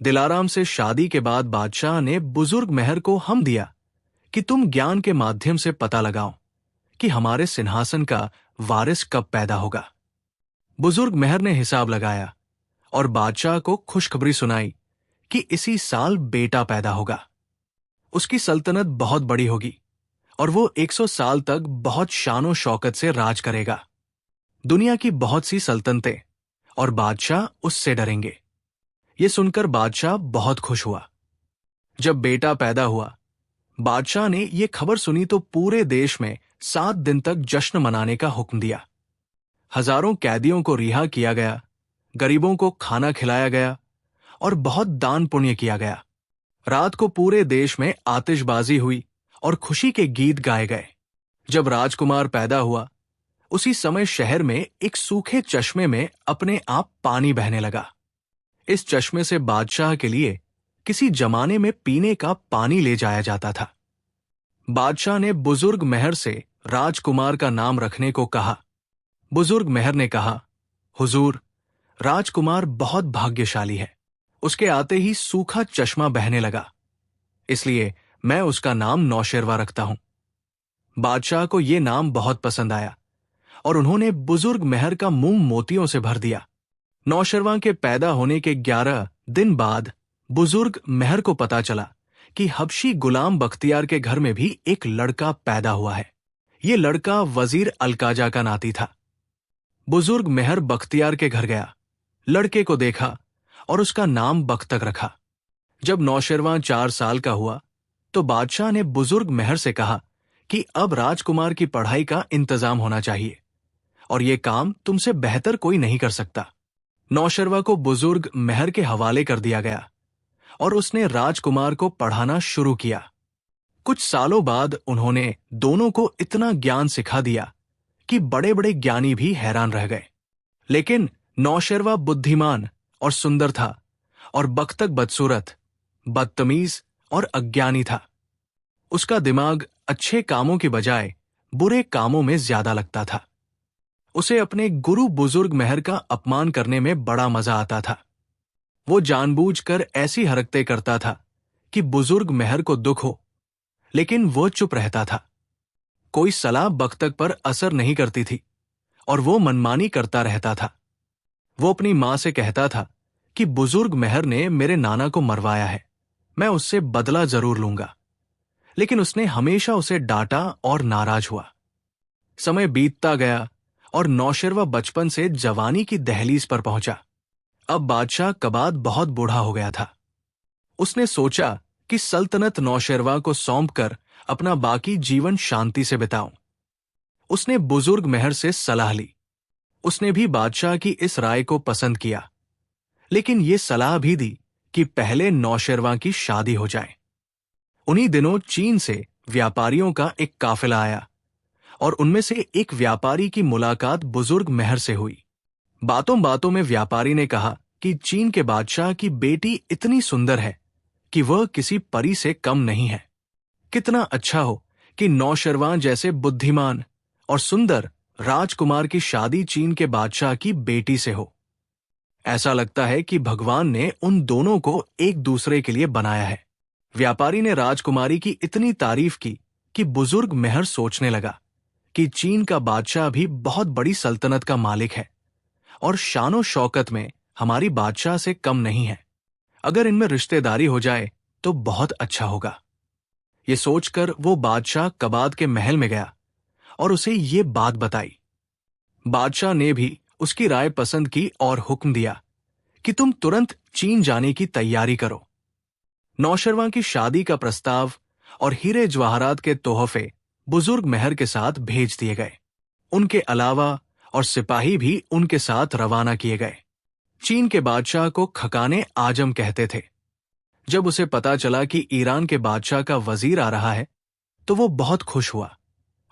दिलाराम से शादी के बाद बादशाह ने बुजुर्ग मेहर को हम दिया कि तुम ज्ञान के माध्यम से पता लगाओ कि हमारे सिंहासन का वारिस कब पैदा होगा। बुजुर्ग मेहर ने हिसाब लगाया और बादशाह को खुशखबरी सुनाई कि इसी साल बेटा पैदा होगा। उसकी सल्तनत बहुत बड़ी होगी और वो 100 साल तक बहुत शानो शौकत से राज करेगा। दुनिया की बहुत सी सल्तनतें और बादशाह उससे डरेंगे। ये सुनकर बादशाह बहुत खुश हुआ। जब बेटा पैदा हुआ, बादशाह ने ये खबर सुनी तो पूरे देश में 7 दिन तक जश्न मनाने का हुक्म दिया। हजारों कैदियों को रिहा किया गया, गरीबों को खाना खिलाया गया और बहुत दान पुण्य किया गया। रात को पूरे देश में आतिशबाजी हुई और खुशी के गीत गाए गए। जब राजकुमार पैदा हुआ, उसी समय शहर में एक सूखे चश्मे में अपने आप पानी बहने लगा। इस चश्मे से बादशाह के लिए किसी जमाने में पीने का पानी ले जाया जाता था। बादशाह ने बुजुर्ग मेहर से राजकुमार का नाम रखने को कहा। बुजुर्ग मेहर ने कहा, हुजूर, राजकुमार बहुत भाग्यशाली है। उसके आते ही सूखा चश्मा बहने लगा, इसलिए मैं उसका नाम नौशेरवा रखता हूं। बादशाह को यह नाम बहुत पसंद आया और उन्होंने बुजुर्ग मेहर का मुंह मोतियों से भर दिया। नौशेरवा के पैदा होने के 11 दिन बाद बुजुर्ग मेहर को पता चला कि हबशी गुलाम बख्तियार के घर में भी एक लड़का पैदा हुआ है। ये लड़का वजीर अलकाजा का नाती था। बुजुर्ग मेहर बख्तियार के घर गया, लड़के को देखा और उसका नाम बख्तक रखा। जब नौशेरवा 4 साल का हुआ तो बादशाह ने बुजुर्ग मेहर से कहा कि अब राजकुमार की पढ़ाई का इंतजाम होना चाहिए और ये काम तुमसे बेहतर कोई नहीं कर सकता। नौशेरवा को बुजुर्ग मेहर के हवाले कर दिया गया और उसने राजकुमार को पढ़ाना शुरू किया। कुछ सालों बाद उन्होंने दोनों को इतना ज्ञान सिखा दिया कि बड़े बड़े ज्ञानी भी हैरान रह गए। लेकिन नौशेरवा बुद्धिमान और सुंदर था और बख्तक बदसूरत, बदतमीज और अज्ञानी था। उसका दिमाग अच्छे कामों की बजाय बुरे कामों में ज्यादा लगता था। उसे अपने गुरु बुजुर्ग मेहर का अपमान करने में बड़ा मजा आता था। वो जानबूझकर ऐसी हरकतें करता था कि बुजुर्ग मेहर को दुख हो, लेकिन वो चुप रहता था। कोई सलाह बख्तक पर असर नहीं करती थी और वो मनमानी करता रहता था। वो अपनी मां से कहता था कि बुजुर्ग मेहर ने मेरे नाना को मरवाया है, मैं उससे बदला जरूर लूंगा। लेकिन उसने हमेशा उसे डांटा और नाराज हुआ। समय बीतता गया और नौशेरवा बचपन से जवानी की दहलीज पर पहुंचा। अब बादशाह कबाद बहुत बूढ़ा हो गया था। उसने सोचा कि सल्तनत नौशेरवा को सौंपकर अपना बाकी जीवन शांति से बिताऊं। उसने बुजुर्ग मेहर से सलाह ली। उसने भी बादशाह की इस राय को पसंद किया, लेकिन ये सलाह भी दी कि पहले नौशेरवा की शादी हो जाए। उन्हीं दिनों चीन से व्यापारियों का एक काफिला आया और उनमें से एक व्यापारी की मुलाकात बुजुर्ग मेहर से हुई। बातों बातों में व्यापारी ने कहा कि चीन के बादशाह की बेटी इतनी सुंदर है कि वह किसी परी से कम नहीं है। कितना अच्छा हो कि नौशेरवा जैसे बुद्धिमान और सुंदर राजकुमार की शादी चीन के बादशाह की बेटी से हो। ऐसा लगता है कि भगवान ने उन दोनों को एक दूसरे के लिए बनाया है। व्यापारी ने राजकुमारी की इतनी तारीफ की कि बुजुर्ग मेहर सोचने लगा कि चीन का बादशाह भी बहुत बड़ी सल्तनत का मालिक है और शानो शौकत में हमारी बादशाह से कम नहीं है। अगर इनमें रिश्तेदारी हो जाए तो बहुत अच्छा होगा। ये सोचकर वो बादशाह कबाद के महल में गया और उसे ये बात बताई। बादशाह ने भी उसकी राय पसंद की और हुक्म दिया कि तुम तुरंत चीन जाने की तैयारी करो। नौशेरवा की शादी का प्रस्ताव और हीरे जवाहरात के तोहफे बुजुर्ग मेहर के साथ भेज दिए गए। उनके अलावा और सिपाही भी उनके साथ रवाना किए गए। चीन के बादशाह को खकाने आजम कहते थे। जब उसे पता चला कि ईरान के बादशाह का वजीर आ रहा है तो वो बहुत खुश हुआ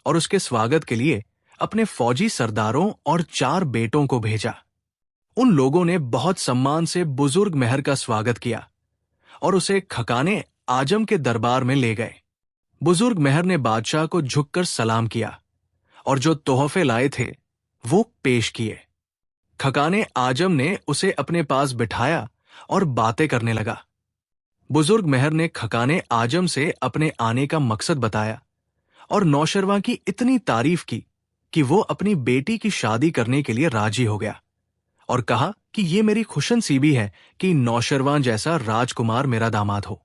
और उसके स्वागत के लिए अपने फौजी सरदारों और 4 बेटों को भेजा। उन लोगों ने बहुत सम्मान से बुजुर्ग मेहर का स्वागत किया और उसे खकाने आजम के दरबार में ले गए। बुजुर्ग मेहर ने बादशाह को झुककर सलाम किया और जो तोहफे लाए थे वो पेश किए। खकाने आजम ने उसे अपने पास बिठाया और बातें करने लगा। बुजुर्ग मेहर ने खकाने आजम से अपने आने का मकसद बताया और नौशरवा की इतनी तारीफ की कि वो अपनी बेटी की शादी करने के लिए राजी हो गया और कहा कि ये मेरी खुशनसीबी है कि नौशरवा जैसा राजकुमार मेरा दामाद हो।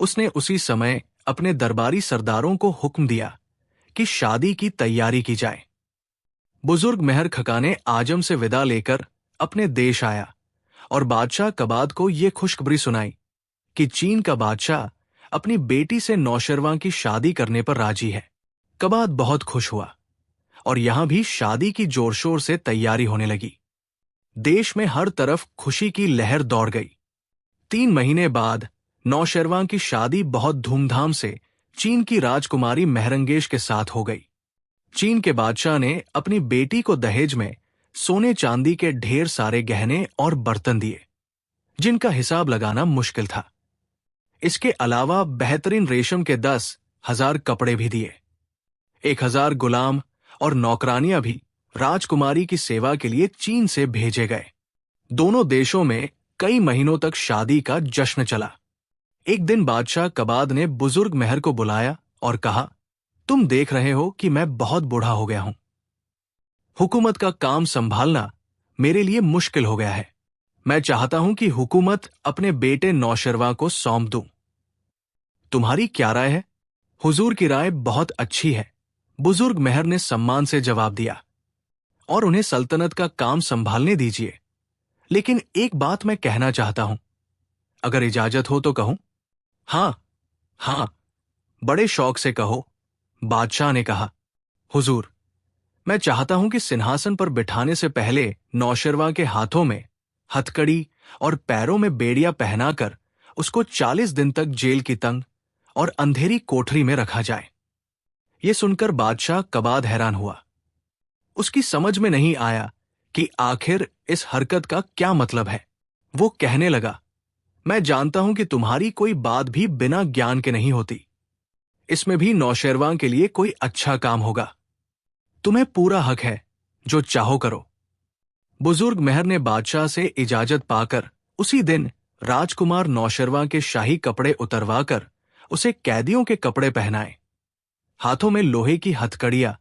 उसने उसी समय अपने दरबारी सरदारों को हुक्म दिया कि शादी की तैयारी की जाए। बुजुर्ग मेहर खकाने आजम से विदा लेकर अपने देश आया और बादशाह कबाद को ये खुशखबरी सुनाई कि चीन का बादशाह अपनी बेटी से नौशरवा की शादी करने पर राजी है। कबाद बहुत खुश हुआ और यहां भी शादी की जोर शोर से तैयारी होने लगी। देश में हर तरफ खुशी की लहर दौड़ गई। 3 महीने बाद नौशरवा की शादी बहुत धूमधाम से चीन की राजकुमारी मेहरंगेश के साथ हो गई। चीन के बादशाह ने अपनी बेटी को दहेज में सोने चांदी के ढेर सारे गहने और बर्तन दिए, जिनका हिसाब लगाना मुश्किल था। इसके अलावा बेहतरीन रेशम के 10,000 कपड़े भी दिए। 1,000 गुलाम और नौकरानियां भी राजकुमारी की सेवा के लिए चीन से भेजे गए। दोनों देशों में कई महीनों तक शादी का जश्न चला। एक दिन बादशाह कबाद ने बुजुर्ग मेहर को बुलाया और कहा, तुम देख रहे हो कि मैं बहुत बूढ़ा हो गया हूं। हुकूमत का काम संभालना मेरे लिए मुश्किल हो गया है। मैं चाहता हूं कि हुकूमत अपने बेटे नौशरवा को सौंप दूं। तुम्हारी क्या राय है? हुजूर की राय बहुत अच्छी है, बुजुर्ग मेहर ने सम्मान से जवाब दिया, और उन्हें सल्तनत का काम संभालने दीजिए। लेकिन एक बात मैं कहना चाहता हूं, अगर इजाजत हो तो कहूं? हां, हां, बड़े शौक से कहो, बादशाह ने कहा। हुजूर, मैं चाहता हूं कि सिंहासन पर बिठाने से पहले नौशरवा के हाथों में हथकड़ी और पैरों में बेड़ियां पहनाकर उसको 40 दिन तक जेल की तंग और अंधेरी कोठरी में रखा जाए। यह सुनकर बादशाह कबाद हैरान हुआ। उसकी समझ में नहीं आया कि आखिर इस हरकत का क्या मतलब है। वो कहने लगा, मैं जानता हूं कि तुम्हारी कोई बात भी बिना ज्ञान के नहीं होती। इसमें भी नौशरवा के लिए कोई अच्छा काम होगा। तुम्हें पूरा हक है, जो चाहो करो। बुजुर्ग मेहर ने बादशाह से इजाजत पाकर उसी दिन राजकुमार नौशरवा के शाही कपड़े उतरवाकर उसे कैदियों के कपड़े पहनाए, हाथों में लोहे की हथकड़ियां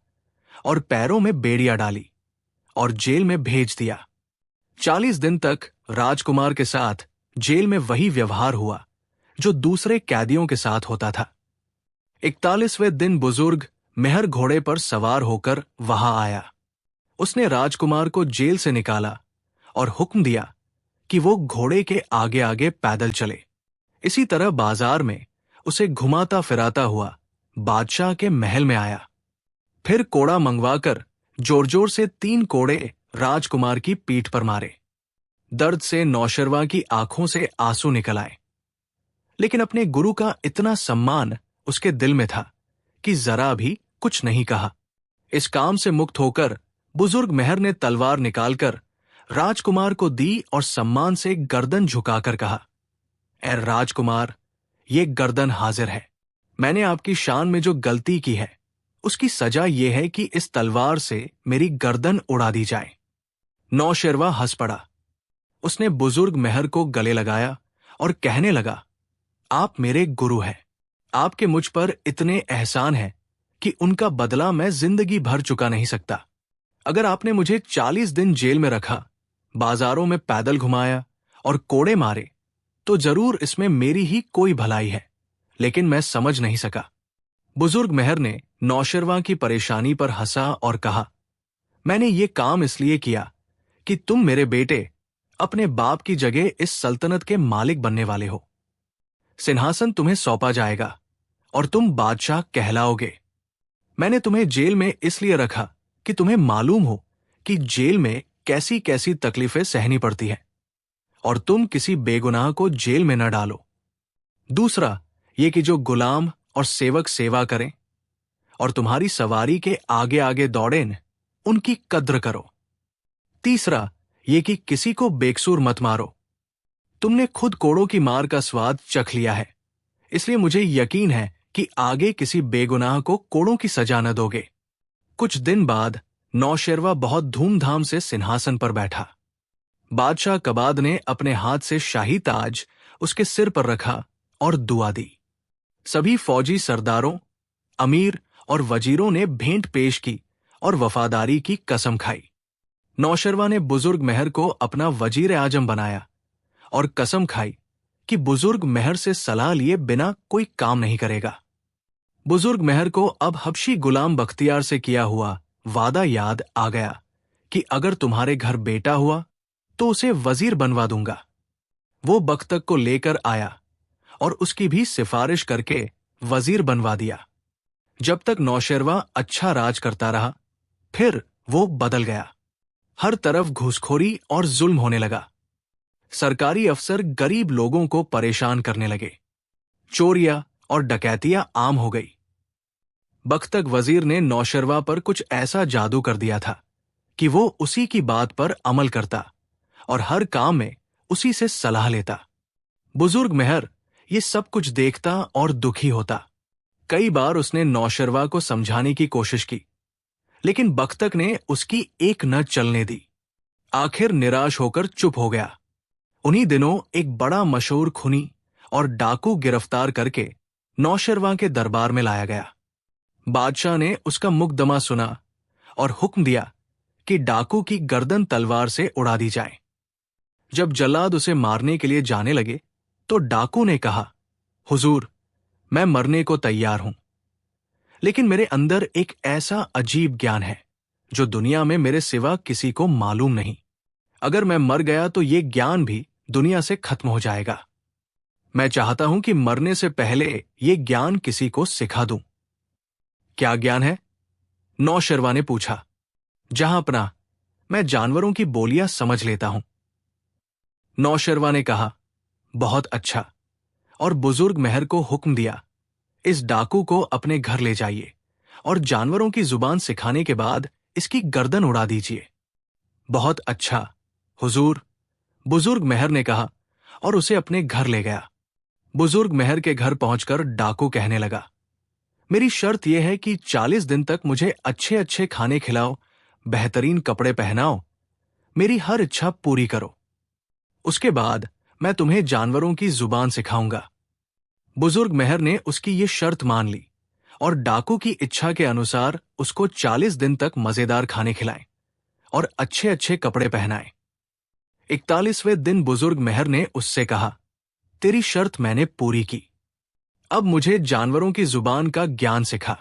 और पैरों में बेड़ियां डाली और जेल में भेज दिया। 40 दिन तक राजकुमार के साथ जेल में वही व्यवहार हुआ जो दूसरे कैदियों के साथ होता था। 41वें दिन बुजुर्ग मेहर घोड़े पर सवार होकर वहां आया। उसने राजकुमार को जेल से निकाला और हुक्म दिया कि वो घोड़े के आगे आगे पैदल चले। इसी तरह बाजार में उसे घुमाता फिराता हुआ बादशाह के महल में आया। फिर कोड़ा मंगवाकर जोर जोर से 3 कोड़े राजकुमार की पीठ पर मारे। दर्द से नौशरवा की आंखों से आंसू निकल आए, लेकिन अपने गुरु का इतना सम्मान उसके दिल में था कि जरा भी कुछ नहीं कहा। इस काम से मुक्त होकर बुजुर्ग मेहर ने तलवार निकालकर राजकुमार को दी और सम्मान से गर्दन झुकाकर कहा, ए राजकुमार, ये गर्दन हाजिर है। मैंने आपकी शान में जो गलती की है उसकी सजा यह है कि इस तलवार से मेरी गर्दन उड़ा दी जाए। नौशरवा हंस पड़ा। उसने बुजुर्ग मेहर को गले लगाया और कहने लगा, आप मेरे गुरु हैं। आपके मुझ पर इतने एहसान हैं कि उनका बदला मैं जिंदगी भर चुका नहीं सकता। अगर आपने मुझे 40 दिन जेल में रखा, बाजारों में पैदल घुमाया और कोड़े मारे, तो जरूर इसमें मेरी ही कोई भलाई है, लेकिन मैं समझ नहीं सका। बुजुर्ग मेहर ने नौशरवा की परेशानी पर हंसा और कहा, मैंने ये काम इसलिए किया कि तुम मेरे बेटे अपने बाप की जगह इस सल्तनत के मालिक बनने वाले हो। सिंहासन तुम्हें सौंपा जाएगा और तुम बादशाह कहलाओगे। मैंने तुम्हें जेल में इसलिए रखा कि तुम्हें मालूम हो कि जेल में कैसी कैसी तकलीफें सहनी पड़ती हैं और तुम किसी बेगुनाह को जेल में न डालो। दूसरा ये कि जो गुलाम और सेवक सेवा करें और तुम्हारी सवारी के आगे आगे दौड़ें, उनकी कद्र करो। तीसरा ये कि किसी को बेकसूर मत मारो। तुमने खुद कोड़ों की मार का स्वाद चख लिया है, इसलिए मुझे यकीन है कि आगे किसी बेगुनाह को कोड़ों की सजा न दोगे। कुछ दिन बाद नौशरवा बहुत धूमधाम से सिंहासन पर बैठा। बादशाह कबाद ने अपने हाथ से शाही ताज उसके सिर पर रखा और दुआ दी। सभी फौजी सरदारों, अमीर और वजीरों ने भेंट पेश की और वफादारी की कसम खाई। नौशरवा ने बुजुर्ग मेहर को अपना वजीर आजम बनाया और कसम खाई कि बुजुर्ग मेहर से सलाह लिए बिना कोई काम नहीं करेगा। बुजुर्ग मेहर को अब हबशी गुलाम बख्तियार से किया हुआ वादा याद आ गया कि अगर तुम्हारे घर बेटा हुआ तो उसे वजीर बनवा दूंगा। वो बख्तक को लेकर आया और उसकी भी सिफारिश करके वजीर बनवा दिया। जब तक नौशेरवा अच्छा राज करता रहा, फिर वो बदल गया। हर तरफ घूसखोरी और जुल्म होने लगा। सरकारी अफसर गरीब लोगों को परेशान करने लगे। चोरियां और डकैतियां आम हो गई। बख्तक वजीर ने नौशेरवा पर कुछ ऐसा जादू कर दिया था कि वो उसी की बात पर अमल करता और हर काम में उसी से सलाह लेता। बुजुर्ग मेहर ये सब कुछ देखता और दुखी होता। कई बार उसने नौशेरवा को समझाने की कोशिश की, लेकिन बख्तक ने उसकी एक न चलने दी। आखिर निराश होकर चुप हो गया। उन्हीं दिनों एक बड़ा मशहूर खूनी और डाकू गिरफ्तार करके नौशेरवा के दरबार में लाया गया। बादशाह ने उसका मुकदमा सुना और हुक्म दिया कि डाकू की गर्दन तलवार से उड़ा दी जाए। जब जल्लाद उसे मारने के लिए जाने लगे तो डाकू ने कहा, हुजूर, मैं मरने को तैयार हूं, लेकिन मेरे अंदर एक ऐसा अजीब ज्ञान है जो दुनिया में मेरे सिवा किसी को मालूम नहीं। अगर मैं मर गया तो ये ज्ञान भी दुनिया से खत्म हो जाएगा। मैं चाहता हूं कि मरने से पहले ये ज्ञान किसी को सिखा दूं। क्या ज्ञान है? नौशेरवा ने पूछा। जहांपनाह, मैं जानवरों की बोलियां समझ लेता हूं। नौशेरवा ने कहा, बहुत अच्छा, और बुजुर्ग मेहर को हुक्म दिया, इस डाकू को अपने घर ले जाइए और जानवरों की जुबान सिखाने के बाद इसकी गर्दन उड़ा दीजिए। बहुत अच्छा, हुजूर, बुजुर्ग मेहर ने कहा और उसे अपने घर ले गया। बुजुर्ग मेहर के घर पहुंचकर डाकू कहने लगा, मेरी शर्त यह है कि 40 दिन तक मुझे अच्छे अच्छे खाने खिलाओ, बेहतरीन कपड़े पहनाओ, मेरी हर इच्छा पूरी करो। उसके बाद मैं तुम्हें जानवरों की जुबान सिखाऊंगा। बुजुर्ग मेहर ने उसकी ये शर्त मान ली और डाकू की इच्छा के अनुसार उसको 40 दिन तक मजेदार खाने खिलाए और अच्छे अच्छे कपड़े पहनाए। 41वें दिन बुजुर्ग मेहर ने उससे कहा, तेरी शर्त मैंने पूरी की, अब मुझे जानवरों की जुबान का ज्ञान सिखा।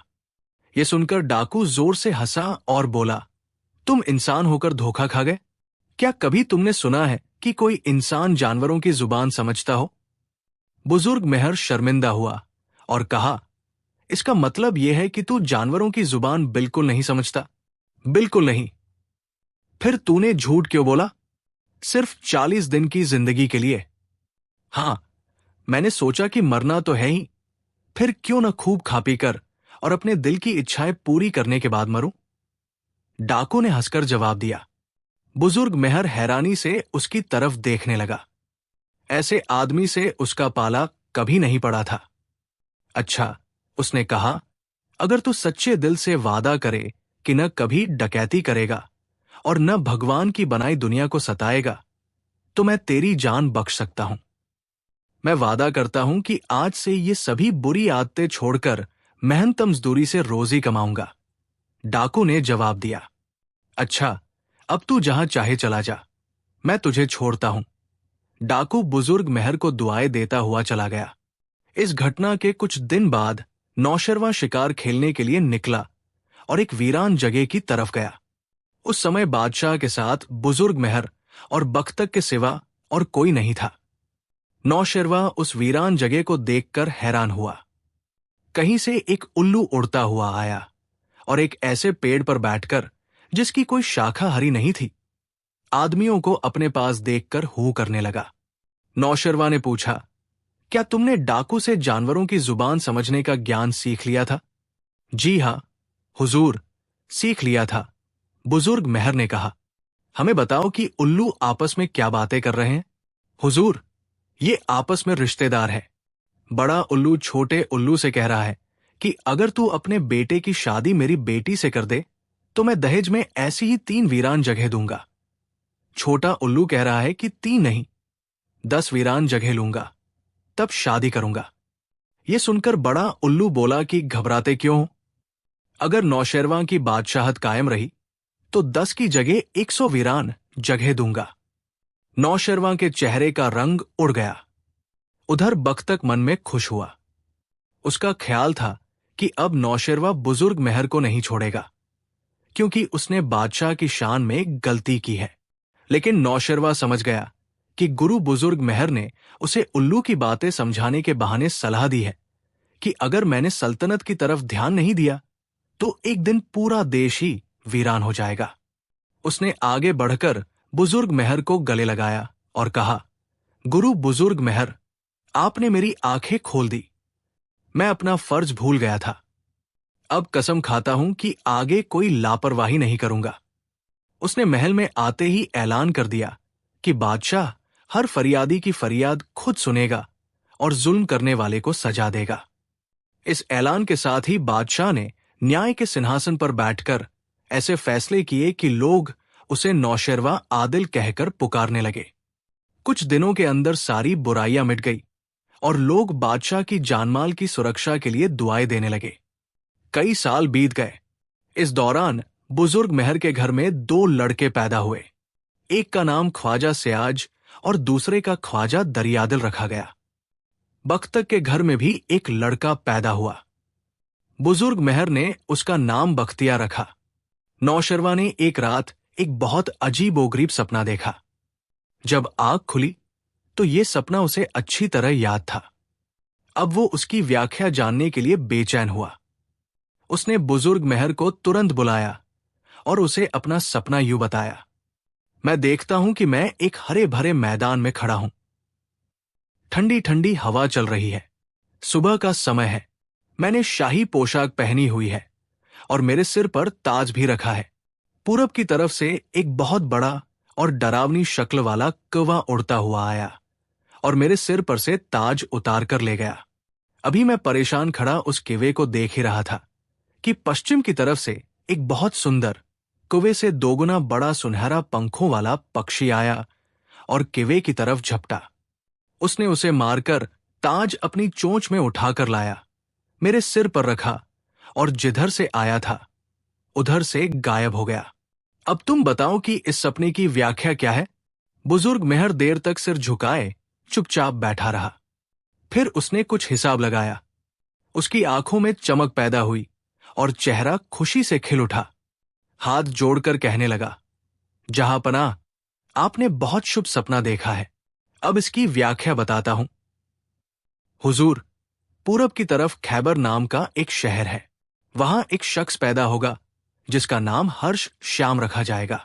यह सुनकर डाकू जोर से हंसा और बोला, तुम इंसान होकर धोखा खा गए? क्या कभी तुमने सुना है कि कोई इंसान जानवरों की जुबान समझता हो? बुजुर्ग मेहर शर्मिंदा हुआ और कहा, इसका मतलब यह है कि तू जानवरों की जुबान बिल्कुल नहीं समझता? बिल्कुल नहीं। फिर तूने झूठ क्यों बोला? सिर्फ 40 दिन की जिंदगी के लिए। हां, मैंने सोचा कि मरना तो है ही, फिर क्यों न खूब खा पी कर और अपने दिल की इच्छाएं पूरी करने के बाद मरूं? डाकू ने हंसकर जवाब दिया। बुजुर्ग मेहर हैरानी से उसकी तरफ देखने लगा। ऐसे आदमी से उसका पाला कभी नहीं पड़ा था। अच्छा, उसने कहा, अगर तू सच्चे दिल से वादा करे कि न कभी डकैती करेगा और न भगवान की बनाई दुनिया को सताएगा, तो मैं तेरी जान बख्श सकता हूं। मैं वादा करता हूं कि आज से ये सभी बुरी आदतें छोड़कर मेहनत मजदूरी से रोजी कमाऊंगा। डाकू ने जवाब दिया। अच्छा, अब तू जहां चाहे चला जा, मैं तुझे छोड़ता हूं। डाकू बुजुर्ग मेहर को दुआएं देता हुआ चला गया। इस घटना के कुछ दिन बाद नौशेरवा शिकार खेलने के लिए निकला और एक वीरान जगह की तरफ गया। उस समय बादशाह के साथ बुजुर्ग मेहर और बख्तक के सिवा और कोई नहीं था। नौशेरवा उस वीरान जगह को देखकर हैरान हुआ। कहीं से एक उल्लू उड़ता हुआ आया और एक ऐसे पेड़ पर बैठकर जिसकी कोई शाखा हरी नहीं थी, आदमियों को अपने पास देखकर हू करने लगा। नौशेरवा ने पूछा, क्या तुमने डाकू से जानवरों की जुबान समझने का ज्ञान सीख लिया था? जी हां, हुजूर, सीख लिया था, बुजुर्ग मेहर ने कहा। हमें बताओ कि उल्लू आपस में क्या बातें कर रहे हैं? हुजूर, ये आपस में रिश्तेदार है। बड़ा उल्लू छोटे उल्लू से कह रहा है कि अगर तू अपने बेटे की शादी मेरी बेटी से कर दे तो मैं दहेज में ऐसी ही 3 वीरान जगह दूंगा। छोटा उल्लू कह रहा है कि 3 नहीं, 10 वीरान जगह लूंगा, तब शादी करूंगा। ये सुनकर बड़ा उल्लू बोला कि घबराते क्यों हो? अगर नौशेरवां की बादशाहत कायम रही तो 10 की जगह 100 वीरान जगह दूंगा। नौशेरवां के चेहरे का रंग उड़ गया। उधर बख्तक मन में खुश हुआ। उसका ख्याल था कि अब नौशेरवा बुजुर्ग मेहर को नहीं छोड़ेगा, क्योंकि उसने बादशाह की शान में गलती की है। लेकिन नौशेरवा समझ गया कि गुरु बुजुर्ग मेहर ने उसे उल्लू की बातें समझाने के बहाने सलाह दी है कि अगर मैंने सल्तनत की तरफ ध्यान नहीं दिया तो एक दिन पूरा देश ही वीरान हो जाएगा। उसने आगे बढ़कर बुजुर्ग मेहर को गले लगाया और कहा, गुरु बुजुर्ग मेहर, आपने मेरी आंखें खोल दी। मैं अपना फर्ज भूल गया था। अब कसम खाता हूं कि आगे कोई लापरवाही नहीं करूंगा। उसने महल में आते ही ऐलान कर दिया कि बादशाह हर फरियादी की फरियाद खुद सुनेगा और जुल्म करने वाले को सजा देगा। इस ऐलान के साथ ही बादशाह ने न्याय के सिंहासन पर बैठकर ऐसे फैसले किए कि लोग उसे नौशेरवा आदिल कहकर पुकारने लगे। कुछ दिनों के अंदर सारी बुराइयां मिट गई और लोग बादशाह की जानमाल की सुरक्षा के लिए दुआएं देने लगे। कई साल बीत गए। इस दौरान बुजुर्ग मेहर के घर में 2 लड़के पैदा हुए। एक का नाम ख्वाजा सियाज और दूसरे का ख्वाजा दरियादिल रखा गया। बख्तक के घर में भी एक लड़का पैदा हुआ। बुजुर्ग मेहर ने उसका नाम बख्तियार रखा। नौशेरवा ने एक रात एक बहुत अजीबोगरीब सपना देखा। जब आंख खुली तो ये सपना उसे अच्छी तरह याद था। अब वो उसकी व्याख्या जानने के लिए बेचैन हुआ। उसने बुजुर्ग मेहर को तुरंत बुलाया और उसे अपना सपना यूं बताया, मैं देखता हूं कि मैं एक हरे भरे मैदान में खड़ा हूं। ठंडी ठंडी हवा चल रही है। सुबह का समय है। मैंने शाही पोशाक पहनी हुई है और मेरे सिर पर ताज भी रखा है। पूरब की तरफ से एक बहुत बड़ा और डरावनी शक्ल वाला कौवा उड़ता हुआ आया और मेरे सिर पर से ताज उतार कर ले गया। अभी मैं परेशान खड़ा उस किवे को देख ही रहा था कि पश्चिम की तरफ से एक बहुत सुंदर, कुएं से 2 गुना बड़ा सुनहरा पंखों वाला पक्षी आया और किवे की तरफ झपटा। उसने उसे मारकर ताज अपनी चोंच में उठाकर लाया, मेरे सिर पर रखा और जिधर से आया था उधर से गायब हो गया। अब तुम बताओ कि इस सपने की व्याख्या क्या है? बुजुर्ग मेहर देर तक सिर झुकाए चुपचाप बैठा रहा। फिर उसने कुछ हिसाब लगाया। उसकी आंखों में चमक पैदा हुई और चेहरा खुशी से खिल उठा। हाथ जोड़कर कहने लगा, जहांपनाह, आपने बहुत शुभ सपना देखा है। अब इसकी व्याख्या बताता हूं। हुजूर, पूरब की तरफ खैबर नाम का एक शहर है। वहां एक शख्स पैदा होगा जिसका नाम हर्ष श्याम रखा जाएगा।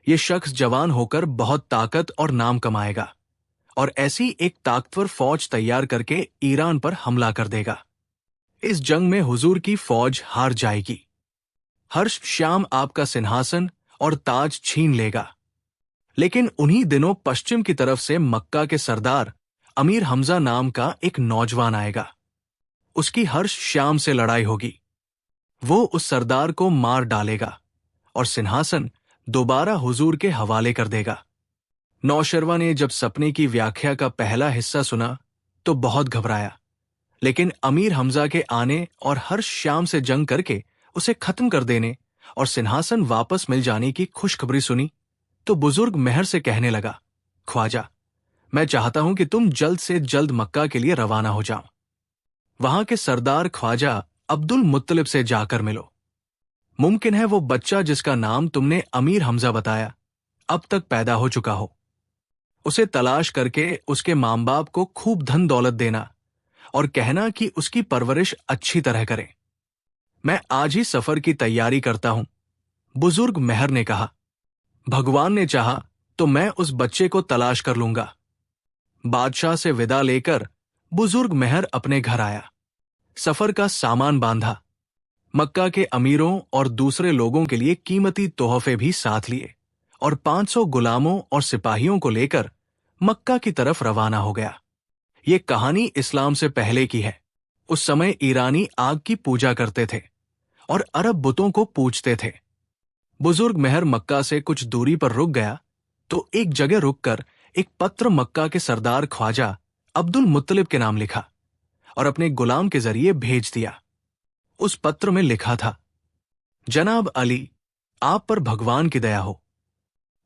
ये शख्स जवान होकर बहुत ताकत और नाम कमाएगा और ऐसी एक ताकतवर फौज तैयार करके ईरान पर हमला कर देगा। इस जंग में हुजूर की फौज हार जाएगी। हर्ष श्याम आपका सिंहासन और ताज छीन लेगा। लेकिन उन्हीं दिनों पश्चिम की तरफ से मक्का के सरदार अमीर हमजा नाम का एक नौजवान आएगा। उसकी हर्ष श्याम से लड़ाई होगी। वो उस सरदार को मार डालेगा और सिंहासन दोबारा हुजूर के हवाले कर देगा। नौशेरवा ने जब सपने की व्याख्या का पहला हिस्सा सुना तो बहुत घबराया, लेकिन अमीर हमजा के आने और हर्ष श्याम से जंग करके उसे खत्म कर देने और सिंहासन वापस मिल जाने की खुशखबरी सुनी तो बुजुर्ग मेहर से कहने लगा, ख्वाजा, मैं चाहता हूं कि तुम जल्द से जल्द मक्का के लिए रवाना हो जाओ। वहां के सरदार ख्वाजा अब्दुल मुत्तलिब से जाकर मिलो। मुमकिन है वो बच्चा जिसका नाम तुमने अमीर हमजा बताया अब तक पैदा हो चुका हो। उसे तलाश करके उसके मां बाप को खूब धन दौलत देना और कहना कि उसकी परवरिश अच्छी तरह करें। मैं आज ही सफर की तैयारी करता हूं। बुजुर्ग मेहर ने कहा, भगवान ने चाहा तो मैं उस बच्चे को तलाश कर लूंगा। बादशाह से विदा लेकर बुजुर्ग मेहर अपने घर आया। सफर का सामान बांधा। मक्का के अमीरों और दूसरे लोगों के लिए कीमती तोहफे भी साथ लिए और 500 गुलामों और सिपाहियों को लेकर मक्का की तरफ रवाना हो गया। ये कहानी इस्लाम से पहले की है। उस समय ईरानी आग की पूजा करते थे और अरब बुतों को पूजते थे। बुजुर्ग मेहर मक्का से कुछ दूरी पर रुक गया तो एक जगह रुककर एक पत्र मक्का के सरदार ख्वाजा अब्दुल मुत्तलिब के नाम लिखा और अपने गुलाम के जरिए भेज दिया। उस पत्र में लिखा था, जनाब अली, आप पर भगवान की दया हो।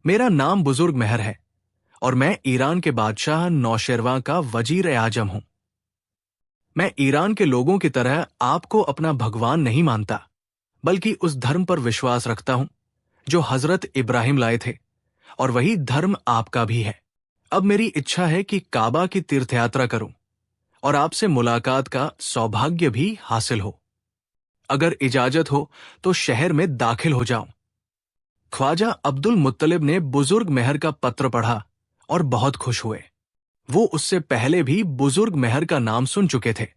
मेरा नाम बुजुर्ग मेहर है और मैं ईरान के बादशाह नौशेरवां का वजीर आजम हूं। मैं ईरान के लोगों की तरह आपको अपना भगवान नहीं मानता, बल्कि उस धर्म पर विश्वास रखता हूं जो हजरत इब्राहिम लाए थे, और वही धर्म आपका भी है। अब मेरी इच्छा है कि काबा की तीर्थयात्रा करूं और आपसे मुलाकात का सौभाग्य भी हासिल हो। अगर इजाजत हो तो शहर में दाखिल हो जाऊं। ख्वाजा अब्दुल मुत्तलिब ने बुजुर्ग मेहर का पत्र पढ़ा और बहुत खुश हुए। वो उससे पहले भी बुजुर्ग मेहर का नाम सुन चुके थे।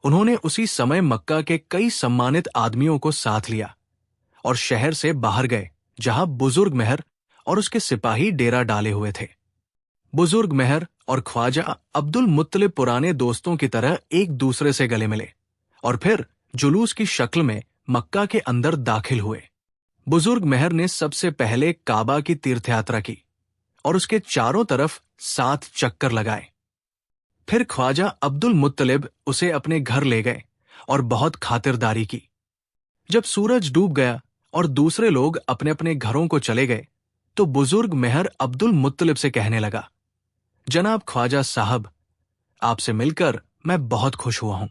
उन्होंने उसी समय मक्का के कई सम्मानित आदमियों को साथ लिया और शहर से बाहर गए, जहां बुजुर्ग मेहर और उसके सिपाही डेरा डाले हुए थे। बुजुर्ग मेहर और ख्वाजा अब्दुल मुत्तलिब पुराने दोस्तों की तरह एक दूसरे से गले मिले और फिर जुलूस की शक्ल में मक्का के अंदर दाखिल हुए। बुजुर्ग मेहर ने सबसे पहले काबा की तीर्थयात्रा की और उसके चारों तरफ 7 चक्कर लगाए। फिर ख्वाजा अब्दुल मुत्तलिब उसे अपने घर ले गए और बहुत खातिरदारी की। जब सूरज डूब गया और दूसरे लोग अपने अपने घरों को चले गए, तो बुजुर्ग मेहर अब्दुल मुत्तलिब से कहने लगा, जनाब ख्वाजा साहब, आपसे मिलकर मैं बहुत खुश हुआ हूं।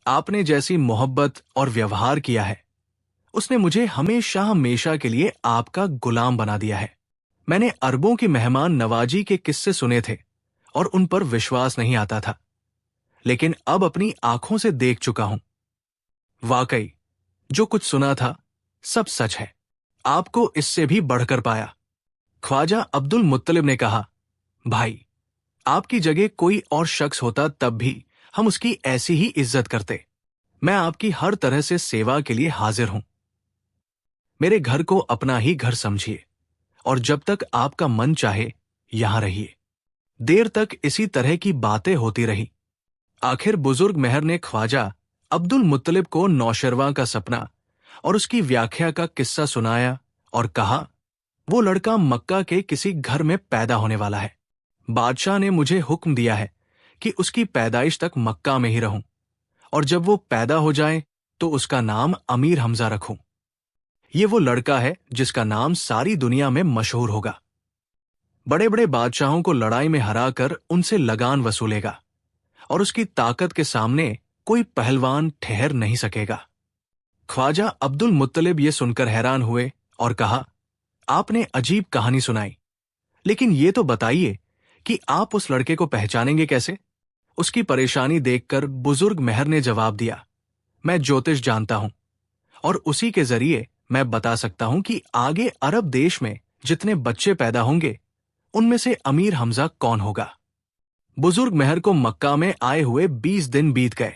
आपने जैसी मोहब्बत और व्यवहार किया है, उसने मुझे हमेशा हमेशा के लिए आपका गुलाम बना दिया है। मैंने अरबों की मेहमान नवाजी के किस्से सुने थे और उन पर विश्वास नहीं आता था, लेकिन अब अपनी आंखों से देख चुका हूं। वाकई जो कुछ सुना था सब सच है। आपको इससे भी बढ़कर पाया। ख्वाजा अब्दुल मुत्तलिब ने कहा, भाई, आपकी जगह कोई और शख्स होता तब भी हम उसकी ऐसी ही इज्जत करते। मैं आपकी हर तरह से सेवा के लिए हाजिर हूं। मेरे घर को अपना ही घर समझिए और जब तक आपका मन चाहे यहां रहिए। देर तक इसी तरह की बातें होती रही। आखिर बुजुर्ग मेहर ने ख्वाजा अब्दुल मुत्तलिब को नौशेरवां का सपना और उसकी व्याख्या का किस्सा सुनाया और कहा, वो लड़का मक्का के किसी घर में पैदा होने वाला है। बादशाह ने मुझे हुक्म दिया है कि उसकी पैदाइश तक मक्का में ही रहूं और जब वो पैदा हो जाए तो उसका नाम अमीर हमजा रखूं। ये वो लड़का है जिसका नाम सारी दुनिया में मशहूर होगा। बड़े बड़े बादशाहों को लड़ाई में हराकर उनसे लगान वसूलेगा और उसकी ताकत के सामने कोई पहलवान ठहर नहीं सकेगा। ख्वाजा अब्दुल मुत्तलिब ये सुनकर हैरान हुए और कहा, आपने अजीब कहानी सुनाई, लेकिन ये तो बताइए कि आप उस लड़के को पहचानेंगे कैसे? उसकी परेशानी देखकर बुजुर्ग मेहर ने जवाब दिया, मैं ज्योतिष जानता हूं और उसी के जरिए मैं बता सकता हूं कि आगे अरब देश में जितने बच्चे पैदा होंगे उनमें से अमीर हमजा कौन होगा। बुजुर्ग मेहर को मक्का में आए हुए 20 दिन बीत गए।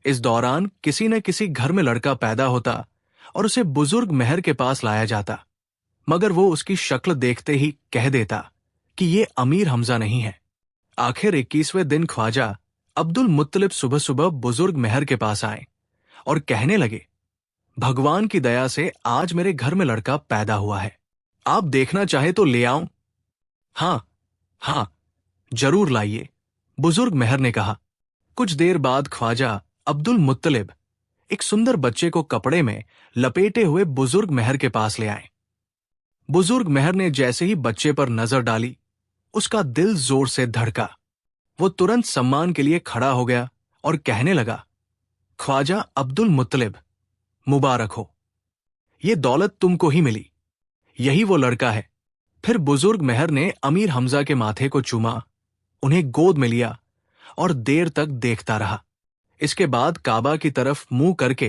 इस दौरान किसी न किसी घर में लड़का पैदा होता और उसे बुजुर्ग मेहर के पास लाया जाता, मगर वो उसकी शक्ल देखते ही कह देता कि ये अमीर हमजा नहीं है। आखिर 21वें दिन ख्वाजा अब्दुल मुत्तलिब सुबह सुबह बुजुर्ग मेहर के पास आए और कहने लगे, भगवान की दया से आज मेरे घर में लड़का पैदा हुआ है। आप देखना चाहे तो ले आऊं? हाँ हाँ, जरूर लाइए, बुजुर्ग मेहर ने कहा। कुछ देर बाद ख्वाजा अब्दुल मुत्तलिब एक सुंदर बच्चे को कपड़े में लपेटे हुए बुजुर्ग मेहर के पास ले आए। बुजुर्ग मेहर ने जैसे ही बच्चे पर नजर डाली, उसका दिल जोर से धड़का। वो तुरंत सम्मान के लिए खड़ा हो गया और कहने लगा, ख्वाजा अब्दुल मुत्तलिब, मुबारक हो, ये दौलत तुमको ही मिली। यही वो लड़का है। फिर बुजुर्ग मेहर ने अमीर हमजा के माथे को चूमा, उन्हें गोद में लिया और देर तक देखता रहा। इसके बाद काबा की तरफ मुंह करके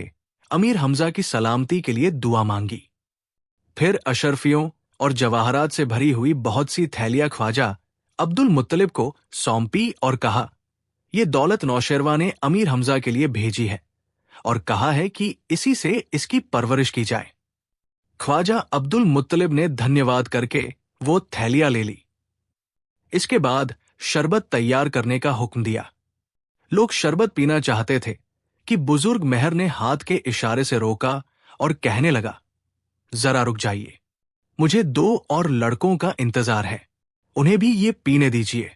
अमीर हमजा की सलामती के लिए दुआ मांगी। फिर अशरफियों और जवाहरात से भरी हुई बहुत सी थैलियां ख्वाजा अब्दुल मुत्तलिब को सौंपी और कहा, ये दौलत नौशेरवां ने अमीर हमजा के लिए भेजी है और कहा है कि इसी से इसकी परवरिश की जाए। ख्वाजा अब्दुल मुत्तलिब ने धन्यवाद करके वो थैलियां ले ली। इसके बाद शरबत तैयार करने का हुक्म दिया। लोग शरबत पीना चाहते थे कि बुजुर्ग मेहर ने हाथ के इशारे से रोका और कहने लगा, जरा रुक जाइए, मुझे 2 और लड़कों का इंतजार है, उन्हें भी ये पीने दीजिए।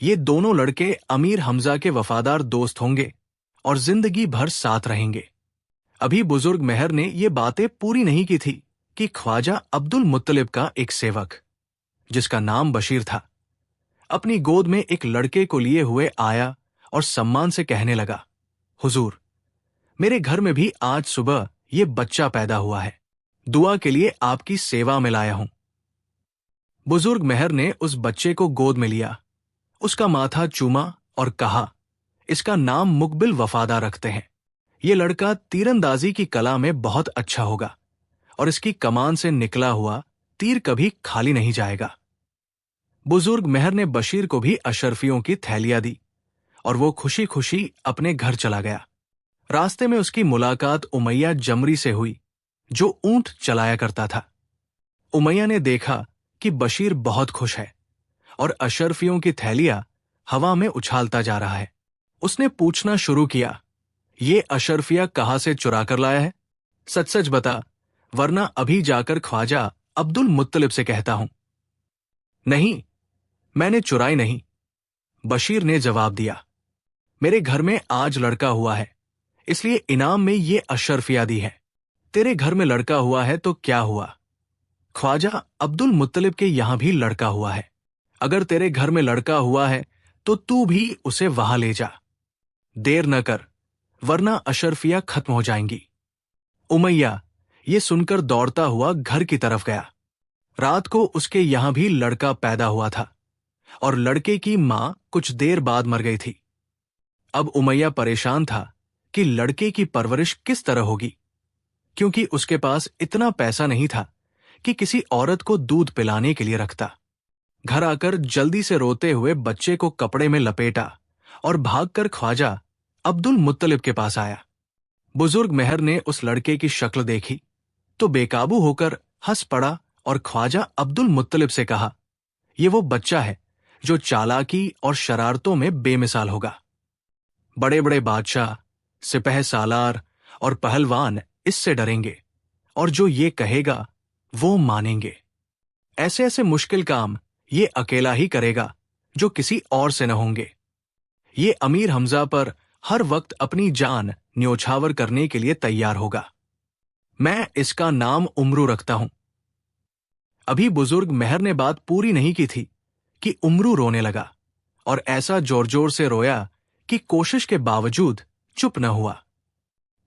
ये दोनों लड़के अमीर हमजा के वफादार दोस्त होंगे और जिंदगी भर साथ रहेंगे। अभी बुजुर्ग मेहर ने ये बातें पूरी नहीं की थी कि ख्वाजा अब्दुल मुत्तलिब का एक सेवक, जिसका नाम बशीर था, अपनी गोद में एक लड़के को लिए हुए आया और सम्मान से कहने लगा, हुजूर, मेरे घर में भी आज सुबह ये बच्चा पैदा हुआ है, दुआ के लिए आपकी सेवा में लाया हूं। बुजुर्ग मेहर ने उस बच्चे को गोद में लिया, उसका माथा चूमा और कहा, इसका नाम मुकबिल वफादार रखते हैं। ये लड़का तीरंदाजी की कला में बहुत अच्छा होगा और इसकी कमान से निकला हुआ तीर कभी खाली नहीं जाएगा। बुजुर्ग मेहर ने बशीर को भी अशरफियों की थैलियां दी और वो खुशी खुशी अपने घर चला गया। रास्ते में उसकी मुलाकात उमैया जमरी से हुई, जो ऊंट चलाया करता था। उमैया ने देखा कि बशीर बहुत खुश है और अशरफियों की थैलियां हवा में उछालता जा रहा है। उसने पूछना शुरू किया, ये अशरफिया कहां से चुरा कर लाया है? सच सच बता, वरना अभी जाकर ख्वाजा अब्दुल मुत्तलिब से कहता हूं। नहीं, मैंने चुराई नहीं, बशीर ने जवाब दिया। मेरे घर में आज लड़का हुआ है, इसलिए इनाम में ये अशरफिया दी है। तेरे घर में लड़का हुआ है तो क्या हुआ? ख्वाजा अब्दुल मुत्तलिब के यहां भी लड़का हुआ है। अगर तेरे घर में लड़का हुआ है तो तू भी उसे वहां ले जा। देर न कर, वरना अशरफिया खत्म हो जाएंगी। उमैया ये सुनकर दौड़ता हुआ घर की तरफ गया। रात को उसके यहां भी लड़का पैदा हुआ था और लड़के की मां कुछ देर बाद मर गई थी। अब उमैया परेशान था कि लड़के की परवरिश किस तरह होगी, क्योंकि उसके पास इतना पैसा नहीं था कि किसी औरत को दूध पिलाने के लिए रखता। घर आकर जल्दी से रोते हुए बच्चे को कपड़े में लपेटा और भागकर ख्वाजा अब्दुल मुत्तलिब के पास आया। बुजुर्ग मेहर ने उस लड़के की शक्ल देखी तो बेकाबू होकर हंस पड़ा और ख्वाजा अब्दुल मुत्तलिब से कहा, ये वो बच्चा है जो चालाकी और शरारतों में बेमिसाल होगा। बड़े बड़े बादशाह, सिपह सालार और पहलवान इससे डरेंगे और जो ये कहेगा वो मानेंगे। ऐसे ऐसे मुश्किल काम ये अकेला ही करेगा जो किसी और से न होंगे। ये अमीर हमजा पर हर वक्त अपनी जान न्योछावर करने के लिए तैयार होगा। मैं इसका नाम उमरू रखता हूं। अभी बुजुर्ग मेहर ने बात पूरी नहीं की थी कि उमरू रोने लगा और ऐसा जोर जोर से रोया कि कोशिश के बावजूद चुप न हुआ।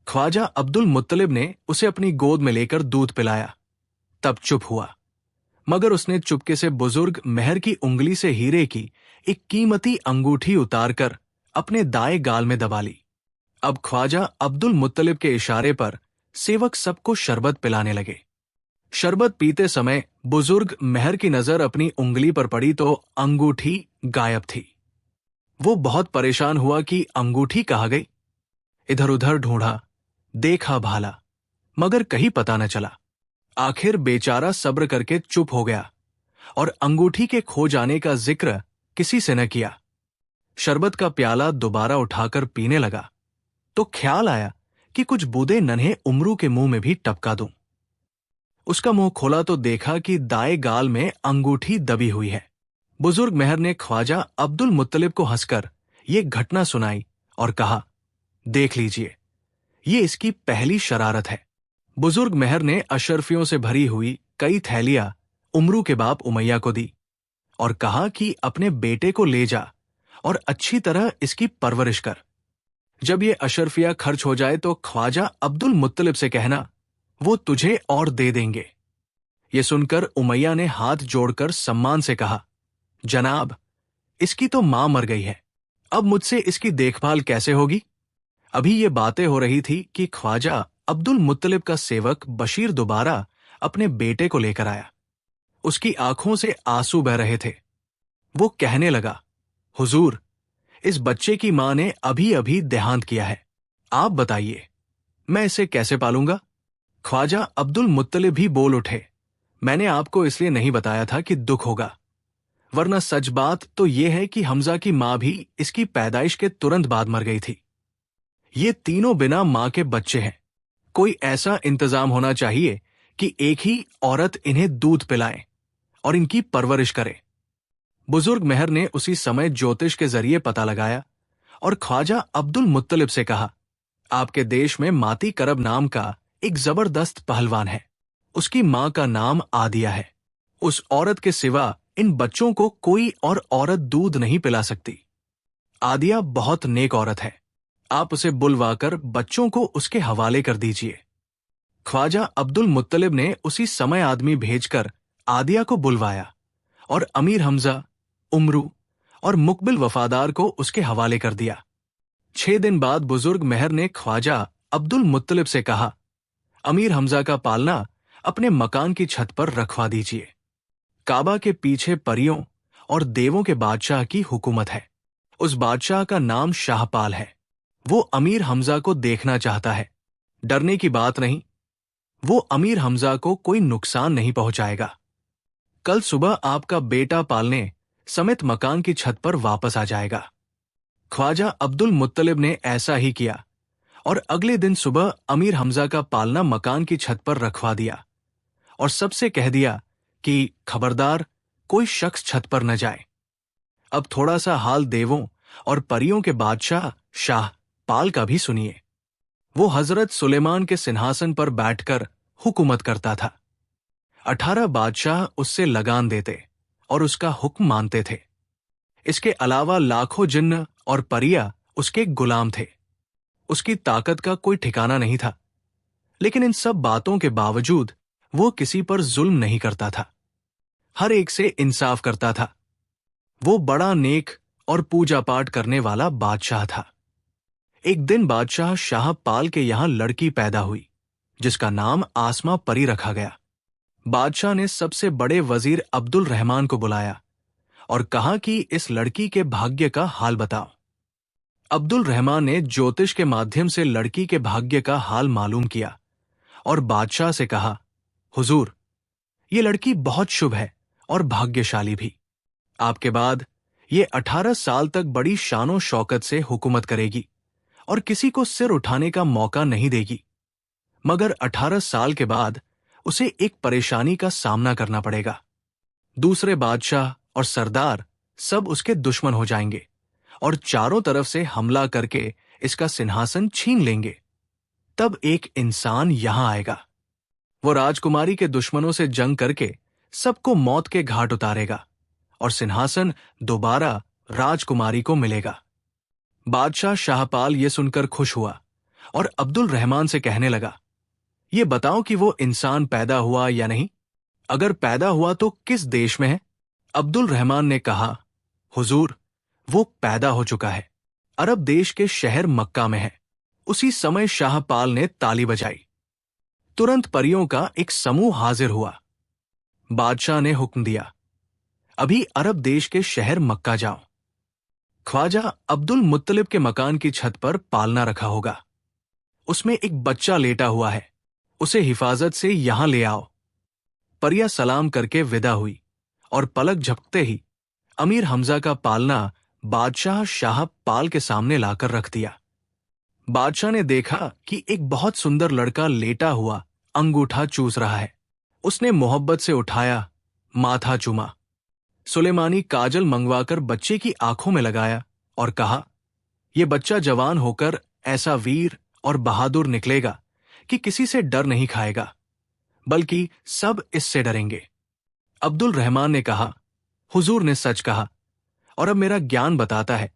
ख्वाजा अब्दुल मुत्तलिब ने उसे अपनी गोद में लेकर दूध पिलाया, तब चुप हुआ, मगर उसने चुपके से बुजुर्ग मेहर की उंगली से हीरे की एक कीमती अंगूठी उतारकर अपने दाएं गाल में दबा ली। अब ख्वाजा अब्दुल मुत्तलिब के इशारे पर सेवक सबको शरबत पिलाने लगे। शरबत पीते समय बुजुर्ग मेहर की नजर अपनी उंगली पर पड़ी तो अंगूठी गायब थी। वो बहुत परेशान हुआ कि अंगूठी कहाँ गई। इधर उधर ढूंढा, देखा भाला, मगर कहीं पता न चला। आखिर बेचारा सब्र करके चुप हो गया और अंगूठी के खो जाने का जिक्र किसी से न किया। शरबत का प्याला दोबारा उठाकर पीने लगा तो ख्याल आया कि कुछ बूंदें नन्हे उमरू के मुंह में भी टपका दूं। उसका मुंह खोला तो देखा कि दाएं गाल में अंगूठी दबी हुई है। बुजुर्ग मेहर ने ख्वाजा अब्दुल मुत्तलिब को हंसकर ये घटना सुनाई और कहा, देख लीजिए, ये इसकी पहली शरारत है। बुजुर्ग मेहर ने अशरफियों से भरी हुई कई थैलियां उमरू के बाप उमैया को दी और कहा कि अपने बेटे को ले जा और अच्छी तरह इसकी परवरिश कर। जब ये अशरफिया खर्च हो जाए तो ख्वाजा अब्दुल मुत्तलिब से कहना, वो तुझे और दे देंगे। ये सुनकर उमैया ने हाथ जोड़कर सम्मान से कहा, जनाब, इसकी तो मां मर गई है, अब मुझसे इसकी देखभाल कैसे होगी? अभी ये बातें हो रही थी कि ख्वाजा अब्दुल मुत्तलिब का सेवक बशीर दोबारा अपने बेटे को लेकर आया। उसकी आंखों से आंसू बह रहे थे। वो कहने लगा, हुजूर, इस बच्चे की मां ने अभी अभी देहांत किया है, आप बताइए मैं इसे कैसे पालूंगा? ख्वाजा अब्दुल मुत्तलिब भी बोल उठे, मैंने आपको इसलिए नहीं बताया था कि दुख होगा, वरना सच बात तो यह है कि हमजा की मां भी इसकी पैदाइश के तुरंत बाद मर गई थी। ये तीनों बिना मां के बच्चे हैं। कोई ऐसा इंतजाम होना चाहिए कि एक ही औरत इन्हें दूध पिलाए और इनकी परवरिश करे। बुजुर्ग मेहर ने उसी समय ज्योतिष के जरिए पता लगाया और ख्वाजा अब्दुल मुत्तलिब से कहा, आपके देश में माती करब नाम का एक जबरदस्त पहलवान है। उसकी मां का नाम आदिया है। उस औरत के सिवा इन बच्चों को कोई और औरत दूध नहीं पिला सकती। आदिया बहुत नेक औरत है। आप उसे बुलवाकर बच्चों को उसके हवाले कर दीजिए। ख्वाजा अब्दुल मुत्तलिब ने उसी समय आदमी भेजकर आदिया को बुलवाया और अमीर हमजा, उमरू और मुकबिल वफादार को उसके हवाले कर दिया। 6 दिन बाद बुजुर्ग मेहर ने ख्वाजा अब्दुल मुत्तलिब से कहा, अमीर हमजा का पालना अपने मकान की छत पर रखवा दीजिए। काबा के पीछे परियों और देवों के बादशाह की हुकूमत है। उस बादशाह का नाम शाहपाल है। वो अमीर हमजा को देखना चाहता है। डरने की बात नहीं, वो अमीर हमजा को कोई नुकसान नहीं पहुंचाएगा। कल सुबह आपका बेटा पालने समेत मकान की छत पर वापस आ जाएगा। ख्वाजा अब्दुल मुत्तलिब ने ऐसा ही किया और अगले दिन सुबह अमीर हमजा का पालना मकान की छत पर रखवा दिया और सबसे कह दिया कि खबरदार कोई शख्स छत पर न जाए। अब थोड़ा सा हाल देवों और परियों के बादशाह शाह पाल का भी सुनिए। वो हजरत सुलेमान के सिंहासन पर बैठकर हुकूमत करता था। 18 बादशाह उससे लगान देते और उसका हुक्म मानते थे। इसके अलावा लाखों जिन्न और परिया उसके गुलाम थे। उसकी ताकत का कोई ठिकाना नहीं था, लेकिन इन सब बातों के बावजूद वो किसी पर जुल्म नहीं करता था। हर एक से इंसाफ करता था। वो बड़ा नेक और पूजा पाठ करने वाला बादशाह था। एक दिन बादशाह शाह पाल के यहां लड़की पैदा हुई, जिसका नाम आसमा परी रखा गया। बादशाह ने सबसे बड़े वजीर अब्दुल रहमान को बुलाया और कहा कि इस लड़की के भाग्य का हाल बताओ। अब्दुल रहमान ने ज्योतिष के माध्यम से लड़की के भाग्य का हाल मालूम किया और बादशाह से कहा, हुजूर, ये लड़की बहुत शुभ है और भाग्यशाली भी। आपके बाद ये 18 साल तक बड़ी शानो शौकत से हुकूमत करेगी और किसी को सिर उठाने का मौका नहीं देगी। मगर 18 साल के बाद उसे एक परेशानी का सामना करना पड़ेगा। दूसरे बादशाह और सरदार सब उसके दुश्मन हो जाएंगे और चारों तरफ से हमला करके इसका सिंहासन छीन लेंगे। तब एक इंसान यहां आएगा। वो राजकुमारी के दुश्मनों से जंग करके सबको मौत के घाट उतारेगा और सिंहासन दोबारा राजकुमारी को मिलेगा। बादशाह शाहपाल ये सुनकर खुश हुआ और अब्दुल रहमान से कहने लगा, ये बताओ कि वो इंसान पैदा हुआ या नहीं? अगर पैदा हुआ तो किस देश में है? अब्दुल रहमान ने कहा, हुजूर, वो पैदा हो चुका है। अरब देश के शहर मक्का में है। उसी समय शाहपाल ने ताली बजाई। तुरंत परियों का एक समूह हाजिर हुआ। बादशाह ने हुक्म दिया, अभी अरब देश के शहर मक्का जाओ। ख्वाजा अब्दुल मुत्तलिब के मकान की छत पर पालना रखा होगा। उसमें एक बच्चा लेटा हुआ है। उसे हिफाजत से यहां ले आओ। परिया सलाम करके विदा हुई और पलक झपकते ही अमीर हमजा का पालना बादशाह शाह पाल के सामने लाकर रख दिया। बादशाह ने देखा कि एक बहुत सुंदर लड़का लेटा हुआ अंगूठा चूस रहा है। उसने मोहब्बत से उठाया, माथा चूमा, सुलेमानी काजल मंगवाकर बच्चे की आंखों में लगाया और कहा, यह बच्चा जवान होकर ऐसा वीर और बहादुर निकलेगा कि किसी से डर नहीं खाएगा, बल्कि सब इससे डरेंगे। अब्दुल रहमान ने कहा, हुजूर ने सच कहा और अब मेरा ज्ञान बताता है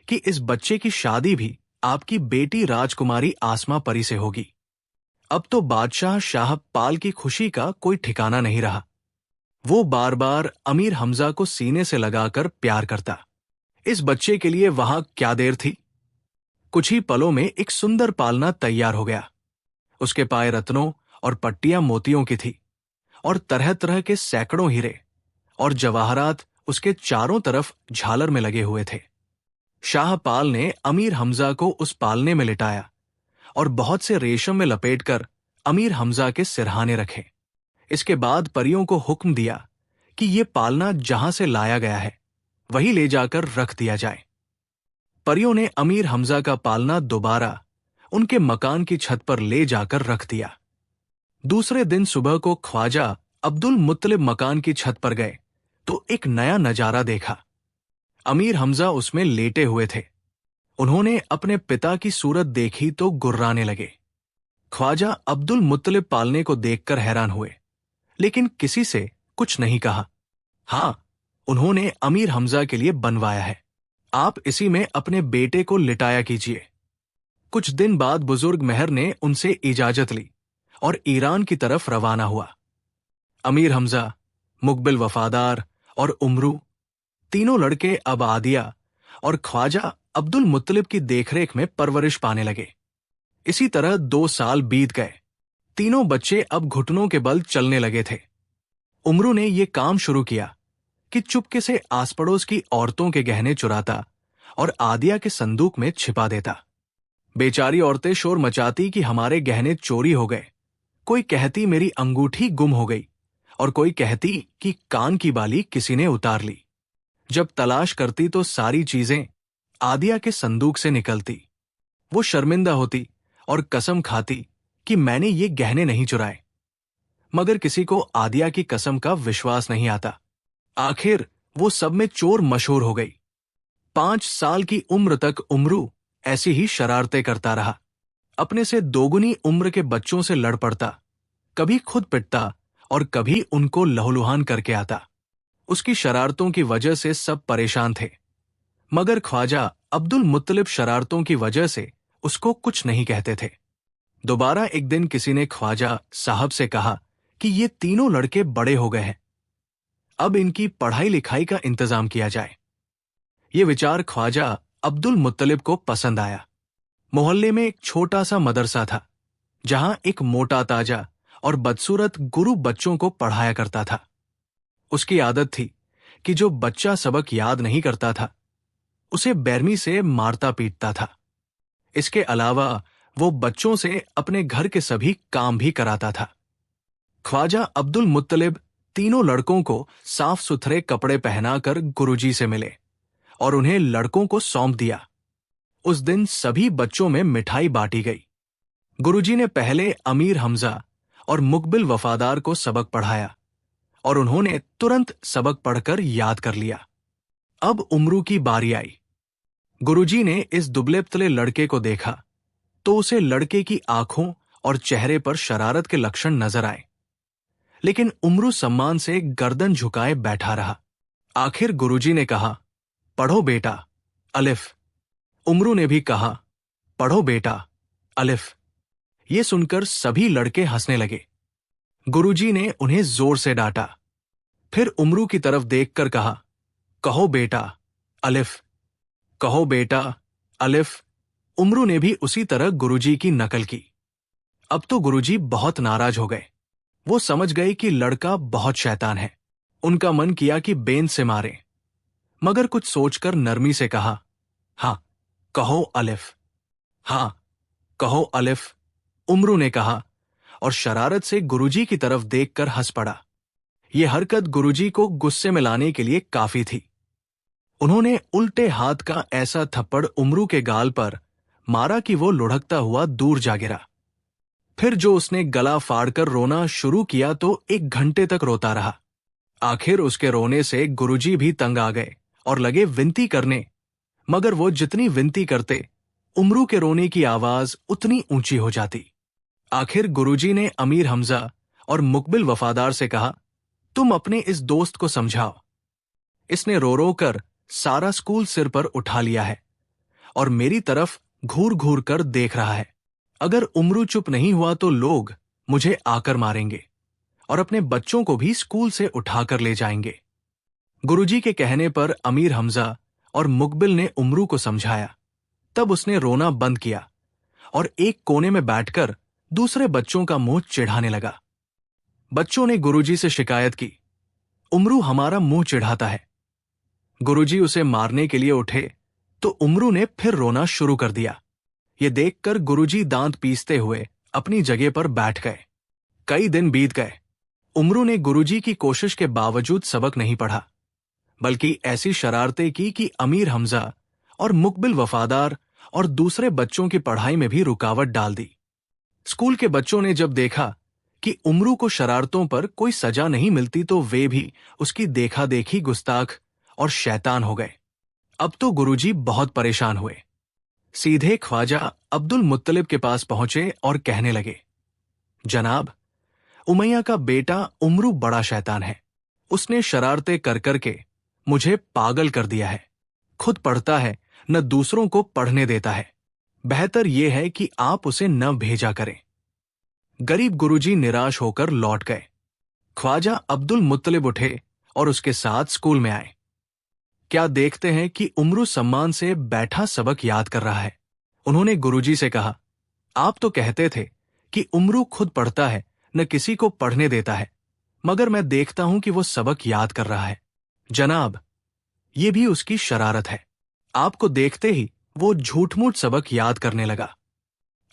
कि इस बच्चे की शादी भी आपकी बेटी राजकुमारी आसमा परी से होगी। अब तो बादशाह शाह पाल की खुशी का कोई ठिकाना नहीं रहा। वो बार बार अमीर हमजा को सीने से लगाकर प्यार करता। इस बच्चे के लिए वहां क्या देर थी। कुछ ही पलों में एक सुंदर पालना तैयार हो गया। उसके पाए रत्नों और पट्टियां मोतियों की थी और तरह तरह के सैकड़ों हीरे और जवाहरात उसके चारों तरफ झालर में लगे हुए थे। शाहपाल ने अमीर हमजा को उस पालने में लिटाया और बहुत से रेशम में लपेटकर अमीर हमजा के सिरहाने रखे। इसके बाद परियों को हुक्म दिया कि ये पालना जहां से लाया गया है वहीं ले जाकर रख दिया जाए। परियों ने अमीर हमजा का पालना दोबारा उनके मकान की छत पर ले जाकर रख दिया। दूसरे दिन सुबह को ख्वाजा अब्दुल मुत्तलिब मकान की छत पर गए तो एक नया नजारा देखा। अमीर हमजा उसमें लेटे हुए थे। उन्होंने अपने पिता की सूरत देखी तो गुर्राने लगे। ख्वाजा अब्दुल मुत्तलिब पालने को देखकर हैरान हुए, लेकिन किसी से कुछ नहीं कहा। हाँ, उन्होंने अमीर हमजा के लिए बनवाया है, आप इसी में अपने बेटे को लिटाया कीजिए। कुछ दिन बाद बुजुर्ग मेहर ने उनसे इजाजत ली और ईरान की तरफ रवाना हुआ। अमीर हमजा, मुकबिल वफादार और उमरू, तीनों लड़के अब आदिया और ख्वाजा अब्दुल मुत्तलिब की देखरेख में परवरिश पाने लगे। इसी तरह 2 साल बीत गए। तीनों बच्चे अब घुटनों के बल चलने लगे थे। उमरू ने यह काम शुरू किया कि चुपके से आस पड़ोस की औरतों के गहने चुराता और आदिया के संदूक में छिपा देता। बेचारी औरतें शोर मचाती कि हमारे गहने चोरी हो गए। कोई कहती मेरी अंगूठी गुम हो गई और कोई कहती कि कान की बाली किसी ने उतार ली। जब तलाश करती तो सारी चीजें आदिया के संदूक से निकलती। वो शर्मिंदा होती और कसम खाती कि मैंने ये गहने नहीं चुराए, मगर किसी को आदिया की कसम का विश्वास नहीं आता। आखिर वो सब में चोर मशहूर हो गई। 5 साल की उम्र तक उमरू ऐसी ही शरारतें करता रहा। अपने से दोगुनी उम्र के बच्चों से लड़ पड़ता, कभी खुद पिटता और कभी उनको लहूलुहान करके आता। उसकी शरारतों की वजह से सब परेशान थे, मगर ख्वाजा अब्दुल मुत्तलिब शरारतों की वजह से उसको कुछ नहीं कहते थे। दोबारा एक दिन किसी ने ख्वाजा साहब से कहा कि ये तीनों लड़के बड़े हो गए हैं, अब इनकी पढ़ाई लिखाई का इंतजाम किया जाए। ये विचार ख्वाजा अब्दुल मुत्तलिब को पसंद आया। मोहल्ले में एक छोटा सा मदरसा था, जहां एक मोटा ताजा और बदसूरत गुरु बच्चों को पढ़ाया करता था। उसकी आदत थी कि जो बच्चा सबक याद नहीं करता था, उसे बेरमी से मारता पीटता था। इसके अलावा वो बच्चों से अपने घर के सभी काम भी कराता था। ख्वाजा अब्दुल मुत्तलिब तीनों लड़कों को साफ सुथरे कपड़े पहनाकर गुरुजी से मिले और उन्हें लड़कों को सौंप दिया। उस दिन सभी बच्चों में मिठाई बांटी गई। गुरुजी ने पहले अमीर हमजा और मुकबिल वफादार को सबक पढ़ाया और उन्होंने तुरंत सबक पढ़कर याद कर लिया। अब उमरू की बारी आई। गुरुजी ने इस दुबले पतले लड़के को देखा तो उसे लड़के की आंखों और चेहरे पर शरारत के लक्षण नजर आए, लेकिन उमरू सम्मान से गर्दन झुकाए बैठा रहा। आखिर गुरुजी ने कहा, पढ़ो बेटा, अलिफ। उमरू ने भी कहा, पढ़ो बेटा, अलिफ। ये सुनकर सभी लड़के हंसने लगे। गुरुजी ने उन्हें जोर से डांटा। फिर उमरू की तरफ देखकर कहा, कहो बेटा, अलिफ। कहो बेटा, अलिफ। उमरू ने भी उसी तरह गुरुजी की नकल की। अब तो गुरुजी बहुत नाराज हो गए। वो समझ गए कि लड़का बहुत शैतान है। उनका मन किया कि बेंत से मारे, मगर कुछ सोचकर नरमी से कहा, हाँ कहो अलिफ। हाँ कहो अलिफ, उमरू ने कहा और शरारत से गुरुजी की तरफ देखकर हंस पड़ा। यह हरकत गुरुजी को गुस्से में लाने के लिए काफी थी। उन्होंने उल्टे हाथ का ऐसा थप्पड़ उमरू के गाल पर मारा कि वो लुढ़कता हुआ दूर जा गिरा। फिर जो उसने गला फाड़कर रोना शुरू किया तो 1 घंटे तक रोता रहा। आखिर उसके रोने से गुरुजी भी तंग आ गए और लगे विनती करने, मगर वो जितनी विनती करते, उमरू के रोने की आवाज उतनी ऊंची हो जाती। आखिर गुरुजी ने अमीर हमजा और मुकबिल वफादार से कहा, तुम अपने इस दोस्त को समझाओ। इसने रो रो कर सारा स्कूल सिर पर उठा लिया है और मेरी तरफ घूर घूर कर देख रहा है। अगर उमरू चुप नहीं हुआ तो लोग मुझे आकर मारेंगे और अपने बच्चों को भी स्कूल से उठाकर ले जाएंगे। गुरुजी के कहने पर अमीर हमजा और मुकबिल ने उमरू को समझाया। तब उसने रोना बंद किया और एक कोने में बैठकर दूसरे बच्चों का मुंह चिढ़ाने लगा। बच्चों ने गुरुजी से शिकायत की, उमरू हमारा मुंह चिढ़ाता है। गुरुजी उसे मारने के लिए उठे तो उमरू ने फिर रोना शुरू कर दिया। ये देखकर गुरुजी दांत पीसते हुए अपनी जगह पर बैठ गए। कई दिन बीत गए। उमरू ने गुरुजी की कोशिश के बावजूद सबक नहीं पढ़ा, बल्कि ऐसी शरारतें की कि अमीर हमजा और मुकबिल वफादार और दूसरे बच्चों की पढ़ाई में भी रुकावट डाल दी। स्कूल के बच्चों ने जब देखा कि उमरू को शरारतों पर कोई सजा नहीं मिलती तो वे भी उसकी देखा देखी गुस्ताख और शैतान हो गए। अब तो गुरुजी बहुत परेशान हुए। सीधे ख्वाजा अब्दुल मुत्तलिब के पास पहुंचे और कहने लगे, जनाब, उमैया का बेटा उमरू बड़ा शैतान है। उसने शरारतें कर करके मुझे पागल कर दिया है। खुद पढ़ता है, न दूसरों को पढ़ने देता है। बेहतर यह है कि आप उसे न भेजा करें। गरीब गुरुजी निराश होकर लौट गए। ख्वाजा अब्दुल मुत्तलिब उठे और उसके साथ स्कूल में आए। क्या देखते हैं कि उमरू सम्मान से बैठा सबक याद कर रहा है। उन्होंने गुरुजी से कहा, आप तो कहते थे कि उमरू खुद पढ़ता है, न किसी को पढ़ने देता है, मगर मैं देखता हूं कि वो सबक याद कर रहा है। जनाब, ये भी उसकी शरारत है। आपको देखते ही वो झूठ-मूठ सबक याद करने लगा।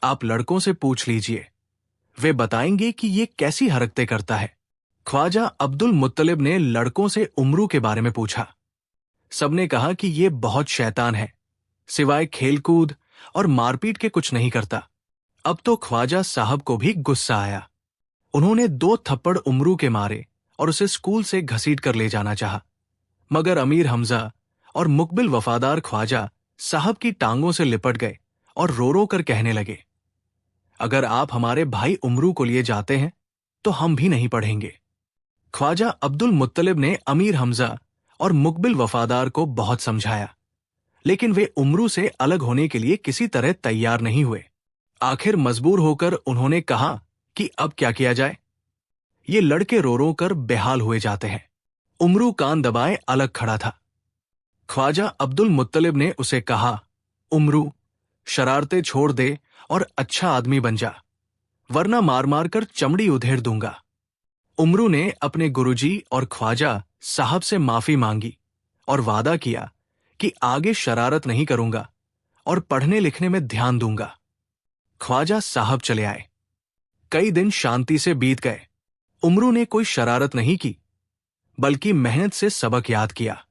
आप लड़कों से पूछ लीजिए, वे बताएंगे कि ये कैसी हरकतें करता है। ख्वाजा अब्दुल मुत्तलिब ने लड़कों से उमरू के बारे में पूछा। सबने कहा कि ये बहुत शैतान है, सिवाय खेलकूद और मारपीट के कुछ नहीं करता। अब तो ख्वाजा साहब को भी गुस्सा आया। उन्होंने 2 थप्पड़ उमरू के मारे और उसे स्कूल से घसीट कर ले जाना चाहा, मगर अमीर हमजा और मुकबिल वफादार ख्वाजा साहब की टांगों से लिपट गए और रो रो कर कहने लगे, अगर आप हमारे भाई उमरू को लिए जाते हैं तो हम भी नहीं पढ़ेंगे। ख्वाजा अब्दुल मुत्तलिब ने अमीर हमजा और मुकबिल वफादार को बहुत समझाया, लेकिन वे उमरू से अलग होने के लिए किसी तरह तैयार नहीं हुए। आखिर मजबूर होकर उन्होंने कहा कि अब क्या किया जाए। ये लड़के रो रो कर बेहाल हुए जाते हैं। उमरू कान दबाए अलग खड़ा था। ख्वाजा अब्दुल मुत्तलिब ने उसे कहा, उमरू, शरारतें छोड़ दे और अच्छा आदमी बन जा, वरना मार मार कर चमड़ी उधेड़ दूंगा। उमरू ने अपने गुरुजी और ख्वाजा साहब से माफी मांगी और वादा किया कि आगे शरारत नहीं करूंगा और पढ़ने लिखने में ध्यान दूंगा। ख्वाजा साहब चले आए। कई दिन शांति से बीत गए। उमरू ने कोई शरारत नहीं की, बल्कि मेहनत से सबक याद किया।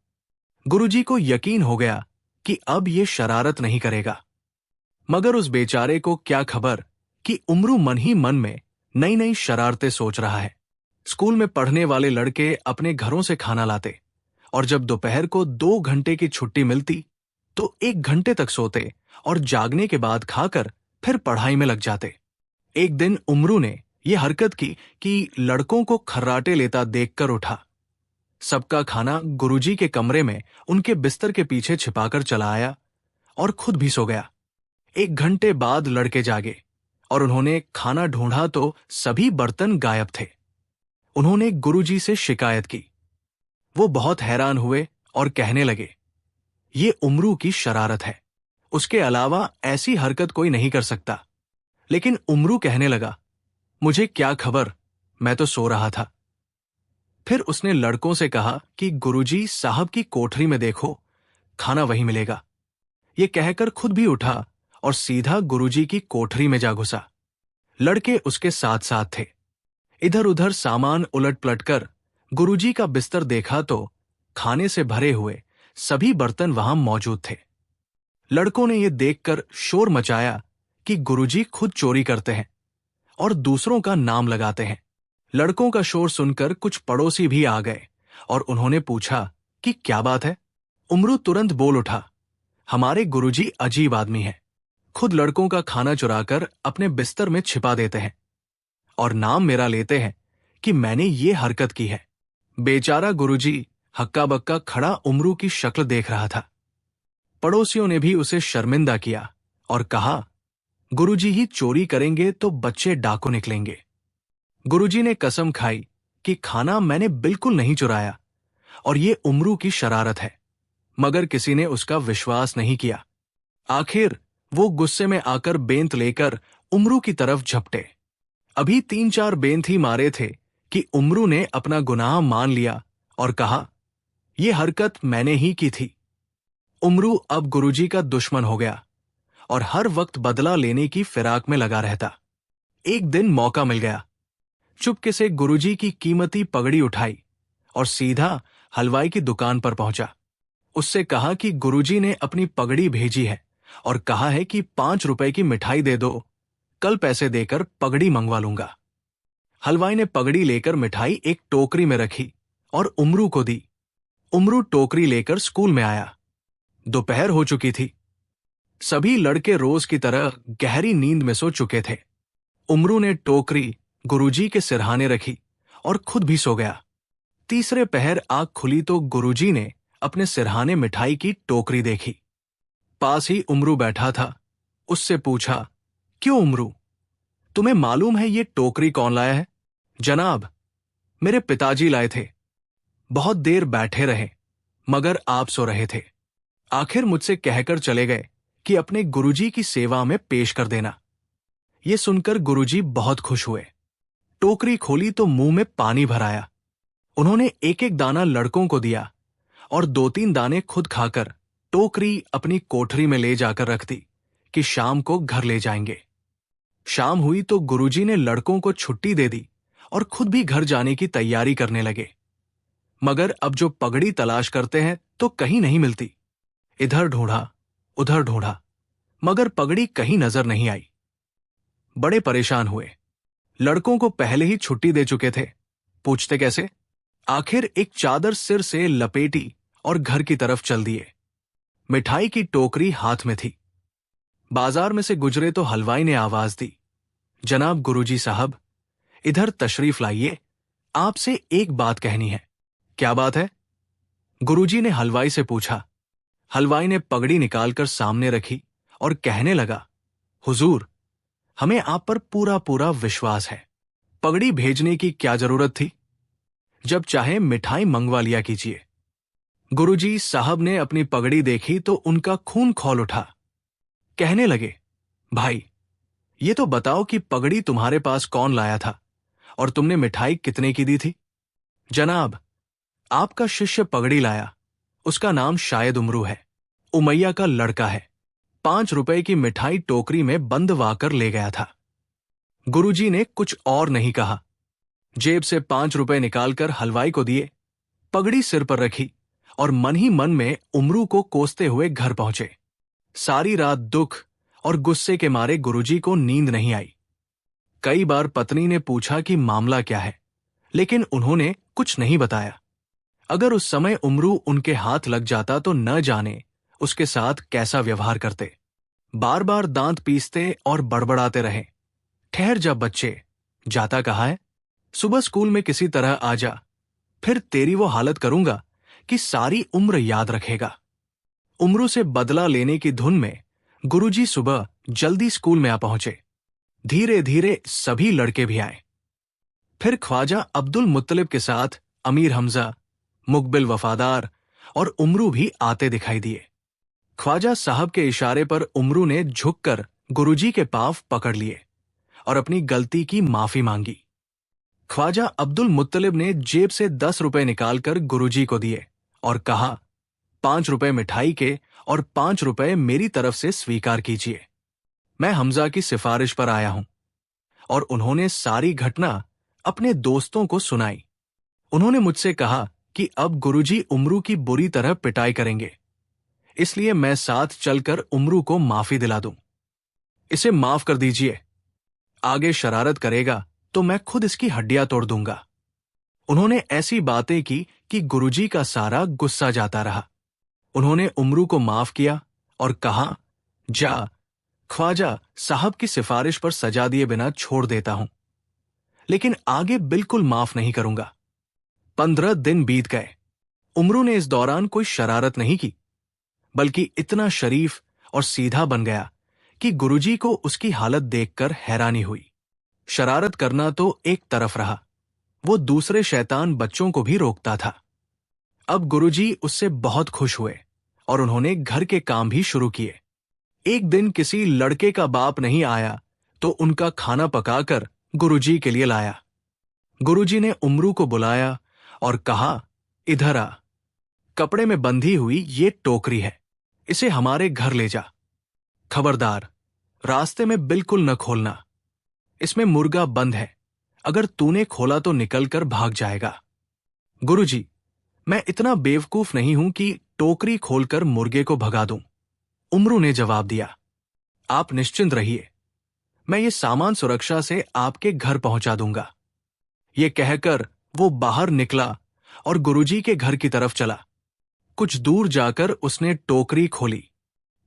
गुरुजी को यकीन हो गया कि अब ये शरारत नहीं करेगा, मगर उस बेचारे को क्या खबर कि उमरू मन ही मन में नई नई शरारतें सोच रहा है। स्कूल में पढ़ने वाले लड़के अपने घरों से खाना लाते और जब दोपहर को 2 घंटे की छुट्टी मिलती तो 1 घंटे तक सोते और जागने के बाद खाकर फिर पढ़ाई में लग जाते। एक दिन उमरू ने यह हरकत की कि लड़कों को खर्राटे लेता देखकर उठा। सबका खाना गुरुजी के कमरे में उनके बिस्तर के पीछे छिपाकर चला आया और खुद भी सो गया। 1 घंटे बाद लड़के जागे और उन्होंने खाना ढूंढा तो सभी बर्तन गायब थे। उन्होंने गुरुजी से शिकायत की। वो बहुत हैरान हुए और कहने लगे, ये उमरू की शरारत है, उसके अलावा ऐसी हरकत कोई नहीं कर सकता। लेकिन उमरू कहने लगा, मुझे क्या खबर, मैं तो सो रहा था। फिर उसने लड़कों से कहा कि गुरुजी साहब की कोठरी में देखो, खाना वहीं मिलेगा। ये कहकर खुद भी उठा और सीधा गुरुजी की कोठरी में जा घुसा। लड़के उसके साथ साथ थे। इधर उधर सामान उलट पलट कर गुरुजी का बिस्तर देखा तो खाने से भरे हुए सभी बर्तन वहां मौजूद थे। लड़कों ने यह देखकर शोर मचाया कि गुरुजी खुद चोरी करते हैं और दूसरों का नाम लगाते हैं। लड़कों का शोर सुनकर कुछ पड़ोसी भी आ गए और उन्होंने पूछा कि क्या बात है। उमरू तुरंत बोल उठा, हमारे गुरुजी अजीब आदमी हैं, खुद लड़कों का खाना चुराकर अपने बिस्तर में छिपा देते हैं और नाम मेरा लेते हैं कि मैंने ये हरकत की है। बेचारा गुरुजी हक्का बक्का खड़ा उमरू की शक्ल देख रहा था। पड़ोसियों ने भी उसे शर्मिंदा किया और कहा, गुरुजी ही चोरी करेंगे तो बच्चे डाकू निकलेंगे। गुरुजी ने कसम खाई कि खाना मैंने बिल्कुल नहीं चुराया और ये उमरू की शरारत है, मगर किसी ने उसका विश्वास नहीं किया। आखिर वो गुस्से में आकर बेंत लेकर उमरू की तरफ झपटे। अभी 3-4 बेंत ही मारे थे कि उमरू ने अपना गुनाह मान लिया और कहा, ये हरकत मैंने ही की थी। उमरू अब गुरुजी का दुश्मन हो गया और हर वक्त बदला लेने की फिराक में लगा रहता। एक दिन मौका मिल गया। चुपके से गुरुजी की कीमती पगड़ी उठाई और सीधा हलवाई की दुकान पर पहुंचा। उससे कहा कि गुरुजी ने अपनी पगड़ी भेजी है और कहा है कि 5 रुपए की मिठाई दे दो, कल पैसे देकर पगड़ी मंगवा लूंगा। हलवाई ने पगड़ी लेकर मिठाई एक टोकरी में रखी और उमरू को दी। उमरू टोकरी लेकर स्कूल में आया। दोपहर हो चुकी थी। सभी लड़के रोज की तरह गहरी नींद में सो चुके थे। उमरू ने टोकरी गुरुजी के सिरहाने रखी और खुद भी सो गया। तीसरे पहर आंख खुली तो गुरुजी ने अपने सिरहाने मिठाई की टोकरी देखी। पास ही उमरू बैठा था। उससे पूछा, क्यों उमरू, तुम्हें मालूम है ये टोकरी कौन लाया है? जनाब, मेरे पिताजी लाए थे। बहुत देर बैठे रहे मगर आप सो रहे थे। आखिर मुझसे कहकर चले गए कि अपने गुरुजी की सेवा में पेश कर देना। ये सुनकर गुरुजी बहुत खुश हुए। टोकरी खोली तो मुंह में पानी भर आया। उन्होंने एक एक दाना लड़कों को दिया और 2-3 दाने खुद खाकर टोकरी अपनी कोठरी में ले जाकर रख दी कि शाम को घर ले जाएंगे। शाम हुई तो गुरुजी ने लड़कों को छुट्टी दे दी और खुद भी घर जाने की तैयारी करने लगे। मगर अब जो पगड़ी तलाश करते हैं तो कहीं नहीं मिलती। इधर ढूंढा, उधर ढूंढा, मगर पगड़ी कहीं नजर नहीं आई। बड़े परेशान हुए। लड़कों को पहले ही छुट्टी दे चुके थे, पूछते कैसे? आखिर एक चादर सिर से लपेटी और घर की तरफ चल दिए। मिठाई की टोकरी हाथ में थी। बाजार में से गुजरे तो हलवाई ने आवाज दी, जनाब गुरुजी साहब, इधर तशरीफ लाइए, आपसे एक बात कहनी है। क्या बात है? गुरुजी ने हलवाई से पूछा। हलवाई ने पगड़ी निकालकर सामने रखी और कहने लगा, हुजूर, हमें आप पर पूरा पूरा विश्वास है। पगड़ी भेजने की क्या जरूरत थी? जब चाहे मिठाई मंगवा लिया कीजिए। गुरुजी साहब ने अपनी पगड़ी देखी तो उनका खून खौल उठा। कहने लगे, भाई, ये तो बताओ कि पगड़ी तुम्हारे पास कौन लाया था और तुमने मिठाई कितने की दी थी? जनाब, आपका शिष्य पगड़ी लाया। उसका नाम शायद उमरू है। उमैया का लड़का है। 5 रुपए की मिठाई टोकरी में बंदवाकर ले गया था। गुरुजी ने कुछ और नहीं कहा। जेब से 5 रुपए निकालकर हलवाई को दिए, पगड़ी सिर पर रखी और मन ही मन में उमरू को कोसते हुए घर पहुंचे। सारी रात दुख और गुस्से के मारे गुरुजी को नींद नहीं आई। कई बार पत्नी ने पूछा कि मामला क्या है, लेकिन उन्होंने कुछ नहीं बताया। अगर उस समय उमरू उनके हाथ लग जाता तो न जाने उसके साथ कैसा व्यवहार करते। बार बार दांत पीसते और बड़बड़ाते रहे, ठहर जा बच्चे, जाता कहाँ है? सुबह स्कूल में किसी तरह आ जा, फिर तेरी वो हालत करूंगा कि सारी उम्र याद रखेगा। उमरू से बदला लेने की धुन में गुरुजी सुबह जल्दी स्कूल में आ पहुंचे। धीरे धीरे सभी लड़के भी आए। फिर ख्वाजा अब्दुल मुत्तलिब के साथ अमीर हमजा, मुकबिल वफादार और उमरू भी आते दिखाई दिए। ख्वाजा साहब के इशारे पर उमरू ने झुककर गुरुजी के पांव पकड़ लिए और अपनी गलती की माफी मांगी। ख्वाजा अब्दुल मुत्तलिब ने जेब से 10 रुपए निकालकर गुरुजी को दिए और कहा, 5 रुपए मिठाई के और 5 रुपए मेरी तरफ से स्वीकार कीजिए। मैं हमजा की सिफारिश पर आया हूं। और उन्होंने सारी घटना अपने दोस्तों को सुनाई। उन्होंने मुझसे कहा कि अब गुरुजी उमरू की बुरी तरह पिटाई करेंगे, इसलिए मैं साथ चलकर उमरू को माफी दिला दूं। इसे माफ कर दीजिए, आगे शरारत करेगा तो मैं खुद इसकी हड्डियां तोड़ दूंगा। उन्होंने ऐसी बातें की कि गुरुजी का सारा गुस्सा जाता रहा। उन्होंने उमरू को माफ किया और कहा, जा, ख्वाजा साहब की सिफारिश पर सजा दिए बिना छोड़ देता हूं, लेकिन आगे बिल्कुल माफ नहीं करूंगा। 15 दिन बीत गए। उमरू ने इस दौरान कोई शरारत नहीं की, बल्कि इतना शरीफ और सीधा बन गया कि गुरुजी को उसकी हालत देखकर हैरानी हुई। शरारत करना तो एक तरफ रहा, वो दूसरे शैतान बच्चों को भी रोकता था। अब गुरुजी उससे बहुत खुश हुए और उन्होंने घर के काम भी शुरू किए। एक दिन किसी लड़के का बाप नहीं आया तो उनका खाना पकाकर गुरुजी के लिए लाया। गुरुजी ने उमरू को बुलाया और कहा, इधर आ, कपड़े में बंधी हुई ये टोकरी है, इसे हमारे घर ले जा। खबरदार, रास्ते में बिल्कुल न खोलना। इसमें मुर्गा बंद है, अगर तूने खोला तो निकलकर भाग जाएगा। गुरुजी, मैं इतना बेवकूफ नहीं हूं कि टोकरी खोलकर मुर्गे को भगा दूं। उमरू ने जवाब दिया, आप निश्चिंत रहिए, मैं ये सामान सुरक्षा से आपके घर पहुंचा दूंगा। ये कहकर वो बाहर निकला और गुरुजी के घर की तरफ चला। कुछ दूर जाकर उसने टोकरी खोली।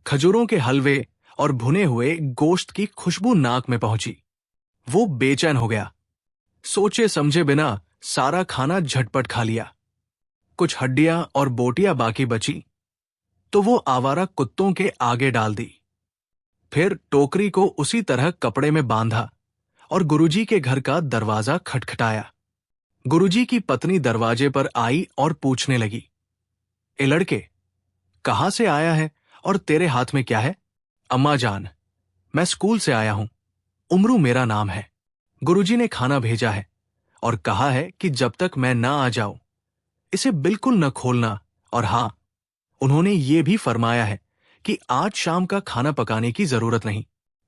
खजूरों के हलवे और भुने हुए गोश्त की खुशबू नाक में पहुंची। वो बेचैन हो गया। सोचे समझे बिना सारा खाना झटपट खा लिया। कुछ हड्डियां और बोटियां बाकी बची तो वो आवारा कुत्तों के आगे डाल दी। फिर टोकरी को उसी तरह कपड़े में बांधा और गुरुजी के घर का दरवाजा खटखटाया। गुरुजी की पत्नी दरवाजे पर आई और पूछने लगी, ए लड़के, कहाँ से आया है और तेरे हाथ में क्या है? अम्मा जान, मैं स्कूल से आया हूं। उमरू मेरा नाम है। गुरुजी ने खाना भेजा है और कहा है कि जब तक मैं ना आ जाऊं इसे बिल्कुल न खोलना। और हां, उन्होंने ये भी फरमाया है कि आज शाम का खाना पकाने की जरूरत नहीं।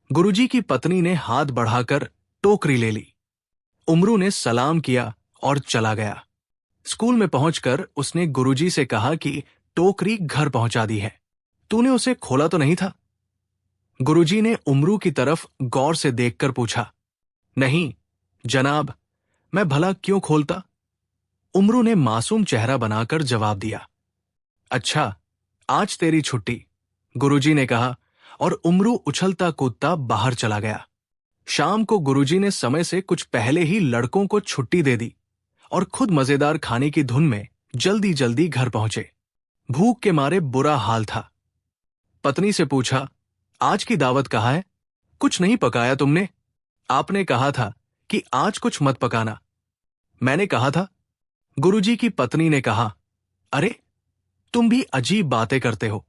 गुरुजी की पत्नी ने हाथ बढ़ाकर टोकरी ले ली। उमरू ने सलाम किया और चला गया। स्कूल में पहुंचकर उसने गुरुजी से कहा कि टोकरी घर पहुंचा दी है। तूने उसे खोला तो नहीं था? गुरुजी ने उमरू की तरफ गौर से देखकर पूछा। नहीं जनाब, मैं भला क्यों खोलता? उमरू ने मासूम चेहरा बनाकर जवाब दिया। अच्छा, आज तेरी छुट्टी, गुरुजी ने कहा और उमरू उछलता कूदता बाहर चला गया। शाम को गुरुजी ने समय से कुछ पहले ही लड़कों को छुट्टी दे दी और खुद मजेदार खाने की धुन में जल्दी जल्दी घर पहुंचे। भूख के मारे बुरा हाल था। पत्नी से पूछा, आज की दावत कहाँ है? कुछ नहीं पकाया तुमने? आपने कहा था कि आज कुछ मत पकाना। मैंने कहा था। गुरुजी की पत्नी ने कहा, अरे तुम भी अजीब बातें करते हो।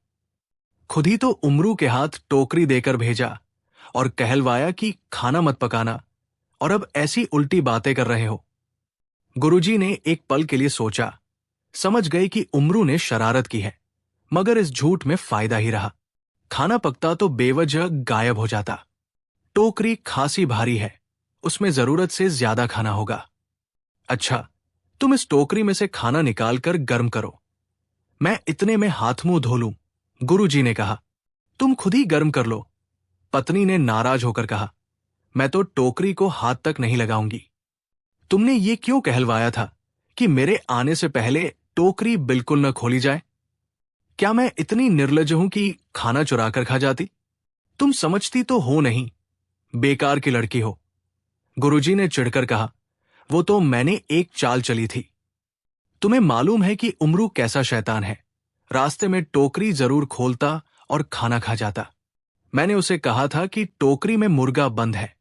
खुद ही तो उमरू के हाथ टोकरी देकर भेजा और कहलवाया कि खाना मत पकाना, और अब ऐसी उल्टी बातें कर रहे हो। गुरुजी ने एक पल के लिए सोचा। समझ गए कि उमरू ने शरारत की है, मगर इस झूठ में फायदा ही रहा। खाना पकता तो बेवजह गायब हो जाता। टोकरी खासी भारी है, उसमें जरूरत से ज्यादा खाना होगा। अच्छा, तुम इस टोकरी में से खाना निकालकर गर्म करो, मैं इतने में हाथ मुंह धो लूं, गुरुजी ने कहा। तुम खुद ही गर्म कर लो, पत्नी ने नाराज होकर कहा। मैं तो टोकरी को हाथ तक नहीं लगाऊंगी। तुमने ये क्यों कहलवाया था कि मेरे आने से पहले टोकरी बिल्कुल न खोली जाए? क्या मैं इतनी निर्लज हूं कि खाना चुरा कर खा जाती? तुम समझती तो हो नहीं, बेकार की लड़की हो, गुरुजी ने चिढ़कर कहा। वो तो मैंने एक चाल चली थी। तुम्हें मालूम है कि उमरू कैसा शैतान है। रास्ते में टोकरी जरूर खोलता और खाना खा जाता। मैंने उसे कहा था कि टोकरी में मुर्गा बंद है,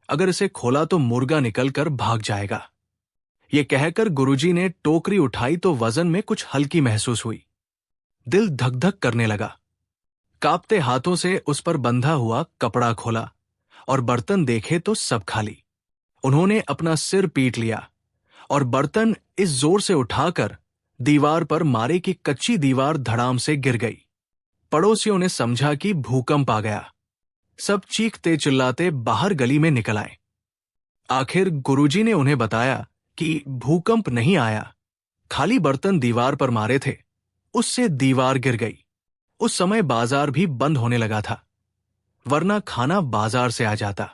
अगर इसे खोला तो मुर्गा निकलकर भाग जाएगा। ये कहकर गुरुजी ने टोकरी उठाई तो वजन में कुछ हल्की महसूस हुई। दिल धक धक करने लगा। कांपते हाथों से उस पर बंधा हुआ कपड़ा खोला और बर्तन देखे तो सब खाली। उन्होंने अपना सिर पीट लिया और बर्तन इस जोर से उठाकर दीवार पर मारे कि कच्ची दीवार धड़ाम से गिर गई। पड़ोसियों ने समझा कि भूकंप आ गया। सब चीखते चिल्लाते बाहर गली में निकल आए। आखिर गुरुजी ने उन्हें बताया कि भूकंप नहीं आया, खाली बर्तन दीवार पर मारे थे, उससे दीवार गिर गई। उस समय बाजार भी बंद होने लगा था, वरना खाना बाजार से आ जाता।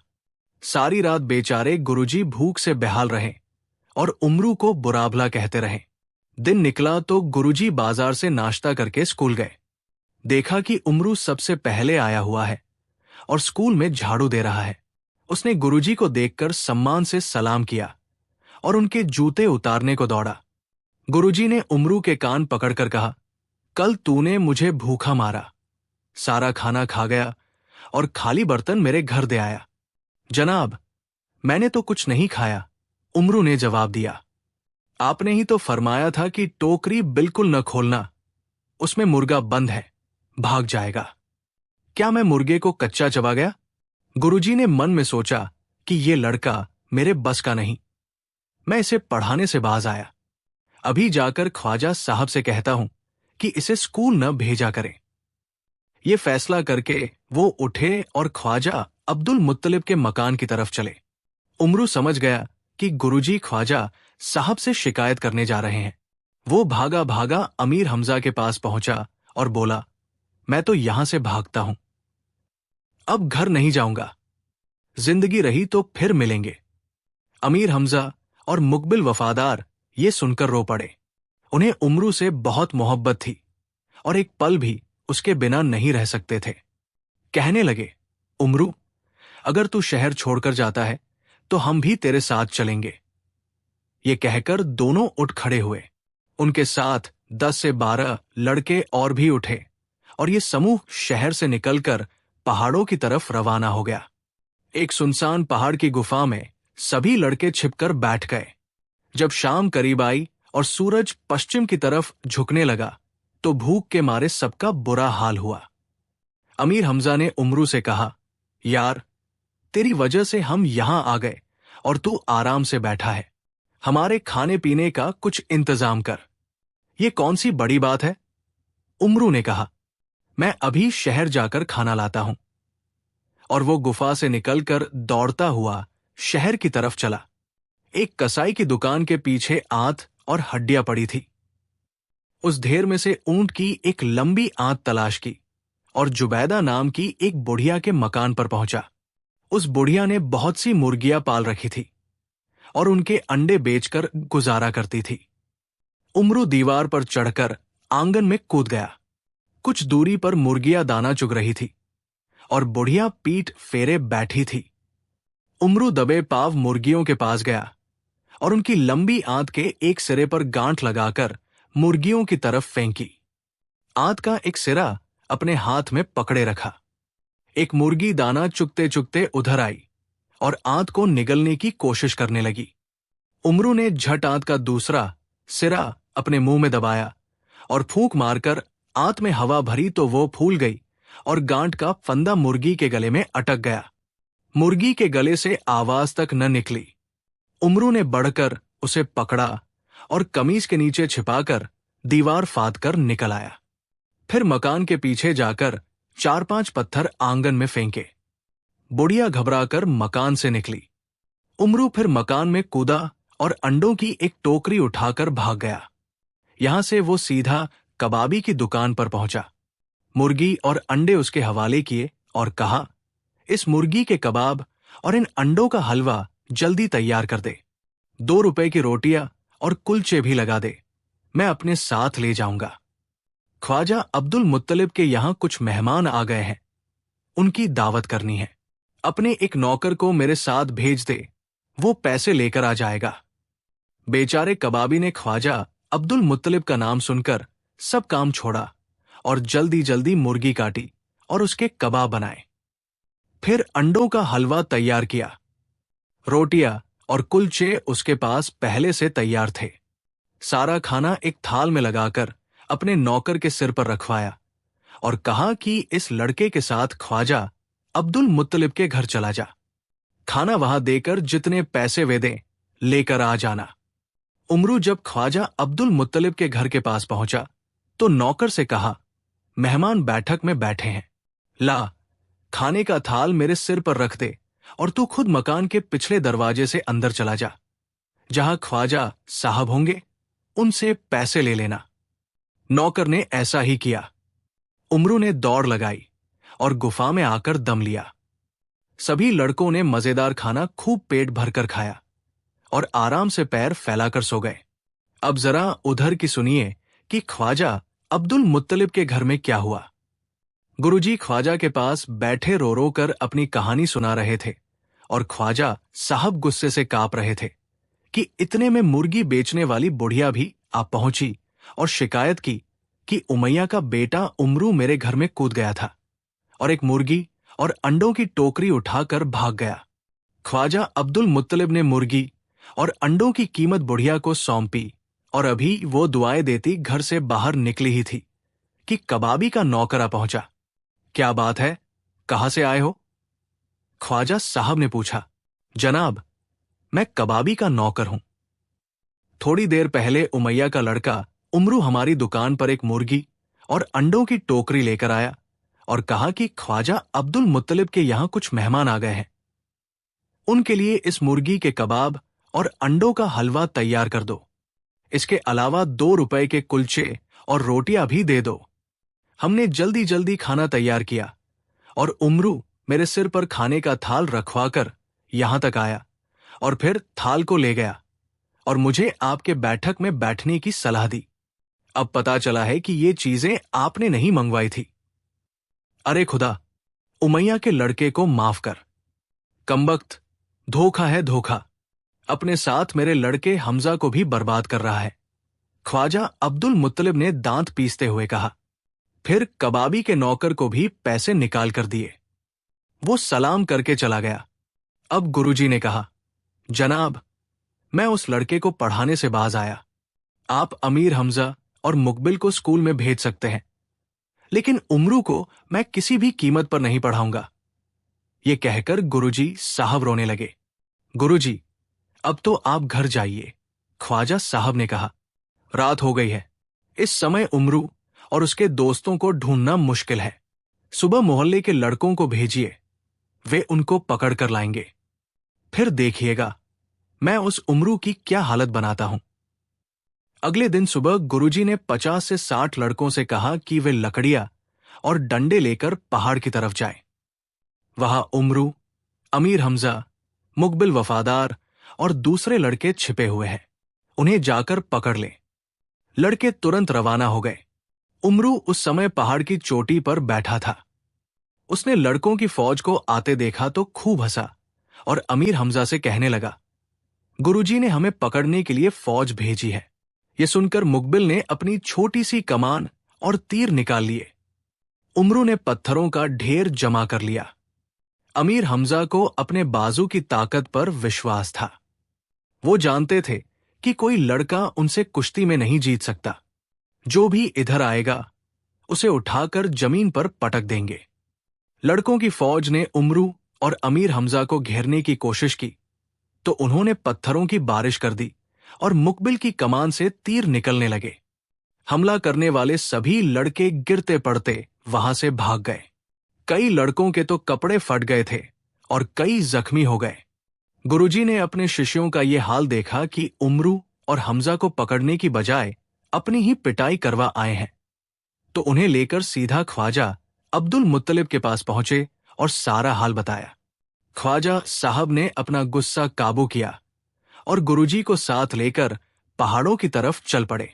सारी रात बेचारे गुरुजी भूख से बेहाल रहे और उमरू को बुरा भला कहते रहे। दिन निकला तो गुरुजी बाजार से नाश्ता करके स्कूल गए। देखा कि उमरू सबसे पहले आया हुआ है और स्कूल में झाड़ू दे रहा है। उसने गुरुजी को देखकर सम्मान से सलाम किया और उनके जूते उतारने को दौड़ा। गुरुजी ने उमरू के कान पकड़कर कहा, कल तूने मुझे भूखा मारा, सारा खाना खा गया और खाली बर्तन मेरे घर दे आया। जनाब, मैंने तो कुछ नहीं खाया, उमरू ने जवाब दिया। आपने ही तो फरमाया था कि टोकरी बिल्कुल न खोलना, उसमें मुर्गा बंद है, भाग जाएगा। क्या मैं मुर्गे को कच्चा चबा गया? गुरुजी ने मन में सोचा कि ये लड़का मेरे बस का नहीं, मैं इसे पढ़ाने से बाज आया। अभी जाकर ख्वाजा साहब से कहता हूं कि इसे स्कूल न भेजा करें। ये फैसला करके वो उठे और ख्वाजा अब्दुल मुत्तलिब के मकान की तरफ चले। उमरू समझ गया कि गुरुजी ख्वाजा साहब से शिकायत करने जा रहे हैं। वो भागा भागा अमीर हमजा के पास पहुंचा और बोला, मैं तो यहां से भागता हूं, अब घर नहीं जाऊंगा, जिंदगी रही तो फिर मिलेंगे। अमीर हमजा और मुकबिल वफादार ये सुनकर रो पड़े। उन्हें उमरू से बहुत मोहब्बत थी और एक पल भी उसके बिना नहीं रह सकते थे। कहने लगे, उमरू, अगर तू शहर छोड़कर जाता है तो हम भी तेरे साथ चलेंगे। ये कहकर दोनों उठ खड़े हुए। उनके साथ 10 से 12 लड़के और भी उठे और ये समूह शहर से निकलकर पहाड़ों की तरफ रवाना हो गया। एक सुनसान पहाड़ की गुफा में सभी लड़के छिपकर बैठ गए। जब शाम करीब आई और सूरज पश्चिम की तरफ झुकने लगा तो भूख के मारे सबका बुरा हाल हुआ। अमीर हमजा ने उमरू से कहा, यार, तेरी वजह से हम यहां आ गए और तू आराम से बैठा है। हमारे खाने पीने का कुछ इंतजाम कर। ये कौन सी बड़ी बात है? उमरू ने कहा, मैं अभी शहर जाकर खाना लाता हूं। और वो गुफा से निकलकर दौड़ता हुआ शहर की तरफ चला। एक कसाई की दुकान के पीछे आंत और हड्डियां पड़ी थी। उस ढेर में से ऊंट की एक लंबी आंत तलाश की और जुबैदा नाम की एक बुढ़िया के मकान पर पहुंचा। उस बुढ़िया ने बहुत सी मुर्गियां पाल रखी थी और उनके अंडे बेचकर गुजारा करती थी। उमरू दीवार पर चढ़कर आंगन में कूद गया। कुछ दूरी पर मुर्गियां दाना चुग रही थी और बुढ़िया पीठ फेरे बैठी थी। उमरू दबे पाव मुर्गियों के पास गया और उनकी लंबी आंत के एक सिरे पर गांठ लगाकर मुर्गियों की तरफ फेंकी। आंत का एक सिरा अपने हाथ में पकड़े रखा। एक मुर्गी दाना चुगते चुगते उधर आई और आंत को निगलने की कोशिश करने लगी। उमरू ने झट आंत का दूसरा सिरा अपने मुंह में दबाया और फूंक मारकर आंत में हवा भरी तो वो फूल गई और गांठ का फंदा मुर्गी के गले में अटक गया। मुर्गी के गले से आवाज तक न निकली। उमरू ने बढ़कर उसे पकड़ा और कमीज के नीचे छिपाकर दीवार फाद कर निकल आया। फिर मकान के पीछे जाकर 4-5 पत्थर आंगन में फेंके। बुढ़िया घबराकर मकान से निकली। उमरू फिर मकान में कूदा और अंडों की एक टोकरी उठाकर भाग गया। यहां से वो सीधा कबाबी की दुकान पर पहुंचा। मुर्गी और अंडे उसके हवाले किए और कहा, इस मुर्गी के कबाब और इन अंडों का हलवा जल्दी तैयार कर दे। 2 रुपए की रोटियां और कुलचे भी लगा दे। मैं अपने साथ ले जाऊंगा। ख्वाजा अब्दुल मुत्तलिब के यहां कुछ मेहमान आ गए हैं। उनकी दावत करनी है। अपने एक नौकर को मेरे साथ भेज दे, वो पैसे लेकर आ जाएगा। बेचारे कबाबी ने ख्वाजा अब्दुल मुत्तलिब का नाम सुनकर सब काम छोड़ा और जल्दी जल्दी मुर्गी काटी और उसके कबाब बनाए। फिर अंडों का हलवा तैयार किया। रोटियां और कुलचे उसके पास पहले से तैयार थे। सारा खाना एक थाल में लगाकर अपने नौकर के सिर पर रखवाया और कहा कि इस लड़के के साथ ख्वाजा अब्दुल मुत्तलिब के घर चला जा। खाना वहां देकर जितने पैसे वे दें लेकर आ जाना। उमरू जब ख्वाजा अब्दुल मुत्तलिब के घर के पास पहुंचा तो नौकर से कहा, मेहमान बैठक में बैठे हैं, ला खाने का थाल मेरे सिर पर रख दे और तू खुद मकान के पिछले दरवाजे से अंदर चला जा। जहां ख्वाजा साहब होंगे उनसे पैसे ले लेना। नौकर ने ऐसा ही किया। उमरू ने दौड़ लगाई और गुफा में आकर दम लिया। सभी लड़कों ने मजेदार खाना खूब पेट भरकर खाया और आराम से पैर फैलाकर सो गए। अब जरा उधर की सुनिए कि ख्वाजा अब्दुल मुत्तलिब के घर में क्या हुआ। गुरुजी ख्वाजा के पास बैठे रो रो कर अपनी कहानी सुना रहे थे और ख्वाजा साहब गुस्से से कांप रहे थे कि इतने में मुर्गी बेचने वाली बुढ़िया भी आ पहुंची और शिकायत की कि उमैया का बेटा उमरू मेरे घर में कूद गया था और एक मुर्गी और अंडों की टोकरी उठाकर भाग गया। ख्वाजा अब्दुल मुत्तलिब ने मुर्गी और अंडों की कीमत बुढ़िया को सौंपी और अभी वो दुआएं देती घर से बाहर निकली ही थी कि कबाबी का नौकर आ पहुंचा। क्या बात है, कहां से आए हो? ख्वाजा साहब ने पूछा। जनाब, मैं कबाबी का नौकर हूं। थोड़ी देर पहले उमैया का लड़का उमरू हमारी दुकान पर एक मुर्गी और अंडों की टोकरी लेकर आया और कहा कि ख्वाजा अब्दुल मुत्तलिब के यहां कुछ मेहमान आ गए हैं। उनके लिए इस मुर्गी के कबाब और अंडों का हलवा तैयार कर दो। इसके अलावा 2 रुपए के कुलचे और रोटियां भी दे दो। हमने जल्दी जल्दी खाना तैयार किया और उमरू मेरे सिर पर खाने का थाल रखवाकर यहां तक आया और फिर थाल को ले गया और मुझे आपके बैठक में बैठने की सलाह दी। अब पता चला है कि ये चीजें आपने नहीं मंगवाई थी। अरे खुदा, उमैया के लड़के को माफ कर। कमबख्त, धोखा है धोखा। अपने साथ मेरे लड़के हमजा को भी बर्बाद कर रहा है। ख्वाजा अब्दुल मुत्तलिब ने दांत पीसते हुए कहा। फिर कबाबी के नौकर को भी पैसे निकाल कर दिए। वो सलाम करके चला गया। अब गुरुजी ने कहा, जनाब, मैं उस लड़के को पढ़ाने से बाज आया। आप अमीर हमजा और मुकबिल को स्कूल में भेज सकते हैं, लेकिन उमरू को मैं किसी भी कीमत पर नहीं पढ़ाऊंगा। ये कहकर गुरुजी साहब रोने लगे। गुरुजी, अब तो आप घर जाइए, ख्वाजा साहब ने कहा। रात हो गई है। इस समय उमरू और उसके दोस्तों को ढूंढना मुश्किल है। सुबह मोहल्ले के लड़कों को भेजिए, वे उनको पकड़ कर लाएंगे। फिर देखिएगा मैं उस उमरू की क्या हालत बनाता हूं। अगले दिन सुबह गुरुजी ने 50 से 60 लड़कों से कहा कि वे लकड़ियां और डंडे लेकर पहाड़ की तरफ जाएं। वहां उमरू, अमीर हमजा, मुकबिल वफादार और दूसरे लड़के छिपे हुए हैं। उन्हें जाकर पकड़ लें। लड़के तुरंत रवाना हो गए। उमरू उस समय पहाड़ की चोटी पर बैठा था। उसने लड़कों की फौज को आते देखा तो खूब हंसा और अमीर हमजा से कहने लगा, गुरुजी ने हमें पकड़ने के लिए फौज भेजी है। यह सुनकर मुकबिल ने अपनी छोटी सी कमान और तीर निकाल लिए। उमरू ने पत्थरों का ढेर जमा कर लिया। अमीर हमजा को अपने बाजू की ताकत पर विश्वास था। वो जानते थे कि कोई लड़का उनसे कुश्ती में नहीं जीत सकता। जो भी इधर आएगा उसे उठाकर जमीन पर पटक देंगे। लड़कों की फौज ने उमरू और अमीर हमजा को घेरने की कोशिश की तो उन्होंने पत्थरों की बारिश कर दी और मुकबिल की कमान से तीर निकलने लगे। हमला करने वाले सभी लड़के गिरते पड़ते वहां से भाग गए। कई लड़कों के तो कपड़े फट गए थे और कई जख्मी हो गए। गुरुजी ने अपने शिष्यों का ये हाल देखा कि उमरू और हमजा को पकड़ने की बजाय अपनी ही पिटाई करवा आए हैं, तो उन्हें लेकर सीधा ख्वाजा अब्दुल मुत्तलिब के पास पहुंचे और सारा हाल बताया। ख्वाजा साहब ने अपना गुस्सा काबू किया और गुरुजी को साथ लेकर पहाड़ों की तरफ चल पड़े।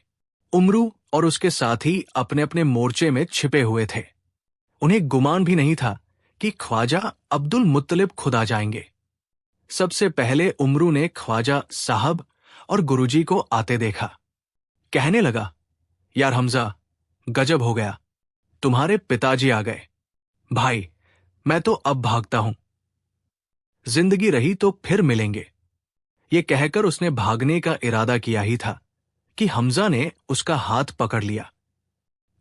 उमरू और उसके साथी अपने अपने मोर्चे में छिपे हुए थे। उन्हें गुमान भी नहीं था कि ख्वाजा अब्दुल मुत्तलिब खुद आ जाएंगे। सबसे पहले उमरू ने ख्वाजा साहब और गुरुजी को आते देखा। कहने लगा, यार हमजा, गजब हो गया, तुम्हारे पिताजी आ गए। भाई, मैं तो अब भागता हूं, जिंदगी रही तो फिर मिलेंगे। ये कहकर उसने भागने का इरादा किया ही था कि हमजा ने उसका हाथ पकड़ लिया।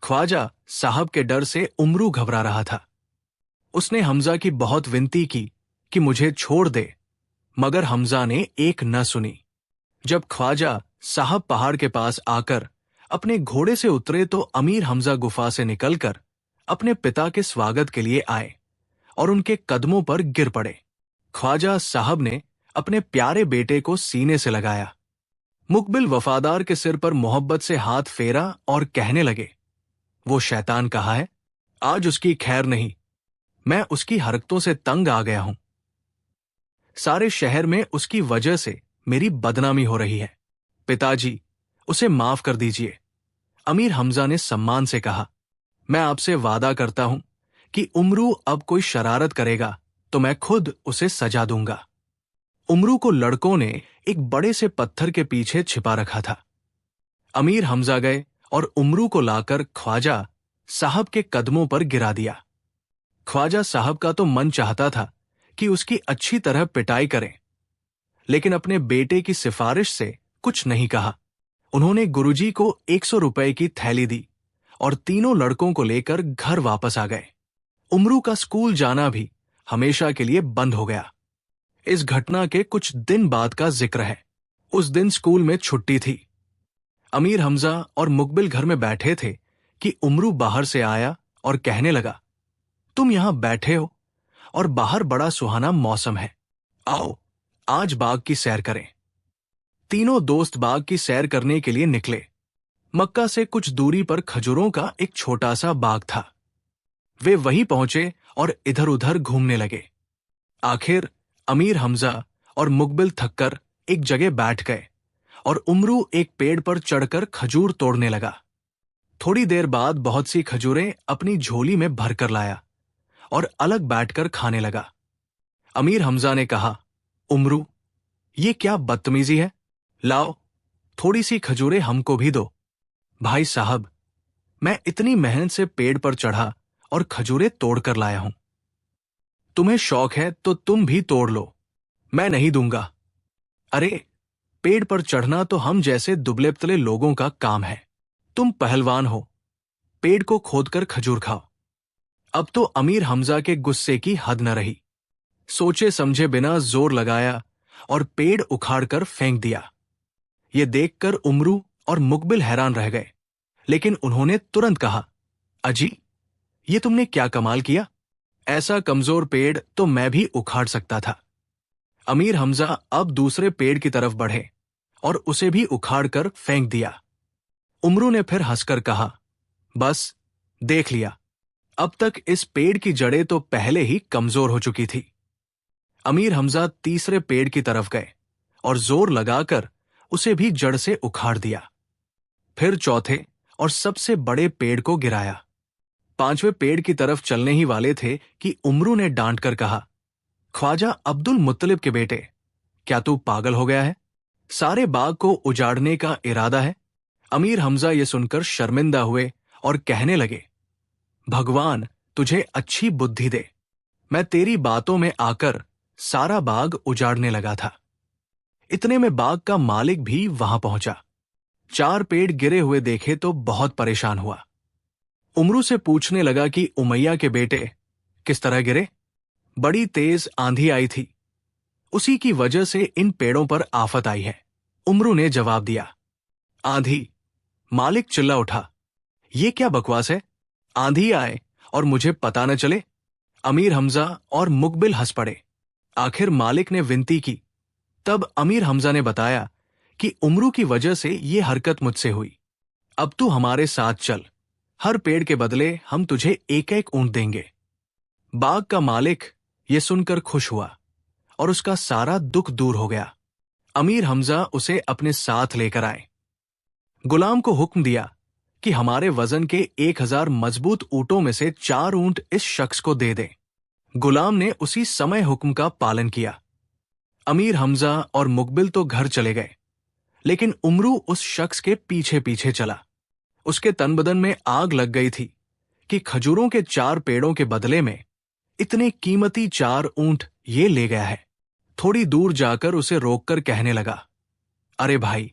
ख्वाजा साहब के डर से उमरू घबरा रहा था। उसने हमजा की बहुत विनती की कि मुझे छोड़ दे, मगर हमजा ने एक न सुनी। जब ख्वाजा साहब पहाड़ के पास आकर अपने घोड़े से उतरे तो अमीर हमजा गुफा से निकलकर अपने पिता के स्वागत के लिए आए और उनके कदमों पर गिर पड़े। ख्वाजा साहब ने अपने प्यारे बेटे को सीने से लगाया। मुकबिल वफादार के सिर पर मोहब्बत से हाथ फेरा और कहने लगे, वो शैतान कहाँ है? आज उसकी खैर नहीं, मैं उसकी हरकतों से तंग आ गया हूं। सारे शहर में उसकी वजह से मेरी बदनामी हो रही है। पिताजी, उसे माफ कर दीजिए। अमीर हमजा ने सम्मान से कहा, मैं आपसे वादा करता हूं कि उमरू अब कोई शरारत करेगा तो मैं खुद उसे सजा दूंगा। उमरू को लड़कों ने एक बड़े से पत्थर के पीछे छिपा रखा था। अमीर हमजा गए और उमरू को लाकर ख्वाजा साहब के कदमों पर गिरा दिया। ख्वाजा साहब का तो मन चाहता था कि उसकी अच्छी तरह पिटाई करें, लेकिन अपने बेटे की सिफारिश से कुछ नहीं कहा। उन्होंने गुरुजी को 100 रुपए की थैली दी और तीनों लड़कों को लेकर घर वापस आ गए। उमरू का स्कूल जाना भी हमेशा के लिए बंद हो गया। इस घटना के कुछ दिन बाद का जिक्र है। उस दिन स्कूल में छुट्टी थी। अमीर हमजा और मुकबिल घर में बैठे थे कि उमरू बाहर से आया और कहने लगा, तुम यहां बैठे हो और बाहर बड़ा सुहाना मौसम है, आओ आज बाग की सैर करें। तीनों दोस्त बाग की सैर करने के लिए निकले। मक्का से कुछ दूरी पर खजूरों का एक छोटा सा बाग था। वे वहीं पहुंचे और इधर उधर घूमने लगे। आखिर अमीर हमजा और मुकबिल थककर एक जगह बैठ गए और उमरू एक पेड़ पर चढ़कर खजूर तोड़ने लगा। थोड़ी देर बाद बहुत सी खजूरें अपनी झोली में भरकर लाया और अलग बैठकर खाने लगा। अमीर हमजा ने कहा, उमरू, ये क्या बदतमीजी है? लाओ, थोड़ी सी खजूरें हमको भी दो। भाई साहब, मैं इतनी मेहनत से पेड़ पर चढ़ा और खजूरें तोड़कर लाया हूं। तुम्हें शौक है तो तुम भी तोड़ लो, मैं नहीं दूंगा। अरे, पेड़ पर चढ़ना तो हम जैसे दुबले पतले लोगों का काम है। तुम पहलवान हो, पेड़ को खोदकर खजूर खाओ। अब तो अमीर हमजा के गुस्से की हद न रही। सोचे समझे बिना जोर लगाया और पेड़ उखाड़कर फेंक दिया। ये देखकर उमरू और मुकबिल हैरान रह गए, लेकिन उन्होंने तुरंत कहा, अजी, ये तुमने क्या कमाल किया? ऐसा कमजोर पेड़ तो मैं भी उखाड़ सकता था। अमीर हमजा अब दूसरे पेड़ की तरफ बढ़े और उसे भी उखाड़कर फेंक दिया। उमरू ने फिर हंसकर कहा, बस देख लिया, अब तक इस पेड़ की जड़ें तो पहले ही कमजोर हो चुकी थी। अमीर हमजा तीसरे पेड़ की तरफ गए और जोर लगाकर उसे भी जड़ से उखाड़ दिया। फिर चौथे और सबसे बड़े पेड़ को गिराया। पांचवें पेड़ की तरफ चलने ही वाले थे कि उमरू ने डांटकर कहा, ख्वाजा अब्दुल मुत्तलिब के बेटे, क्या तू पागल हो गया है? सारे बाग को उजाड़ने का इरादा है? अमीर हमजा ये सुनकर शर्मिंदा हुए और कहने लगे, भगवान तुझे अच्छी बुद्धि दे, मैं तेरी बातों में आकर सारा बाग उजाड़ने लगा था। इतने में बाग का मालिक भी वहां पहुंचा। 4 पेड़ गिरे हुए देखे तो बहुत परेशान हुआ। उमरू से पूछने लगा कि उमैया के बेटे, किस तरह गिरे? बड़ी तेज आंधी आई थी, उसी की वजह से इन पेड़ों पर आफत आई है। उमरू ने जवाब दिया। आंधी? मालिक चिल्ला उठा, ये क्या बकवास है? आंधी आए और मुझे पता न चले? अमीर हमजा और मुकबिल हंस पड़े। आखिर मालिक ने विनती की। तब अमीर हमजा ने बताया कि उमरू की वजह से ये हरकत मुझसे हुई। अब तू हमारे साथ चल, हर पेड़ के बदले हम तुझे एक एक ऊंट देंगे। बाग का मालिक ये सुनकर खुश हुआ और उसका सारा दुख दूर हो गया। अमीर हमजा उसे अपने साथ लेकर आए। गुलाम को हुक्म दिया कि हमारे वजन के 1000 मजबूत ऊंटों में से 4 ऊंट इस शख्स को दे दें। गुलाम ने उसी समय हुक्म का पालन किया। अमीर हमजा और मुकबिल तो घर चले गए, लेकिन उमरू उस शख्स के पीछे पीछे चला। उसके तन बदन में आग लग गई थी कि खजूरों के 4 पेड़ों के बदले में इतने कीमती 4 ऊंट ये ले गया है। थोड़ी दूर जाकर उसे रोककर कहने लगा, अरे भाई,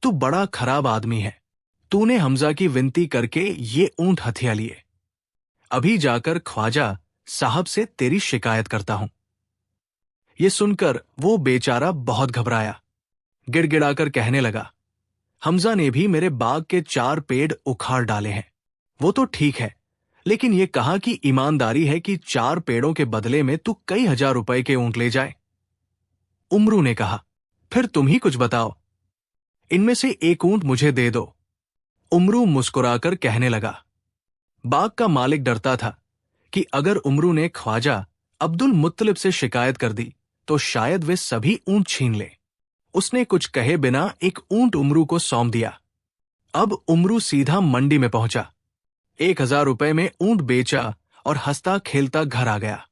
तू बड़ा खराब आदमी है। तूने हमजा की विनती करके ये ऊंट हथिया लिए। अभी जाकर ख्वाजा साहब से तेरी शिकायत करता हूं। ये सुनकर वो बेचारा बहुत घबराया। गिड़गिड़ाकर कहने लगा, हमजा ने भी मेरे बाग के 4 पेड़ उखाड़ डाले हैं। वो तो ठीक है, लेकिन ये कहा कि ईमानदारी है कि 4 पेड़ों के बदले में तू कई हजार रुपए के ऊंट ले जाए। उमरू ने कहा, फिर तुम ही कुछ बताओ, इनमें से एक ऊंट मुझे दे दो। उमरू मुस्कुराकर कहने लगा। बाग का मालिक डरता था कि अगर उमरू ने ख्वाजा अब्दुल मुत्तलिब से शिकायत कर दी तो शायद वे सभी ऊंट छीन ले। उसने कुछ कहे बिना एक ऊंट उमरू को सौंप दिया। अब उमरू सीधा मंडी में पहुंचा, 1000 रुपए में ऊंट बेचा और हंसता खेलता घर आ गया।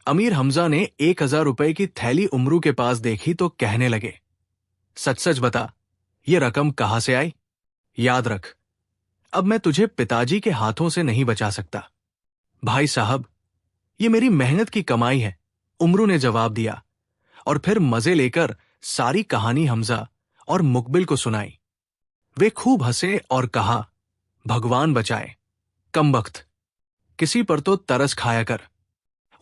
अमीर हमजा ने 1000 रुपए की थैली उमरू के पास देखी तो कहने लगे, सच सच बता, ये रकम कहां से आई? याद रख, अब मैं तुझे पिताजी के हाथों से नहीं बचा सकता। भाई साहब, ये मेरी मेहनत की कमाई है, उमरू ने जवाब दिया और फिर मजे लेकर सारी कहानी हमजा और मुकबिल को सुनाई। वे खूब हंसे और कहा, भगवान बचाए, कमबख्त, किसी पर तो तरस खाया कर।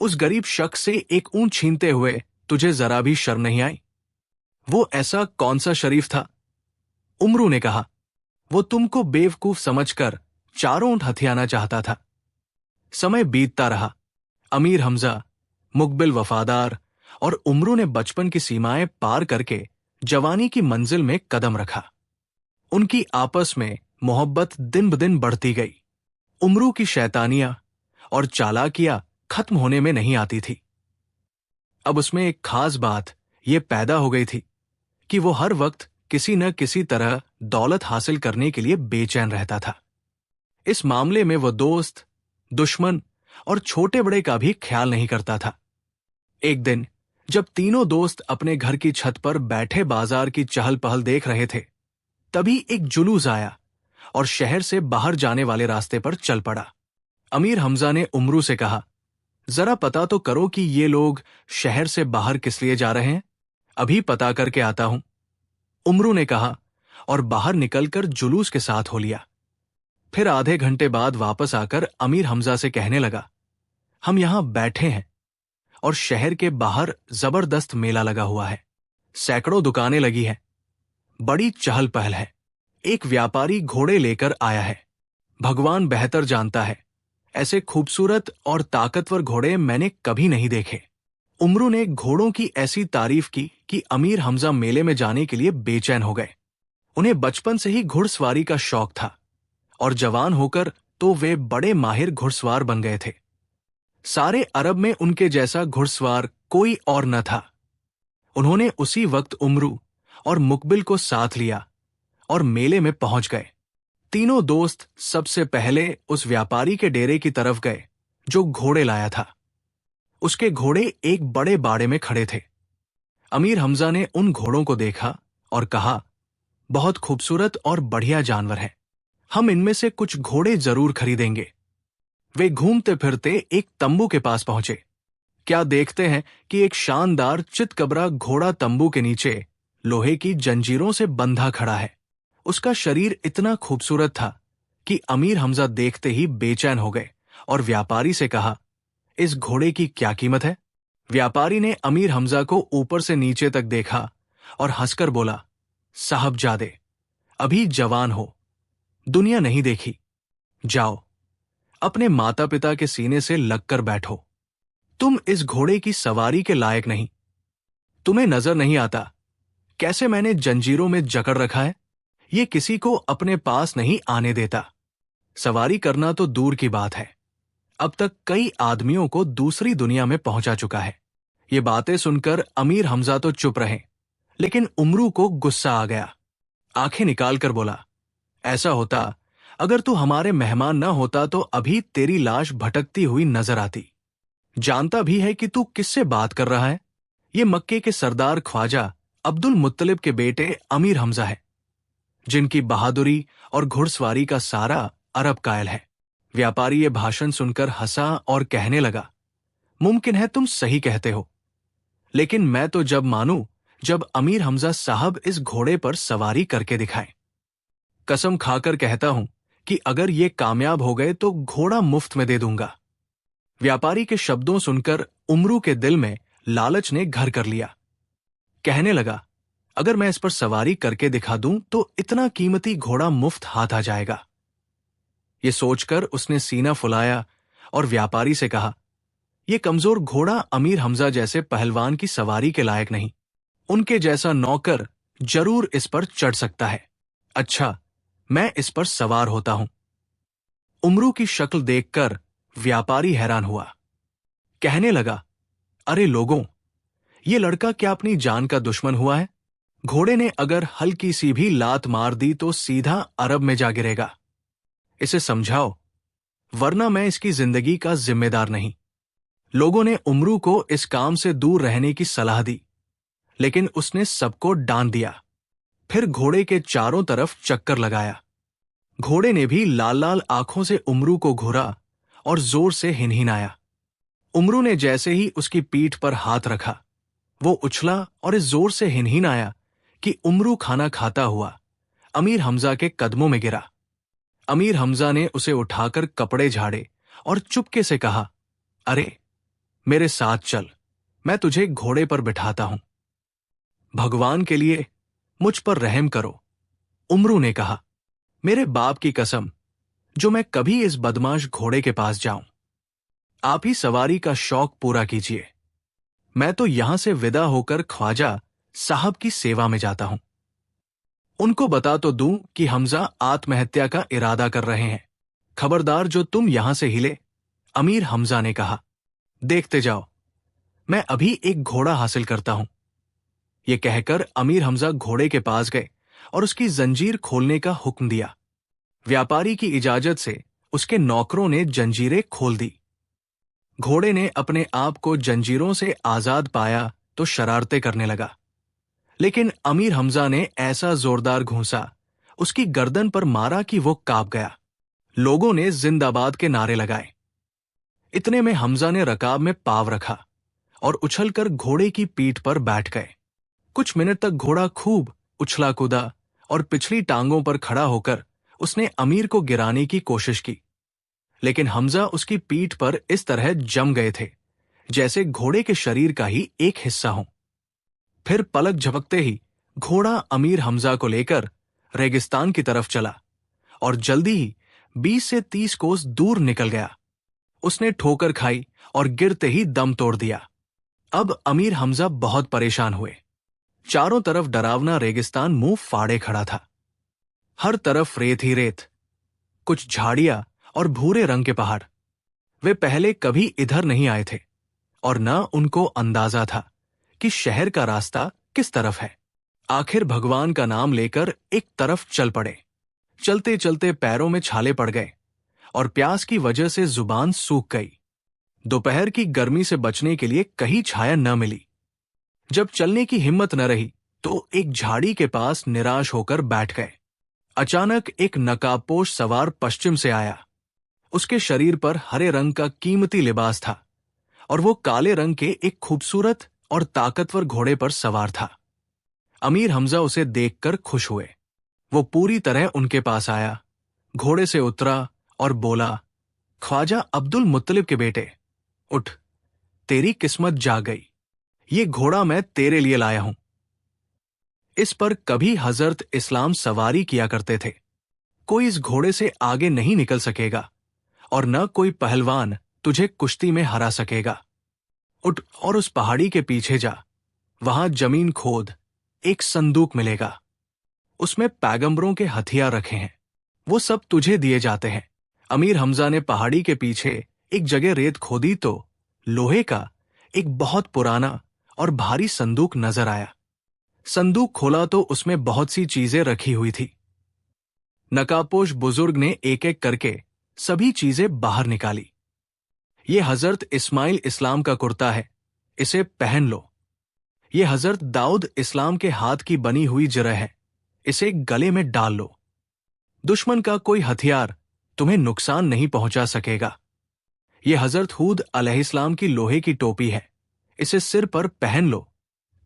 उस गरीब शख्स से एक ऊंट छीनते हुए तुझे जरा भी शर्म नहीं आई? वो ऐसा कौन सा शरीफ था? उमरू ने कहा, वो तुमको बेवकूफ समझकर 4 ऊंट हथियाना चाहता था। समय बीतता रहा। अमीर हमजा, मुकबिल वफादार और उमरू ने बचपन की सीमाएं पार करके जवानी की मंजिल में कदम रखा। उनकी आपस में मोहब्बत दिन ब दिन बढ़ती गई। उमरू की शैतानियां और चालाकियां खत्म होने में नहीं आती थी। अब उसमें एक खास बात यह पैदा हो गई थी कि वो हर वक्त किसी न किसी तरह दौलत हासिल करने के लिए बेचैन रहता था। इस मामले में वो दोस्त, दुश्मन और छोटे बड़े का भी ख्याल नहीं करता था। एक दिन जब तीनों दोस्त अपने घर की छत पर बैठे बाजार की चहल पहल देख रहे थे, तभी एक जुलूस आया और शहर से बाहर जाने वाले रास्ते पर चल पड़ा। अमीर हमजा ने उमरू से कहा, जरा पता तो करो कि ये लोग शहर से बाहर किस लिए जा रहे हैं। अभी पता करके आता हूं, उमरू ने कहा और बाहर निकलकर जुलूस के साथ हो लिया। फिर आधे घंटे बाद वापस आकर अमीर हमजा से कहने लगा, हम यहां बैठे हैं और शहर के बाहर जबरदस्त मेला लगा हुआ है। सैकड़ों दुकानें लगी हैं, बड़ी चहल पहल है। एक व्यापारी घोड़े लेकर आया है। भगवान बेहतर जानता है, ऐसे खूबसूरत और ताकतवर घोड़े मैंने कभी नहीं देखे। उमरू ने घोड़ों की ऐसी तारीफ की कि अमीर हमजा मेले में जाने के लिए बेचैन हो गए। उन्हें बचपन से ही घुड़सवारी का शौक था और जवान होकर तो वे बड़े माहिर घुड़सवार बन गए थे। सारे अरब में उनके जैसा घुड़सवार कोई और न था। उन्होंने उसी वक्त उमरू और मुकबिल को साथ लिया और मेले में पहुंच गए। तीनों दोस्त सबसे पहले उस व्यापारी के डेरे की तरफ गए जो घोड़े लाया था। उसके घोड़े एक बड़े बाड़े में खड़े थे। अमीर हमजा ने उन घोड़ों को देखा और कहा, बहुत खूबसूरत और बढ़िया जानवर हैं, हम इनमें से कुछ घोड़े जरूर खरीदेंगे। वे घूमते फिरते एक तंबू के पास पहुंचे। क्या देखते हैं कि एक शानदार चितकबरा घोड़ा तंबू के नीचे लोहे की जंजीरों से बंधा खड़ा है। उसका शरीर इतना खूबसूरत था कि अमीर हमजा देखते ही बेचैन हो गए और व्यापारी से कहा, इस घोड़े की क्या कीमत है? व्यापारी ने अमीर हमजा को ऊपर से नीचे तक देखा और हंसकर बोला, साहबजादे, अभी जवान हो, दुनिया नहीं देखी, जाओ अपने माता पिता के सीने से लगकर बैठो। तुम इस घोड़े की सवारी के लायक नहीं। तुम्हें नजर नहीं आता कैसे मैंने जंजीरों में जकड़ रखा है? ये किसी को अपने पास नहीं आने देता। सवारी करना तो दूर की बात है, अब तक कई आदमियों को दूसरी दुनिया में पहुंचा चुका है। ये बातें सुनकर अमीर हमजा तो चुप रहे, लेकिन उमरू को गुस्सा आ गया। आंखें निकालकर बोला, ऐसा होता अगर तू हमारे मेहमान न होता तो अभी तेरी लाश भटकती हुई नजर आती। जानता भी है कि तू किससे बात कर रहा है? ये मक्के के सरदार ख्वाजा अब्दुल मुत्तलिब के बेटे अमीर हमजा है, जिनकी बहादुरी और घुड़सवारी का सारा अरब कायल है। व्यापारी ये भाषण सुनकर हंसा और कहने लगा, मुमकिन है तुम सही कहते हो, लेकिन मैं तो जब मानूं जब अमीर हमजा साहब इस घोड़े पर सवारी करके दिखाएं। कसम खाकर कहता हूं कि अगर ये कामयाब हो गए तो घोड़ा मुफ्त में दे दूंगा। व्यापारी के शब्दों सुनकर उमरू के दिल में लालच ने घर कर लिया। कहने लगा, अगर मैं इस पर सवारी करके दिखा दूं तो इतना कीमती घोड़ा मुफ्त हाथ आ जाएगा। ये सोचकर उसने सीना फुलाया और व्यापारी से कहा, यह कमजोर घोड़ा अमीर हमजा जैसे पहलवान की सवारी के लायक नहीं। उनके जैसा नौकर जरूर इस पर चढ़ सकता है। अच्छा, मैं इस पर सवार होता हूं। उमरू की शक्ल देखकर व्यापारी हैरान हुआ। कहने लगा, अरे लोगों, ये लड़का क्या अपनी जान का दुश्मन हुआ है? घोड़े ने अगर हल्की सी भी लात मार दी तो सीधा अरब में जा गिरेगा। इसे समझाओ, वरना मैं इसकी जिंदगी का जिम्मेदार नहीं। लोगों ने उमरू को इस काम से दूर रहने की सलाह दी, लेकिन उसने सबको डांट दिया। फिर घोड़े के चारों तरफ चक्कर लगाया। घोड़े ने भी लाल लाल आंखों से उमरू को घूरा और जोर से हिनहिनाया। उमरू ने जैसे ही उसकी पीठ पर हाथ रखा, वो उछला और इस जोर से हिनहिनाया कि उमरू खाना खाता हुआ अमीर हमजा के कदमों में गिरा। अमीर हमजा ने उसे उठाकर कपड़े झाड़े और चुपके से कहा, अरे मेरे साथ चल, मैं तुझे घोड़े पर बिठाता हूं। भगवान के लिए मुझ पर रहम करो, उमरू ने कहा। मेरे बाप की कसम, जो मैं कभी इस बदमाश घोड़े के पास जाऊं। आप ही सवारी का शौक पूरा कीजिए। मैं तो यहां से विदा होकर ख्वाजा साहब की सेवा में जाता हूं। उनको बता तो दूं कि हमजा आत्महत्या का इरादा कर रहे हैं। खबरदार जो तुम यहां से हिले, अमीर हमजा ने कहा। देखते जाओ, मैं अभी एक घोड़ा हासिल करता हूं। ये कहकर अमीर हमजा घोड़े के पास गए और उसकी जंजीर खोलने का हुक्म दिया। व्यापारी की इजाजत से उसके नौकरों ने जंजीरें खोल दी। घोड़े ने अपने आप को जंजीरों से आजाद पाया तो शरारतें करने लगा, लेकिन अमीर हमजा ने ऐसा जोरदार घूंसा उसकी गर्दन पर मारा कि वो कांप गया। लोगों ने जिंदाबाद के नारे लगाए। इतने में हमजा ने रकाब में पांव रखा और उछलकर घोड़े की पीठ पर बैठ गए। कुछ मिनट तक घोड़ा खूब उछला कूदा और पिछली टांगों पर खड़ा होकर उसने अमीर को गिराने की कोशिश की, लेकिन हमजा उसकी पीठ पर इस तरह जम गए थे जैसे घोड़े के शरीर का ही एक हिस्सा हो। फिर पलक झपकते ही घोड़ा अमीर हमजा को लेकर रेगिस्तान की तरफ चला और जल्दी ही 20 से 30 कोस दूर निकल गया। उसने ठोकर खाई और गिरते ही दम तोड़ दिया। अब अमीर हमजा बहुत परेशान हुए। चारों तरफ डरावना रेगिस्तान मुंह फाड़े खड़ा था। हर तरफ रेत ही रेत, कुछ झाड़ियां और भूरे रंग के पहाड़। वे पहले कभी इधर नहीं आए थे और न उनको अंदाजा था कि शहर का रास्ता किस तरफ है। आखिर भगवान का नाम लेकर एक तरफ चल पड़े। चलते चलते पैरों में छाले पड़ गए और प्यास की वजह से जुबान सूख गई। दोपहर की गर्मी से बचने के लिए कहीं छाया न मिली। जब चलने की हिम्मत न रही तो एक झाड़ी के पास निराश होकर बैठ गए। अचानक एक नकाबपोश सवार पश्चिम से आया। उसके शरीर पर हरे रंग का कीमती लिबास था और वो काले रंग के एक खूबसूरत और ताकतवर घोड़े पर सवार था। अमीर हमजा उसे देखकर खुश हुए। वो पूरी तरह उनके पास आया, घोड़े से उतरा और बोला, ख्वाजा अब्दुल मुत्तलिब के बेटे, उठ, तेरी किस्मत जाग गई। ये घोड़ा मैं तेरे लिए लाया हूं। इस पर कभी हजरत इस्लाम सवारी किया करते थे। कोई इस घोड़े से आगे नहीं निकल सकेगा और न कोई पहलवान तुझे कुश्ती में हरा सकेगा। उठ और उस पहाड़ी के पीछे जा। वहां जमीन खोद, एक संदूक मिलेगा। उसमें पैगंबरों के हथियार रखे हैं। वो सब तुझे दिए जाते हैं। अमीर हमजा ने पहाड़ी के पीछे एक जगह रेत खोदी तो लोहे का एक बहुत पुराना और भारी संदूक नजर आया। संदूक खोला तो उसमें बहुत सी चीजें रखी हुई थी। नकाबपोश बुजुर्ग ने एक एक करके सभी चीजें बाहर निकाली। ये हजरत इस्माइल इस्लाम का कुर्ता है, इसे पहन लो। ये हजरत दाऊद इस्लाम के हाथ की बनी हुई जरह है, इसे गले में डाल लो। दुश्मन का कोई हथियार तुम्हें नुकसान नहीं पहुंचा सकेगा। ये हजरत हूद अलैहिस्सलाम की लोहे की टोपी है, इसे सिर पर पहन लो,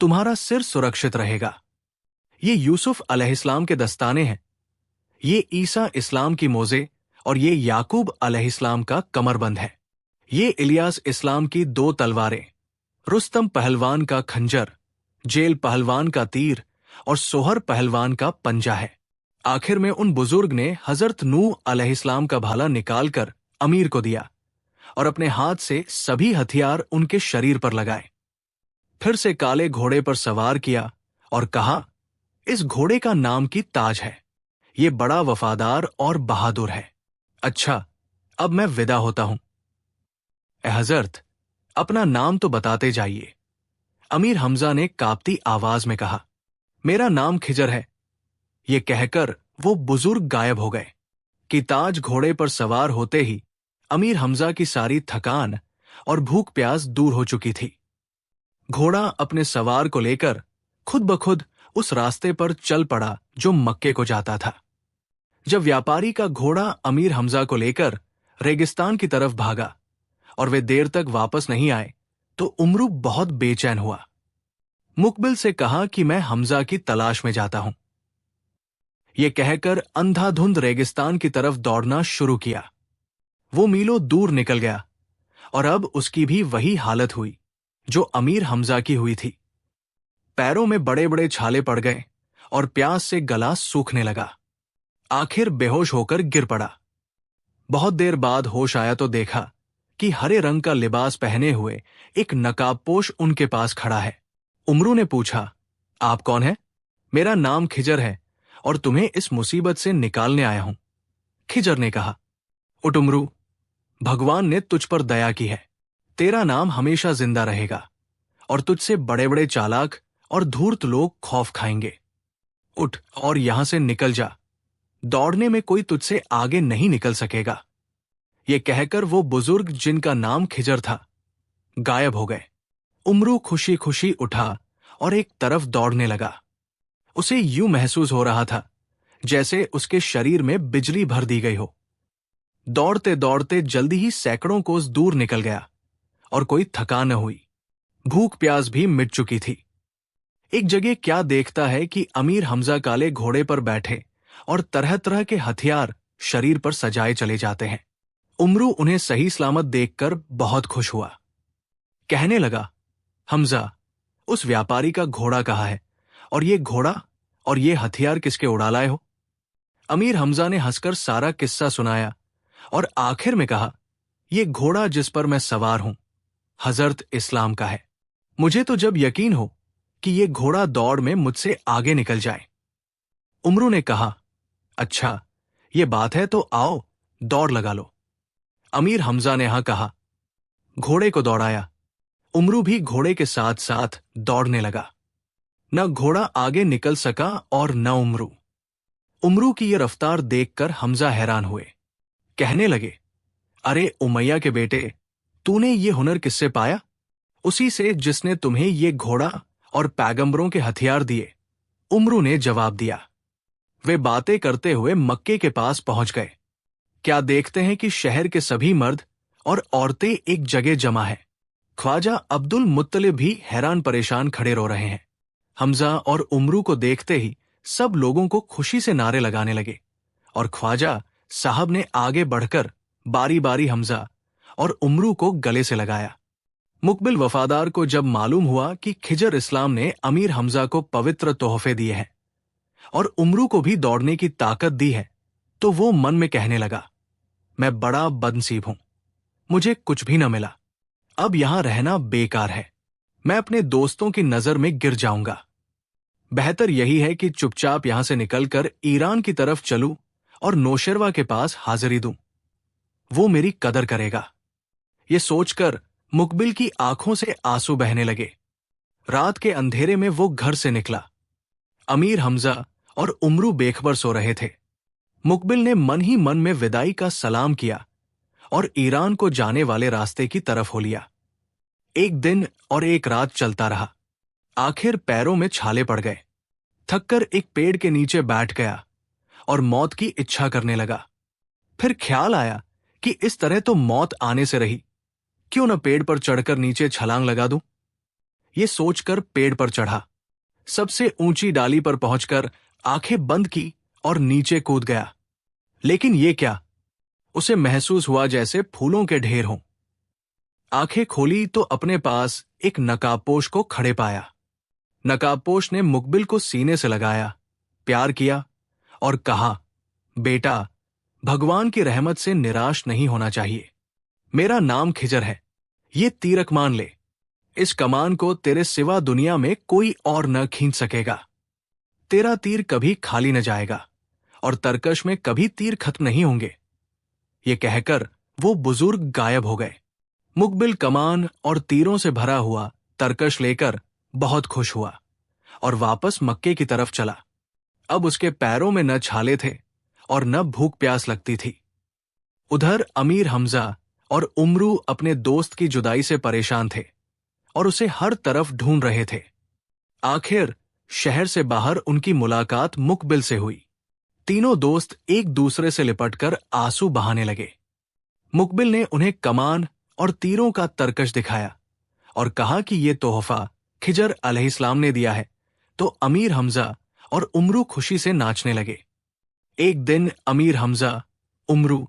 तुम्हारा सिर सुरक्षित रहेगा। ये यूसुफ अलैहिस्सलाम के दस्ताने हैं। ये ईसा इस्लाम की मोजे और ये याकूब अलैहिस्सलाम का कमरबंद है। ये इलियास इस्लाम की 2 तलवारें, रुस्तम पहलवान का खंजर, जेल पहलवान का तीर और सोहर पहलवान का पंजा है। आखिर में उन बुजुर्ग ने हजरत नूह अलैहिस्सलाम का भाला निकालकर अमीर को दिया और अपने हाथ से सभी हथियार उनके शरीर पर लगाए। फिर से काले घोड़े पर सवार किया और कहा, इस घोड़े का नाम की ताज है। ये बड़ा वफादार और बहादुर है। अच्छा, अब मैं विदा होता हूं। ए हजरत, अपना नाम तो बताते जाइए। अमीर हमजा ने कांपती आवाज में कहा, मेरा नाम खिजर है। ये कहकर वो बुजुर्ग गायब हो गए कि ताज घोड़े पर सवार होते ही अमीर हमजा की सारी थकान और भूख प्यास दूर हो चुकी थी। घोड़ा अपने सवार को लेकर खुद ब खुद उस रास्ते पर चल पड़ा जो मक्के को जाता था। जब व्यापारी का घोड़ा अमीर हमजा को लेकर रेगिस्तान की तरफ भागा और वे देर तक वापस नहीं आए तो उमरू बहुत बेचैन हुआ। मुकबिल से कहा कि मैं हमजा की तलाश में जाता हूं। ये कहकर अंधाधुंध रेगिस्तान की तरफ दौड़ना शुरू किया। वो मीलों दूर निकल गया और अब उसकी भी वही हालत हुई जो अमीर हमजा की हुई थी। पैरों में बड़े बड़े छाले पड़ गए और प्यास से गला सूखने लगा। आखिर बेहोश होकर गिर पड़ा। बहुत देर बाद होश आया तो देखा कि हरे रंग का लिबास पहने हुए एक नकाबपोश उनके पास खड़ा है। उमरू ने पूछा, आप कौन हैं? मेरा नाम खिजर है और तुम्हें इस मुसीबत से निकालने आया हूं। खिजर ने कहा, उठ उमरू, भगवान ने तुझ पर दया की है। तेरा नाम हमेशा जिंदा रहेगा और तुझसे बड़े बड़े चालाक और धूर्त लोग खौफ खाएंगे। उठ और यहां से निकल जा। दौड़ने में कोई तुझसे आगे नहीं निकल सकेगा। ये कहकर वो बुजुर्ग, जिनका नाम खिजर था, गायब हो गए। उमरू खुशी खुशी उठा और एक तरफ दौड़ने लगा। उसे यूं महसूस हो रहा था जैसे उसके शरीर में बिजली भर दी गई हो। दौड़ते दौड़ते जल्दी ही सैकड़ों कोस दूर निकल गया और कोई थकान न हुई। भूख प्यास भी मिट चुकी थी। एक जगह क्या देखता है कि अमीर हमजा काले घोड़े पर बैठे और तरह तरह के हथियार शरीर पर सजाए चले जाते हैं। उमरू उन्हें सही सलामत देखकर बहुत खुश हुआ। कहने लगा, हमजा, उस व्यापारी का घोड़ा कहाँ है, और ये घोड़ा और ये हथियार किसके उड़ा लाए हो? अमीर हमजा ने हंसकर सारा किस्सा सुनाया और आखिर में कहा, ये घोड़ा जिस पर मैं सवार हूं हजरत इस्लाम का है। मुझे तो जब यकीन हो कि ये घोड़ा दौड़ में मुझसे आगे निकल जाए। उमरू ने कहा, अच्छा ये बात है तो आओ दौड़ लगा लो। अमीर हमजा ने हाँ कहा। घोड़े को दौड़ाया। उमरू भी घोड़े के साथ साथ दौड़ने लगा। न घोड़ा आगे निकल सका और न उमरू। उमरू की ये रफ्तार देखकर हमजा हैरान हुए। कहने लगे, अरे उमैया के बेटे, तूने ये हुनर किससे पाया? उसी से जिसने तुम्हें ये घोड़ा और पैगंबरों के हथियार दिए, उमरू ने जवाब दिया। वे बातें करते हुए मक्के के पास पहुंच गए। क्या देखते हैं कि शहर के सभी मर्द और औरतें एक जगह जमा है। ख्वाजा अब्दुल मुत्तलिब भी हैरान परेशान खड़े रो रहे हैं। हमजा और उमरू को देखते ही सब लोगों को खुशी से नारे लगाने लगे और ख्वाजा साहब ने आगे बढ़कर बारी बारी हमजा और उमरू को गले से लगाया। मुकबिल वफादार को जब मालूम हुआ कि खिजर इस्लाम ने अमीर हमजा को पवित्र तोहफे दिए हैं और उमरू को भी दौड़ने की ताकत दी है, तो वो मन में कहने लगा, मैं बड़ा बदनसीब हूं, मुझे कुछ भी न मिला। अब यहां रहना बेकार है। मैं अपने दोस्तों की नजर में गिर जाऊंगा। बेहतर यही है कि चुपचाप यहां से निकलकर ईरान की तरफ चलूं और नौशेरवा के पास हाजिरी दूं। वो मेरी कदर करेगा। ये सोचकर मुकबिल की आंखों से आंसू बहने लगे। रात के अंधेरे में वो घर से निकला। अमीर हमजा और उमरू बेखबर सो रहे थे। मुकबिल ने मन ही मन में विदाई का सलाम किया और ईरान को जाने वाले रास्ते की तरफ हो लिया। एक दिन और एक रात चलता रहा। आखिर पैरों में छाले पड़ गए। थककर एक पेड़ के नीचे बैठ गया और मौत की इच्छा करने लगा। फिर ख्याल आया कि इस तरह तो मौत आने से रही, क्यों न पेड़ पर चढ़कर नीचे छलांग लगा दूं। ये सोचकर पेड़ पर चढ़ा। सबसे ऊंची डाली पर पहुंचकर आंखें बंद की और नीचे कूद गया। लेकिन ये क्या, उसे महसूस हुआ जैसे फूलों के ढेर हों। आंखें खोली तो अपने पास एक नकाबपोश को खड़े पाया। नकाबपोश ने मुकबिल को सीने से लगाया, प्यार किया और कहा, बेटा, भगवान की रहमत से निराश नहीं होना चाहिए। मेरा नाम खिजर है। ये तीरक मान ले। इस कमान को तेरे सिवा दुनिया में कोई और न खींच सकेगा। तेरा तीर कभी खाली न जाएगा और तरकश में कभी तीर खत्म नहीं होंगे। ये कहकर वो बुजुर्ग गायब हो गए। मुकबिल कमान और तीरों से भरा हुआ तरकश लेकर बहुत खुश हुआ और वापस मक्के की तरफ चला। अब उसके पैरों में न छाले थे और न भूख प्यास लगती थी। उधर अमीर हमजा और उमरू अपने दोस्त की जुदाई से परेशान थे और उसे हर तरफ ढूंढ रहे थे। आखिर शहर से बाहर उनकी मुलाकात मुकबिल से हुई। तीनों दोस्त एक दूसरे से लिपटकर आंसू बहाने लगे। मुकबिल ने उन्हें कमान और तीरों का तरकश दिखाया और कहा कि ये तोहफा खिजर अलैहिस्सलाम ने दिया है, तो अमीर हमजा और उमरू खुशी से नाचने लगे। एक दिन अमीर हमजा, उमरू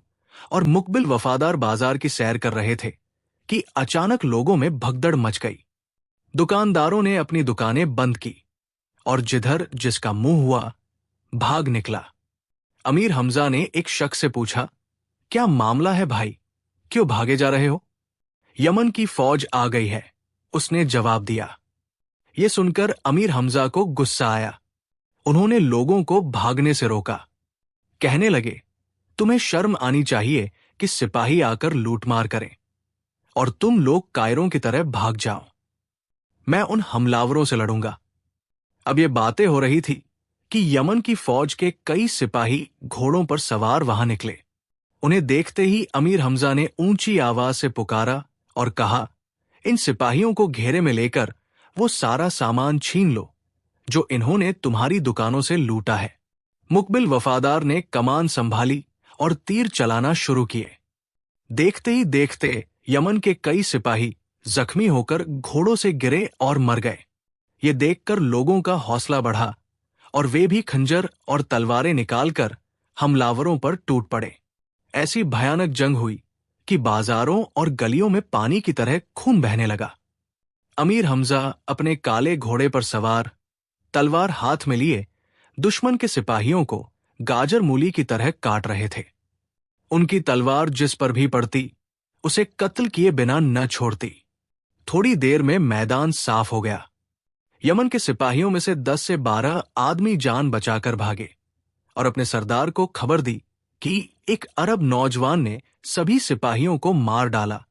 और मुकबिल वफादार बाजार की सैर कर रहे थे कि अचानक लोगों में भगदड़ मच गई। दुकानदारों ने अपनी दुकानें बंद की और जिधर जिसका मुंह हुआ भाग निकला। अमीर हमजा ने एक शख्स से पूछा, क्या मामला है भाई, क्यों भागे जा रहे हो? यमन की फौज आ गई है, उसने जवाब दिया। यह सुनकर अमीर हमजा को गुस्सा आया। उन्होंने लोगों को भागने से रोका। कहने लगे, तुम्हें शर्म आनी चाहिए कि सिपाही आकर लूटमार करें और तुम लोग कायरों की तरह भाग जाओ। मैं उन हमलावरों से लड़ूंगा। अब ये बातें हो रही थी कि यमन की फौज के कई सिपाही घोड़ों पर सवार वहां निकले। उन्हें देखते ही अमीर हमजा ने ऊंची आवाज से पुकारा और कहा, इन सिपाहियों को घेरे में लेकर वो सारा सामान छीन लो जो इन्होंने तुम्हारी दुकानों से लूटा है। मुकबिल वफादार ने कमान संभाली और तीर चलाना शुरू किए। देखते ही देखते यमन के कई सिपाही जख्मी होकर घोड़ों से गिरे और मर गए। ये देखकर लोगों का हौसला बढ़ा और वे भी खंजर और तलवारें निकालकर हमलावरों पर टूट पड़े। ऐसी भयानक जंग हुई कि बाजारों और गलियों में पानी की तरह खून बहने लगा। अमीर हमजा अपने काले घोड़े पर सवार, तलवार हाथ में लिए, दुश्मन के सिपाहियों को गाजर मूली की तरह काट रहे थे। उनकी तलवार जिस पर भी पड़ती उसे कत्ल किए बिना न छोड़ती। थोड़ी देर में मैदान साफ हो गया। यमन के सिपाहियों में से 10 से 12 आदमी जान बचाकर भागे और अपने सरदार को खबर दी कि एक अरब नौजवान ने सभी सिपाहियों को मार डाला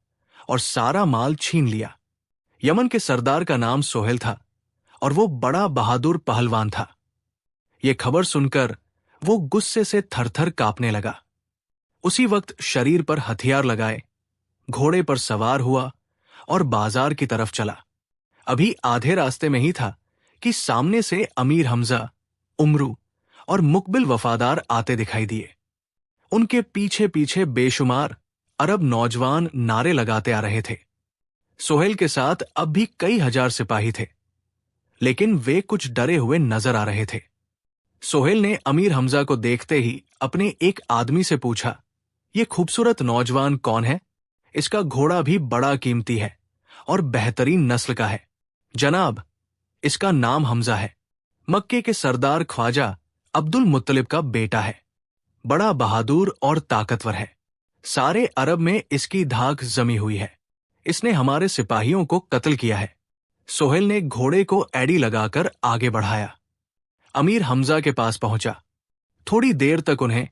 और सारा माल छीन लिया। यमन के सरदार का नाम सोहेल था और वो बड़ा बहादुर पहलवान था। ये खबर सुनकर वो गुस्से से थरथर कांपने लगा। उसी वक्त शरीर पर हथियार लगाए घोड़े पर सवार हुआ और बाजार की तरफ चला। अभी आधे रास्ते में ही था कि सामने से अमीर हमजा, उमरू और मुकबिल वफादार आते दिखाई दिए। उनके पीछे पीछे बेशुमार अरब नौजवान नारे लगाते आ रहे थे। सोहेल के साथ अब भी कई हजार सिपाही थे, लेकिन वे कुछ डरे हुए नजर आ रहे थे। सोहेल ने अमीर हमजा को देखते ही अपने एक आदमी से पूछा, ये खूबसूरत नौजवान कौन है? इसका घोड़ा भी बड़ा कीमती है और बेहतरीन नस्ल का है। जनाब, इसका नाम हमजा है। मक्के के सरदार ख्वाजा अब्दुल मुत्तलिब का बेटा है। बड़ा बहादुर और ताकतवर है। सारे अरब में इसकी धाक जमी हुई है। इसने हमारे सिपाहियों को कत्ल किया है। सोहेल ने घोड़े को एड़ी लगाकर आगे बढ़ाया। अमीर हमजा के पास पहुंचा। थोड़ी देर तक उन्हें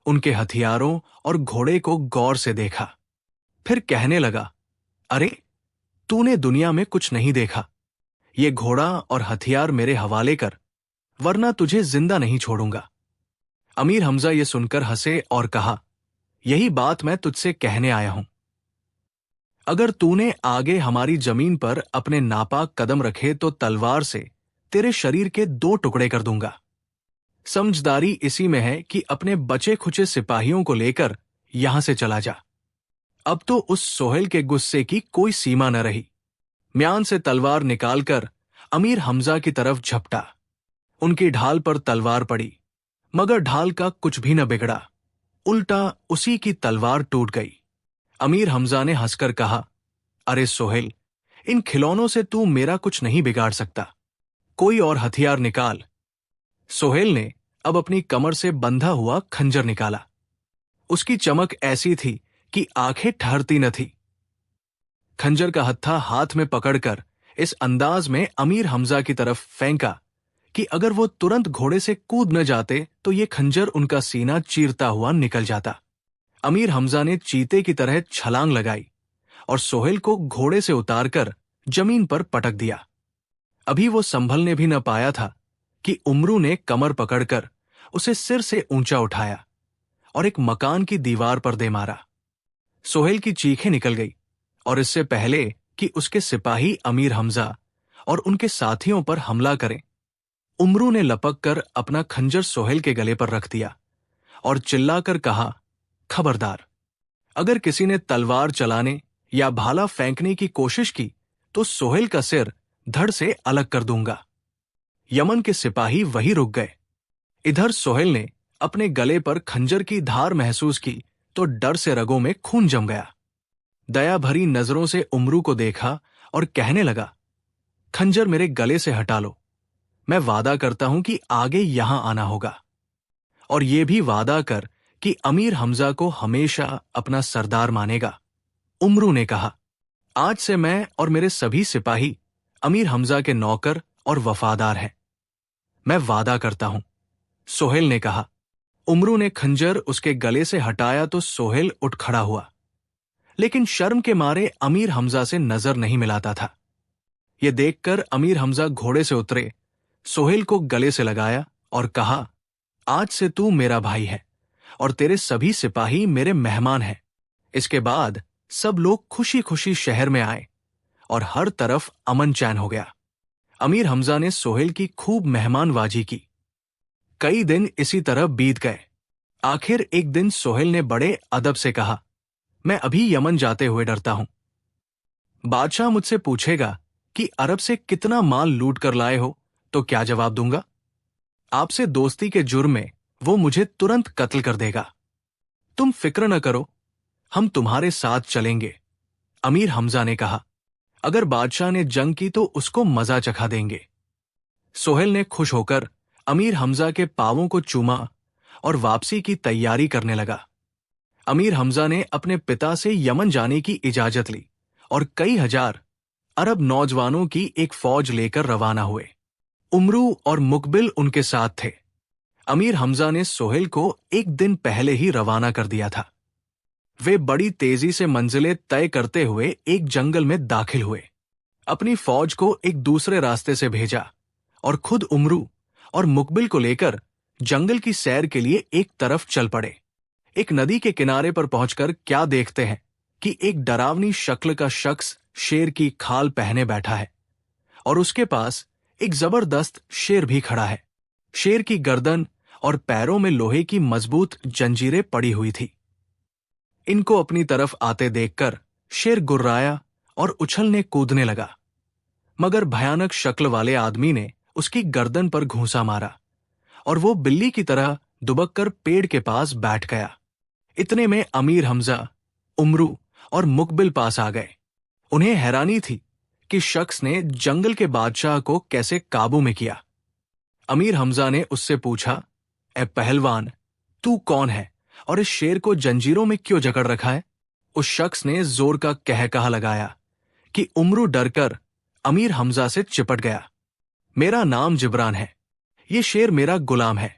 उनके हथियारों और घोड़े को गौर से देखा। फिर कहने लगा, अरे, तूने दुनिया में कुछ नहीं देखा। ये घोड़ा और हथियार मेरे हवाले कर, वरना तुझे जिंदा नहीं छोड़ूंगा। अमीर हमजा ये सुनकर हंसे और कहा, यही बात मैं तुझसे कहने आया हूं। अगर तूने आगे हमारी जमीन पर अपने नापाक कदम रखे तो तलवार से तेरे शरीर के 2 टुकड़े कर दूंगा। समझदारी इसी में है कि अपने बचे खुचे सिपाहियों को लेकर यहां से चला जा। अब तो उस सोहेल के गुस्से की कोई सीमा न रही। म्यान से तलवार निकालकर अमीर हमजा की तरफ झपटा। उनकी ढाल पर तलवार पड़ी, मगर ढाल का कुछ भी न बिगड़ा। उल्टा उसी की तलवार टूट गई। अमीर हमजा ने हंसकर कहा, अरे सोहेल, इन खिलौनों से तू मेरा कुछ नहीं बिगाड़ सकता। कोई और हथियार निकाल। सोहेल ने अब अपनी कमर से बंधा हुआ खंजर निकाला। उसकी चमक ऐसी थी कि आंखें ठहरती न थी। खंजर का हत्था हाथ में पकड़कर इस अंदाज में अमीर हमजा की तरफ फेंका कि अगर वो तुरंत घोड़े से कूद न जाते तो ये खंजर उनका सीना चीरता हुआ निकल जाता। अमीर हमजा ने चीते की तरह छलांग लगाई और सोहेल को घोड़े से उतारकर जमीन पर पटक दिया। अभी वो संभलने भी न पाया था कि उमरू ने कमर पकड़कर उसे सिर से ऊंचा उठाया और एक मकान की दीवार पर दे मारा। सोहेल की चीखें निकल गई और इससे पहले कि उसके सिपाही अमीर हमजा और उनके साथियों पर हमला करें, उमरू ने लपक कर अपना खंजर सोहेल के गले पर रख दिया और चिल्लाकर कहा, खबरदार, अगर किसी ने तलवार चलाने या भाला फेंकने की कोशिश की तो सोहेल का सिर धड़ से अलग कर दूंगा। यमन के सिपाही वहीं रुक गए। इधर सोहेल ने अपने गले पर खंजर की धार महसूस की तो डर से रगों में खून जम गया। दया भरी नजरों से उमरू को देखा और कहने लगा, खंजर मेरे गले से हटा लो। मैं वादा करता हूं कि आगे यहां आना होगा, और ये भी वादा कर कि अमीर हमजा को हमेशा अपना सरदार मानेगा। उमरू ने कहा, आज से मैं और मेरे सभी सिपाही अमीर हमजा के नौकर और वफादार हैं। मैं वादा करता हूं, सोहेल ने कहा। उमरू ने खंजर उसके गले से हटाया तो सोहेल उठ खड़ा हुआ, लेकिन शर्म के मारे अमीर हमजा से नजर नहीं मिलाता था। यह देखकर अमीर हमजा घोड़े से उतरे, सोहेल को गले से लगाया और कहा, आज से तू मेरा भाई है और तेरे सभी सिपाही मेरे मेहमान हैं। इसके बाद सब लोग खुशी खुशी शहर में आए और हर तरफ अमन चैन हो गया। अमीर हमजा ने सोहेल की खूब मेहमानवाजी की। कई दिन इसी तरह बीत गए। आखिर एक दिन सोहेल ने बड़े अदब से कहा, मैं अभी यमन जाते हुए डरता हूं। बादशाह मुझसे पूछेगा कि अरब से कितना माल लूट कर लाए हो, तो क्या जवाब दूंगा? आपसे दोस्ती के जुर्म में वो मुझे तुरंत कत्ल कर देगा। तुम फिक्र न करो, हम तुम्हारे साथ चलेंगे। अमीर हमजा ने कहा, अगर बादशाह ने जंग की तो उसको मजा चखा देंगे। सोहेल ने खुश होकर अमीर हमजा के पांवों को चूमा और वापसी की तैयारी करने लगा। अमीर हमजा ने अपने पिता से यमन जाने की इजाजत ली और कई हजार अरब नौजवानों की एक फौज लेकर रवाना हुए। उमरू और मुकबिल उनके साथ थे। अमीर हमजा ने सोहेल को एक दिन पहले ही रवाना कर दिया था। वे बड़ी तेजी से मंजिलें तय करते हुए एक जंगल में दाखिल हुए। अपनी फौज को एक दूसरे रास्ते से भेजा और खुद उमरू और मुकबिल को लेकर जंगल की सैर के लिए एक तरफ चल पड़े। एक नदी के किनारे पर पहुंचकर क्या देखते हैं कि एक डरावनी शक्ल का शख्स शेर की खाल पहने बैठा है और उसके पास एक जबरदस्त शेर भी खड़ा है। शेर की गर्दन और पैरों में लोहे की मजबूत जंजीरें पड़ी हुई थी। इनको अपनी तरफ आते देखकर शेर गुर्राया और उछलने कूदने लगा, मगर भयानक शक्ल वाले आदमी ने उसकी गर्दन पर घूंसा मारा और वो बिल्ली की तरह दुबककर पेड़ के पास बैठ गया। इतने में अमीर हमजा, उमरू और मुकबिल पास आ गए। उन्हें हैरानी थी कि शख्स ने जंगल के बादशाह को कैसे काबू में किया। अमीर हमजा ने उससे पूछा, ए पहलवान, तू कौन है और इस शेर को जंजीरों में क्यों जकड़ रखा है? उस शख्स ने जोर का कहकहा लगाया कि उमरू डरकर अमीर हमजा से चिपट गया। मेरा नाम जिब्रान है। ये शेर मेरा गुलाम है।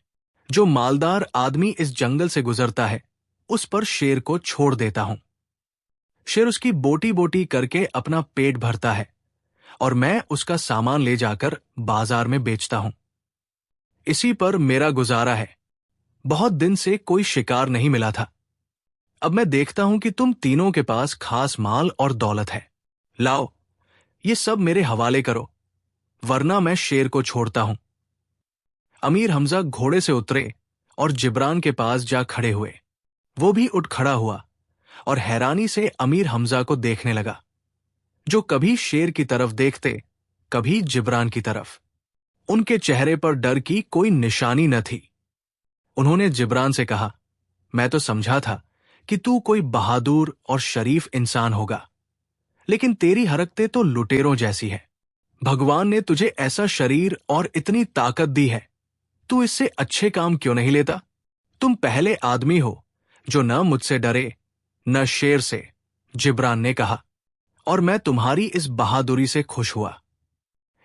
जो मालदार आदमी इस जंगल से गुजरता है उस पर शेर को छोड़ देता हूं। शेर उसकी बोटी बोटी करके अपना पेट भरता है और मैं उसका सामान ले जाकर बाजार में बेचता हूं। इसी पर मेरा गुजारा है। बहुत दिन से कोई शिकार नहीं मिला था। अब मैं देखता हूं कि तुम तीनों के पास खास माल और दौलत है। लाओ, ये सब मेरे हवाले करो, वरना मैं शेर को छोड़ता हूं। अमीर हमजा घोड़े से उतरे और जिब्रान के पास जा खड़े हुए। वो भी उठ खड़ा हुआ और हैरानी से अमीर हमजा को देखने लगा, जो कभी शेर की तरफ देखते, कभी जिब्रान की तरफ। उनके चेहरे पर डर की कोई निशानी न थी। उन्होंने जिब्रान से कहा, मैं तो समझा था कि तू कोई बहादुर और शरीफ इंसान होगा, लेकिन तेरी हरकतें तो लुटेरों जैसी है। भगवान ने तुझे ऐसा शरीर और इतनी ताकत दी है, तू इससे अच्छे काम क्यों नहीं लेता? तुम पहले आदमी हो जो न मुझसे डरे न शेर से, जिब्रान ने कहा, और मैं तुम्हारी इस बहादुरी से खुश हुआ।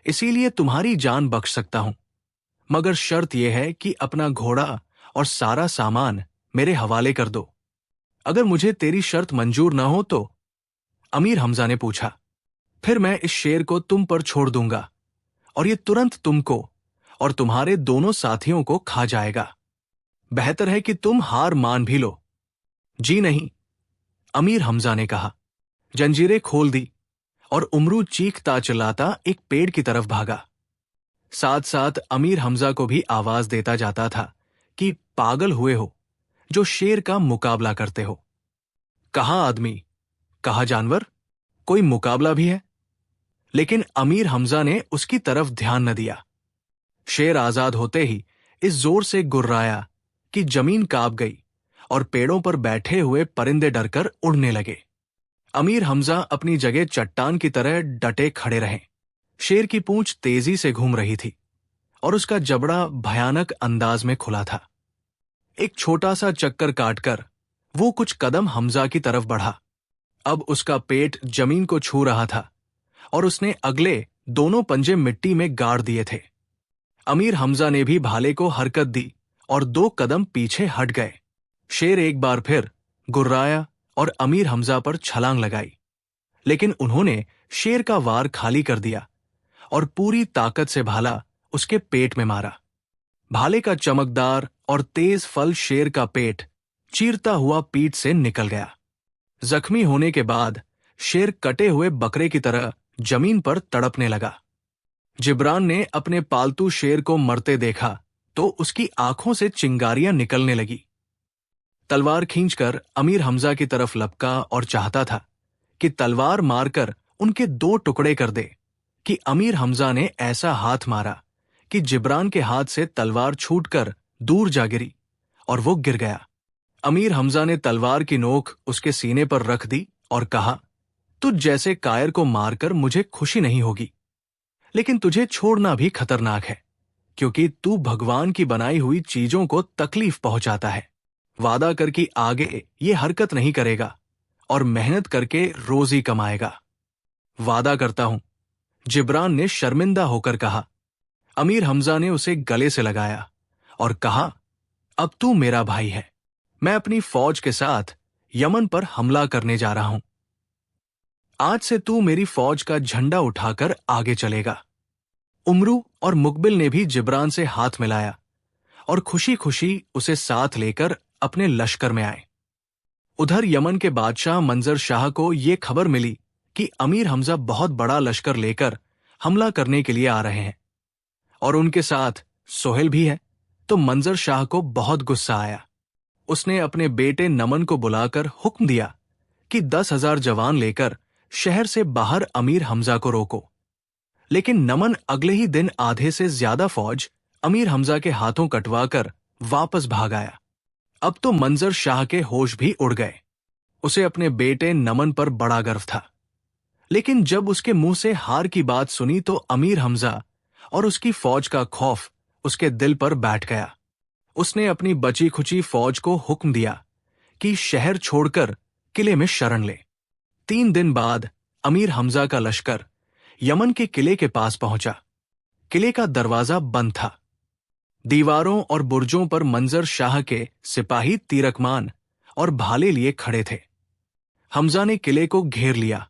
इसीलिए तुम्हारी जान बख्श सकता हूं, मगर शर्त यह है कि अपना घोड़ा और सारा सामान मेरे हवाले कर दो। अगर मुझे तेरी शर्त मंजूर न हो तो? अमीर हमजा ने पूछा, फिर मैं इस शेर को तुम पर छोड़ दूंगा और ये तुरंत तुमको और तुम्हारे दोनों साथियों को खा जाएगा। बेहतर है कि तुम हार मान भी लो। जी नहीं, अमीर हमजा ने कहा। जंजीरें खोल दी और उमरू चीखता चिल्लाता एक पेड़ की तरफ भागा। साथ साथ अमीर हमजा को भी आवाज देता जाता था कि पागल हुए हो जो शेर का मुकाबला करते हो। कहाँ आदमी, कहाँ जानवर, कोई मुकाबला भी है? लेकिन अमीर हमजा ने उसकी तरफ ध्यान न दिया। शेर आजाद होते ही इस जोर से गुर्राया कि जमीन कांप गई और पेड़ों पर बैठे हुए परिंदे डरकर उड़ने लगे। अमीर हमजा अपनी जगह चट्टान की तरह डटे खड़े रहे। शेर की पूंछ तेजी से घूम रही थी और उसका जबड़ा भयानक अंदाज में खुला था। एक छोटा सा चक्कर काटकर वो कुछ कदम हमजा की तरफ बढ़ा। अब उसका पेट जमीन को छू रहा था और उसने अगले दोनों पंजे मिट्टी में गाड़ दिए थे। अमीर हमजा ने भी भाले को हरकत दी और 2 कदम पीछे हट गए। शेर एक बार फिर गुर्राया और अमीर हमजा पर छलांग लगाई, लेकिन उन्होंने शेर का वार खाली कर दिया और पूरी ताकत से भाला उसके पेट में मारा। भाले का चमकदार और तेज फल शेर का पेट चीरता हुआ पीठ से निकल गया। जख्मी होने के बाद शेर कटे हुए बकरे की तरह जमीन पर तड़पने लगा। जिब्रान ने अपने पालतू शेर को मरते देखा तो उसकी आंखों से चिंगारियां निकलने लगी। तलवार खींचकर अमीर हमजा की तरफ लपका और चाहता था कि तलवार मारकर उनके 2 टुकड़े कर दे कि अमीर हमजा ने ऐसा हाथ मारा कि जिब्रान के हाथ से तलवार छूटकर दूर जा गिरी और वो गिर गया। अमीर हमजा ने तलवार की नोक उसके सीने पर रख दी और कहा, तुझ जैसे कायर को मारकर मुझे खुशी नहीं होगी, लेकिन तुझे छोड़ना भी खतरनाक है, क्योंकि तू भगवान की बनाई हुई चीजों को तकलीफ पहुंचाता है। वादा कर कि आगे ये हरकत नहीं करेगा और मेहनत करके रोजी कमाएगा। वादा करता हूं, जिब्रान ने शर्मिंदा होकर कहा। अमीर हमजा ने उसे गले से लगाया और कहा, अब तू मेरा भाई है। मैं अपनी फौज के साथ यमन पर हमला करने जा रहा हूं। आज से तू मेरी फौज का झंडा उठाकर आगे चलेगा। उमरू और मुकबिल ने भी जिब्रान से हाथ मिलाया और खुशी खुशी उसे साथ लेकर अपने लश्कर में आए। उधर यमन के बादशाह मंजर शाह को यह खबर मिली कि अमीर हमजा बहुत बड़ा लश्कर लेकर हमला करने के लिए आ रहे हैं और उनके साथ सोहेल भी है, तो मंजर शाह को बहुत गुस्सा आया। उसने अपने बेटे नमन को बुलाकर हुक्म दिया कि 10,000 जवान लेकर शहर से बाहर अमीर हमजा को रोको। लेकिन नमन अगले ही दिन आधे से ज्यादा फौज अमीर हमजा के हाथों कटवाकर वापस भाग आया। अब तो मंजर शाह के होश भी उड़ गए। उसे अपने बेटे नमन पर बड़ा गर्व था, लेकिन जब उसके मुंह से हार की बात सुनी तो अमीर हमजा और उसकी फौज का खौफ उसके दिल पर बैठ गया। उसने अपनी बची खुची फौज को हुक्म दिया कि शहर छोड़कर किले में शरण ले। 3 दिन बाद अमीर हमजा का लश्कर यमन के किले के पास पहुंचा। किले का दरवाजा बंद था। दीवारों और बुर्जों पर मंजर शाह के सिपाही तीरकमान और भाले लिए खड़े थे। हमजा ने किले को घेर लिया।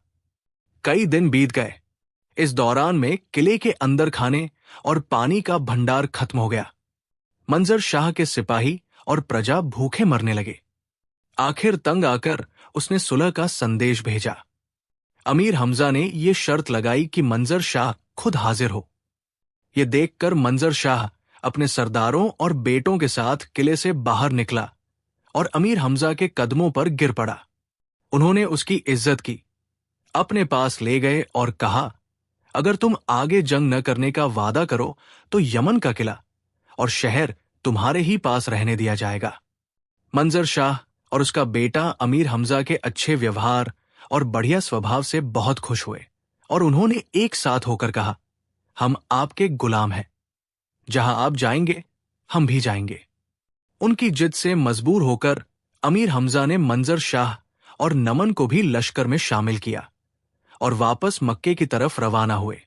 कई दिन बीत गए। इस दौरान में किले के अंदर खाने और पानी का भंडार खत्म हो गया। मंजर शाह के सिपाही और प्रजा भूखे मरने लगे। आखिर तंग आकर उसने सुलह का संदेश भेजा। अमीर हमजा ने यह शर्त लगाई कि मंजर शाह खुद हाजिर हो। यह देखकर मंजर शाह अपने सरदारों और बेटों के साथ किले से बाहर निकला और अमीर हमजा के कदमों पर गिर पड़ा। उन्होंने उसकी इज्जत की, अपने पास ले गए और कहा, अगर तुम आगे जंग न करने का वादा करो तो यमन का किला और शहर तुम्हारे ही पास रहने दिया जाएगा। मंजर शाह और उसका बेटा अमीर हमजा के अच्छे व्यवहार और बढ़िया स्वभाव से बहुत खुश हुए और उन्होंने एक साथ होकर कहा, हम आपके गुलाम हैं, जहां आप जाएंगे हम भी जाएंगे। उनकी जिद से मजबूर होकर अमीर हमजा ने मंजर शाह और नमन को भी लश्कर में शामिल किया और वापस मक्के की तरफ रवाना हुए।